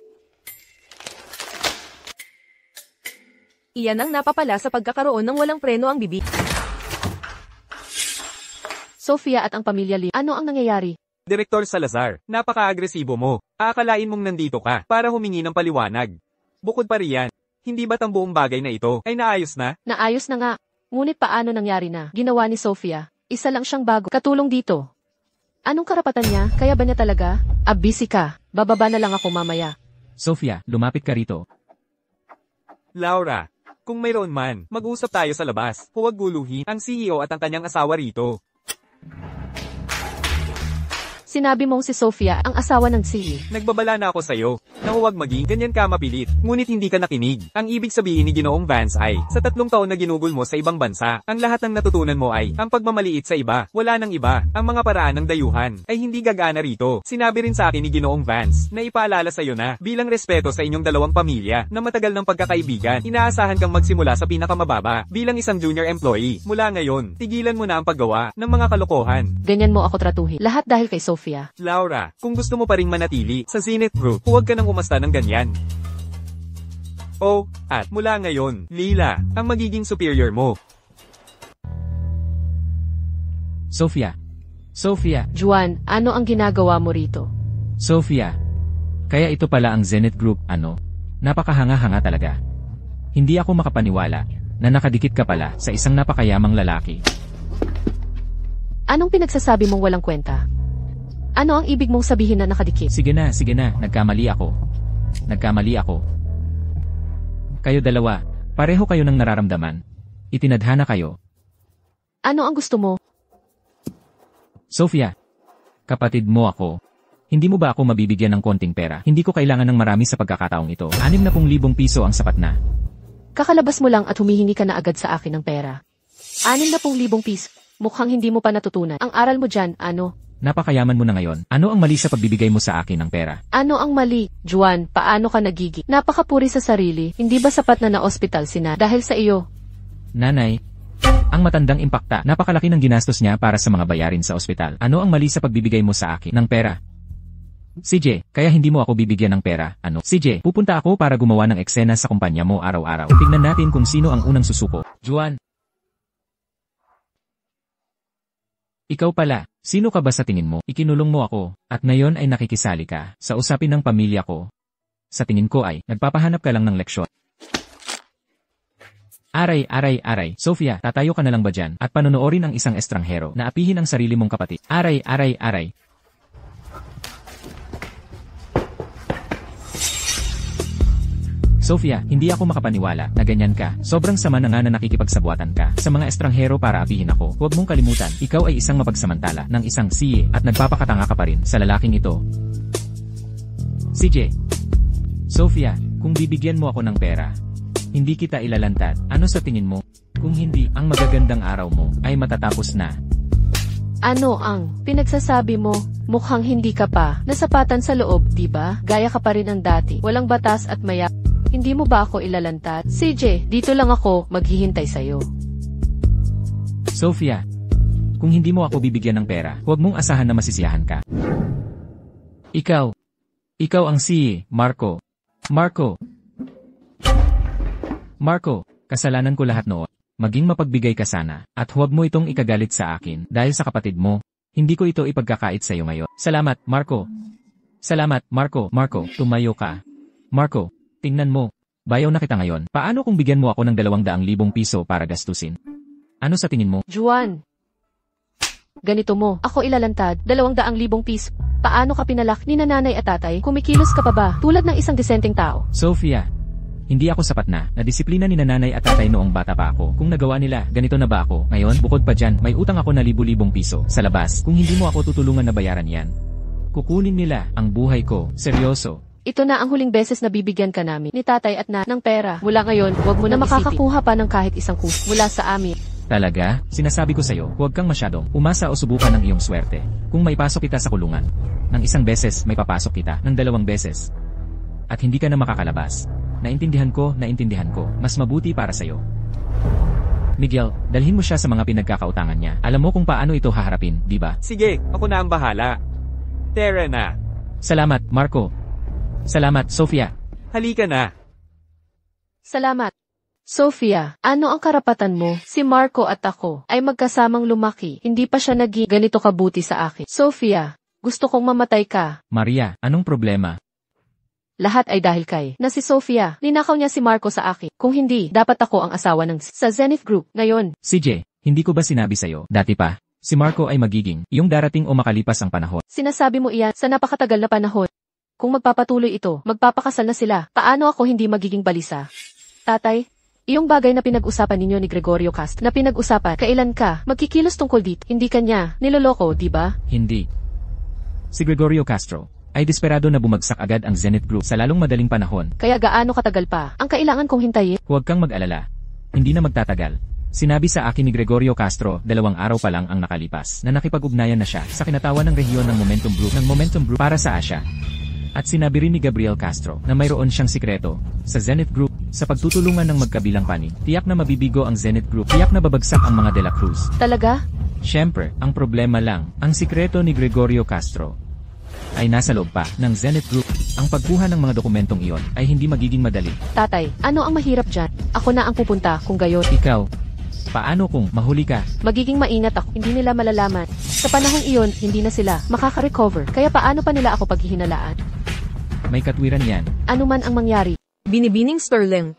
Iyan ang napapala sa pagkakaroon ng walang preno ang bibig. Sofia at ang pamilya Lim, ano ang nangyayari? Direktor Salazar, napaka-agresibo mo. Aakalain mong nandito ka para humingi ng paliwanag. Bukod pa riyan, hindi ba't ang buong bagay na ito ay naayos na? Naayos na nga. Ngunit paano nangyari na? Ginawa ni Sofia. Isa lang siyang bago. Katulong dito. Anong karapatan niya? Kaya ba niya talaga? Busy ka. Bababa na lang ako mamaya. Sofia, lumapit ka rito. Laura, kung mayroon man, mag-usap tayo sa labas. Huwag guluhin ang CEO at ang kanyang asawa rito. Sinabi mong si Sofia ang asawa ng CEO. Nagbabala na ako sa'yo, na huwag maging ganyan ka mapilit, ngunit hindi ka nakinig. Ang ibig sabihin ni Ginoong Vance ay, sa 3 taon na ginugol mo sa ibang bansa, ang lahat ng natutunan mo ay, ang pagmamaliit sa iba, wala nang iba, ang mga paraan ng dayuhan, ay hindi gagana rito. Sinabi rin sa akin ni Ginoong Vance, na ipaalala sa'yo na, bilang respeto sa inyong dalawang pamilya, na matagal ng pagkakaibigan, inaasahan kang magsimula sa pinakamababa, bilang isang junior employee. Mula ngayon, tigilan mo na ang paggawa ng mga kalokohan. Ganyan mo ako tratuhin. Lahat dahil kay Sofia. Laura, kung gusto mo pa ring manatili sa Zenith Group, huwag ka nang umasta ng ganyan. Oh, at mula ngayon, Lila, ang magiging superior mo. Sofia. Juan, ano ang ginagawa mo rito? Sofia. Kaya ito pala ang Zenith Group, ano? Napakahanga-hanga talaga. Hindi ako makapaniwala na nakadikit ka pala sa isang napakayamang lalaki. Anong pinagsasabi mong walang kwenta? Ano ang ibig mong sabihin na nakadikit? Sige na, nagkamali ako. Kayo dalawa, pareho kayo ng nararamdaman. Itinadhana kayo. Ano ang gusto mo? Sofia, kapatid mo ako. Hindi mo ba ako mabibigyan ng konting pera? Hindi ko kailangan ng marami sa pagkakataong ito. 60,000 piso ang sapat na. Kakalabas mo lang at humihingi ka na agad sa akin ng pera. 60,000 piso. Mukhang hindi mo pa natutunan. Ang aral mo dyan, ano? Napakayaman mo na ngayon. Ano ang mali sa pagbibigay mo sa akin ng pera? Ano ang mali? Juan, paano ka nagigi? Napakapuri sa sarili. Hindi ba sapat na na-ospital sina dahil sa iyo? Nanay, Ang matandang impakta, napakalaki ng ginastos niya para sa mga bayarin sa ospital. Ano ang mali sa pagbibigay mo sa akin ng pera? CJ, kaya hindi mo ako bibigyan ng pera, ano? CJ, pupunta ako para gumawa ng eksena sa kumpanya mo araw-araw. Tingnan natin kung sino ang unang susuko. Juan. Ikaw pala, sino ka ba sa tingin mo? Ikinulong mo ako, at ngayon ay nakikisali ka sa usapin ng pamilya ko. Sa tingin ko ay, nagpapahanap ka lang ng leksyon. Aray, aray, aray. Sofia, tatayo ka na lang ba dyan at panonoorin ang isang estranghero na apihin ang sarili mong kapatid? Aray, aray, aray. Sofia, hindi ako makapaniwala na ganyan ka. Sobrang sama na nga na nakikipagsabuatan ka sa mga estranghero para apihin ako. Huwag mong kalimutan, ikaw ay isang mapagsamantala ng isang siye at nagpapakatanga ka pa rin sa lalaking ito. CJ. Sofia, kung bibigyan mo ako ng pera, hindi kita ilalantad. Ano sa tingin mo? Kung hindi, ang magagandang araw mo ay matatapos na. Ano ang pinagsasabi mo? Mukhang hindi ka pa nasapatan sa loob, di ba? Gaya ka pa rin ang dati. Walang batas at maya. Hindi mo ba ako ilalantad? CJ, dito lang ako maghihintay sa'yo. Sofia, kung hindi mo ako bibigyan ng pera, huwag mong asahan na masisiyahan ka. Ikaw ang si Marco. Marco, kasalanan ko lahat noon. Maging mapagbigay ka sana, at huwag mo itong ikagalit sa akin dahil sa kapatid mo. Hindi ko ito ipagkakait sa iyo ngayon. Salamat, Marco. Salamat, Marco. Marco, tumayo ka. Marco, tingnan mo. Bayaw na kita ngayon. Paano kung bigyan mo ako ng 200,000 piso para gastusin? Ano sa tingin mo? Juan, ganito mo. Ako ilalantad, 200,000 piso. Paano ka pinalak ni nanay at tatay? Kumikilos ka pa ba? Tulad ng isang disenteng tao. Sofia, hindi ako sapat na disiplina ni nanay at tatay noong bata pa ako. Kung nagawa nila, ganito na ba ako? Ngayon, bukod pa dyan, may utang ako na 1,000 piso sa labas. Kung hindi mo ako tutulungan na bayaran yan, kukunin nila ang buhay ko. Seryoso. Ito na ang huling beses na bibigyan ka namin ni tatay at ng pera. Mula ngayon, huwag mo na makakakuha pa ng kahit isang kus mula sa amin. Talaga? Sinasabi ko sa'yo, huwag kang masyadong umasa o subukan ng iyong swerte. Kung may pasok kita sa kulungan, ng isang beses may papasok kita ng 2 beses. At hindi ka na makakalabas. Naintindihan ko. Mas mabuti para sa'yo. Miguel, dalhin mo siya sa mga pinagkakautangan niya. Alam mo kung paano ito haharapin, di ba? Sige, ako na ang bahala. Tara na. Salamat, Marco. Salamat, Sofia. Halika na. Salamat. Sofia, ano ang karapatan mo? Si Marco at ako ay magkasamang lumaki. Hindi pa siya naging ganito kabuti sa akin. Sofia, gusto kong mamatay ka. Maria, anong problema? Lahat ay dahil kay na si Sofia. Ninakaw niya si Marco sa akin. Kung hindi, dapat ako ang asawa ng sa Zenith Group. Ngayon, CJ, hindi ko ba sinabi sa'yo, dati pa, si Marco ay magiging yung darating o makalipas ang panahon. sinasabi mo iyan sa napakatagal na panahon. Kung magpapatuloy ito, magpapakasal na sila. Paano ako hindi magiging balisa? Tatay, iyong bagay na pinag-usapan ninyo ni Gregorio Castro na pinag-usapan, kailan ka magkikilos tungkol dito? Hindi kanya niloloko, di ba? Hindi. Si Gregorio Castro ay desperado na bumagsak agad ang Zenith Group sa lalong madaling panahon. Kaya gaano katagal pa ang kailangan kong hintayin? Huwag kang mag-alala. Hindi na magtatagal. Sinabi sa akin ni Gregorio Castro 2 araw pa lang ang nakalipas na nakipag-ugnayan na siya sa kinatawan ng rehiyon ng Momentum Group para sa Asia. At sinabi rin ni Gabriel Castro na mayroon siyang sikreto sa Zenith Group sa pagtutulungan ng magkabilang panig. Tiyak na mabibigo ang Zenith Group. Tiyak na babagsak ang mga De La Cruz. Talaga? Siyempre, ang problema lang, ang sikreto ni Gregorio Castro ay nasa loob pa ng Zenith Group. Ang pagkuha ng mga dokumentong iyon ay hindi magiging madali. Tatay, ano ang mahirap dyan? Ako na ang pupunta kung gayon. Ikaw, paano kung mahuli ka? Magiging maingat ako. Hindi nila malalaman. Sa panahong iyon, hindi na sila makaka-recover. Kaya paano pa nila ako paghihinalaan? May katwiran yan. Ano man ang mangyari. Binibining Sterling.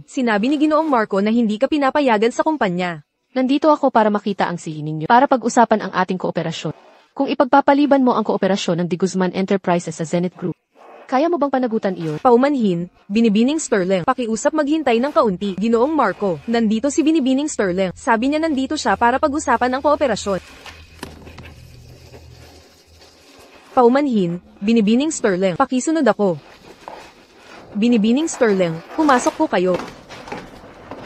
Sinabi ni Ginoong Marco na hindi ka pinapayagan sa kumpanya. Nandito ako para makita ang sihi ninyo. Para pag-usapan ang ating kooperasyon. Kung ipagpapaliban mo ang kooperasyon ng De Guzman Enterprises sa Zenith Group, kaya mo bang panagutan iyon? Paumanhin, Binibining Sterling. Pakiusap maghintay ng kaunti. Ginoong Marco, nandito si Binibining Sterling. Sabi niya nandito siya para pag-usapan ang kooperasyon. Paumanhin, Binibining Sterling. Pakisunod ako. Binibining Sterling, pumasok po kayo.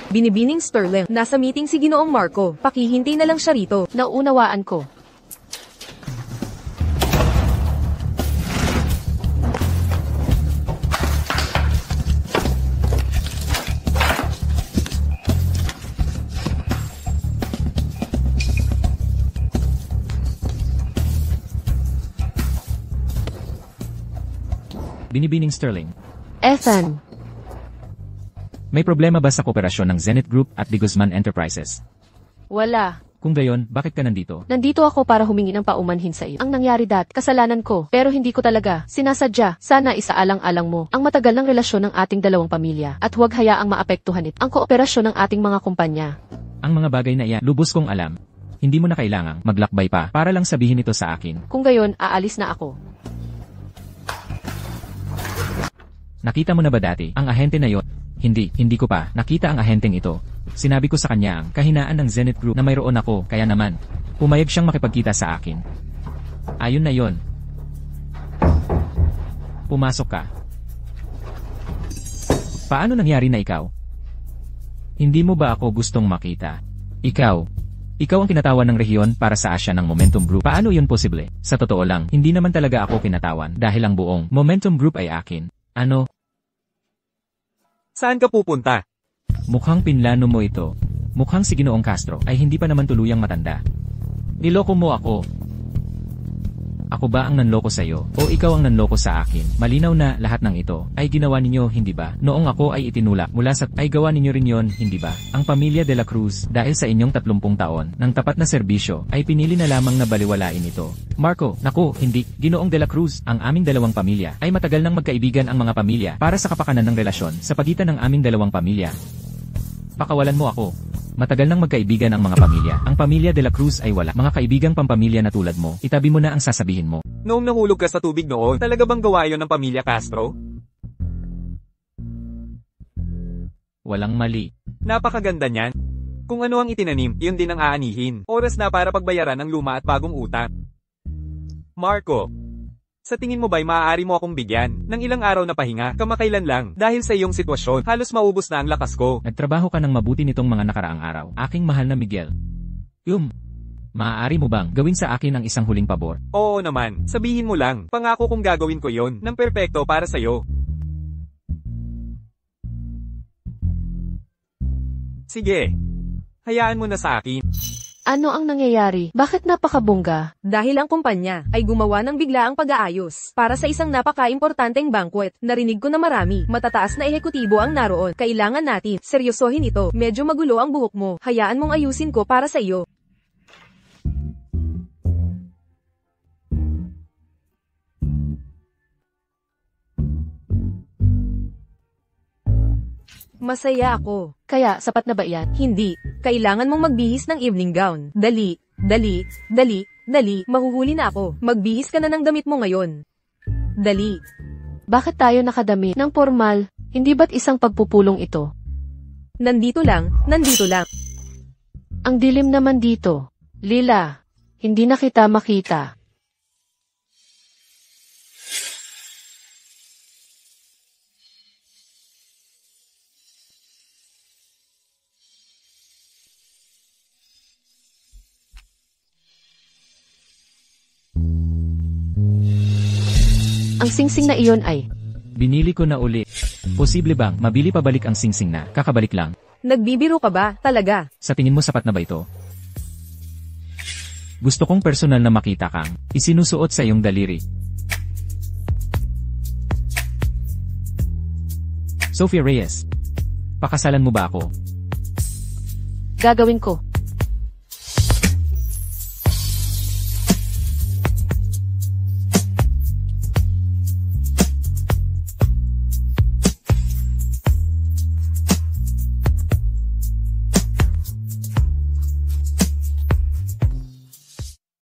Binibining Sterling, nasa meeting si Ginoong Marco. Pakihintay na lang siya rito. Nauunawaan ko. Binibining Sterling. Ethan, May problema ba sa kooperasyon ng Zenith Group at De Guzman Enterprises? wala. Kung gayon, bakit ka nandito? Nandito ako para humingi ng paumanhin sa iyo. Ang nangyari kasalanan ko, pero hindi ko talaga sinasadya. Sana isaalang-alang mo ang matagal ng relasyon ng ating dalawang pamilya at huwag hayaang maapektuhan ito ang kooperasyon ng ating mga kumpanya. Ang mga bagay na iyan, lubos kong alam. Hindi mo na kailangang maglakbay pa para lang sabihin ito sa akin. Kung gayon, aalis na ako. Nakita mo na ba dati ang ahente na yon? Hindi ko pa nakita ang ahenteng ito. Sinabi ko sa kanya ang kahinaan ng Zenith Group na mayroon ako, kaya naman, pumayag siyang makipagkita sa akin. Ayon na yon. Pumasok ka. Paano nangyari na ikaw? Hindi mo ba ako gustong makita? Ikaw ang kinatawan ng rehiyon para sa Asya ng Momentum Group. Paano yun posible? Sa totoo lang, hindi naman talaga ako kinatawan dahil ang buong Momentum Group ay akin. Ano? Saan ka pupunta? Mukhang pinlano mo ito. Mukhang si Ginoong Castro ay hindi pa naman tuluyang matanda. Niloko mo ako. Ako ba ang nanloko sa iyo o ikaw ang nanloko sa akin? Malinaw na lahat ng ito ay ginawa ninyo, hindi ba? Noong ako ay itinulak mula sa ay gawa ninyo rin yon, hindi ba? Ang pamilya de la Cruz, dahil sa inyong 30 taon ng tapat na serbisyo, ay pinili na lamang na baliwalain ito. Marco, naku, hindi. Ginoong de la Cruz, ang aming dalawang pamilya ay matagal nang magkaibigan ang mga pamilya para sa kapakanan ng relasyon sa pagitan ng aming dalawang pamilya. Pakawalan mo ako. Matagal nang magkaibigan ang mga pamilya. Ang pamilya de la Cruz ay wala mga kaibigang pampamilya na tulad mo. Itabi mo na ang sasabihin mo. Noong nahulog ka sa tubig noon, talaga bang gawa yon ng pamilya Castro? Walang mali. Napakaganda niyan. Kung ano ang itinanim, yun din ang aanihin. Oras na para pagbayaran ang luma at bagong utang. Marco, sa tingin mo ba'y maaari mo akong bigyan ng ilang araw na pahinga, kamakailan lang, dahil sa iyong sitwasyon, halos maubos na ang lakas ko. Nagtrabaho ka ng mabuti nitong mga nakaraang araw. Aking mahal na Miguel. Maaari mo bang gawin sa akin ang isang huling pabor? Oo naman, sabihin mo lang, pangako kong gagawin ko yon ng perpekto para sa'yo. Sige, hayaan mo na sa akin. Ano ang nangyayari? Bakit napakabongga? Dahil ang kumpanya ay gumawa ng biglaang pag-aayos para sa isang napaka-importanteng banquet. Narinig ko na marami, matataas na ehekutibo ang naroon. Kailangan natin seryosohin ito. Medyo magulo ang buhok mo. Hayaan mong ayusin ko para sa iyo. Masaya ako. Kaya, sapat na ba iyan? Hindi. Kailangan mong magbihis ng evening gown. Dali, dali, dali, dali. Mahuhuli na ako. Magbihis ka na ng damit mo ngayon. Dali. Bakit tayo nakadami ng formal? Hindi ba't isang pagpupulong ito? Nandito lang, nandito lang. Ang dilim naman dito. Lila, hindi na kita makita. Ang singsing na iyon ay Binili ko na uli. Posible bang mabili pabalik ang singsing na kakabalik lang? Nagbibiro ka ba, talaga? Sa tingin mo sapat na ba ito? Gusto kong personal na makita kang isinusuot sa iyong daliri. Sophia Reyes, pakasalan mo ba ako? gagawin ko.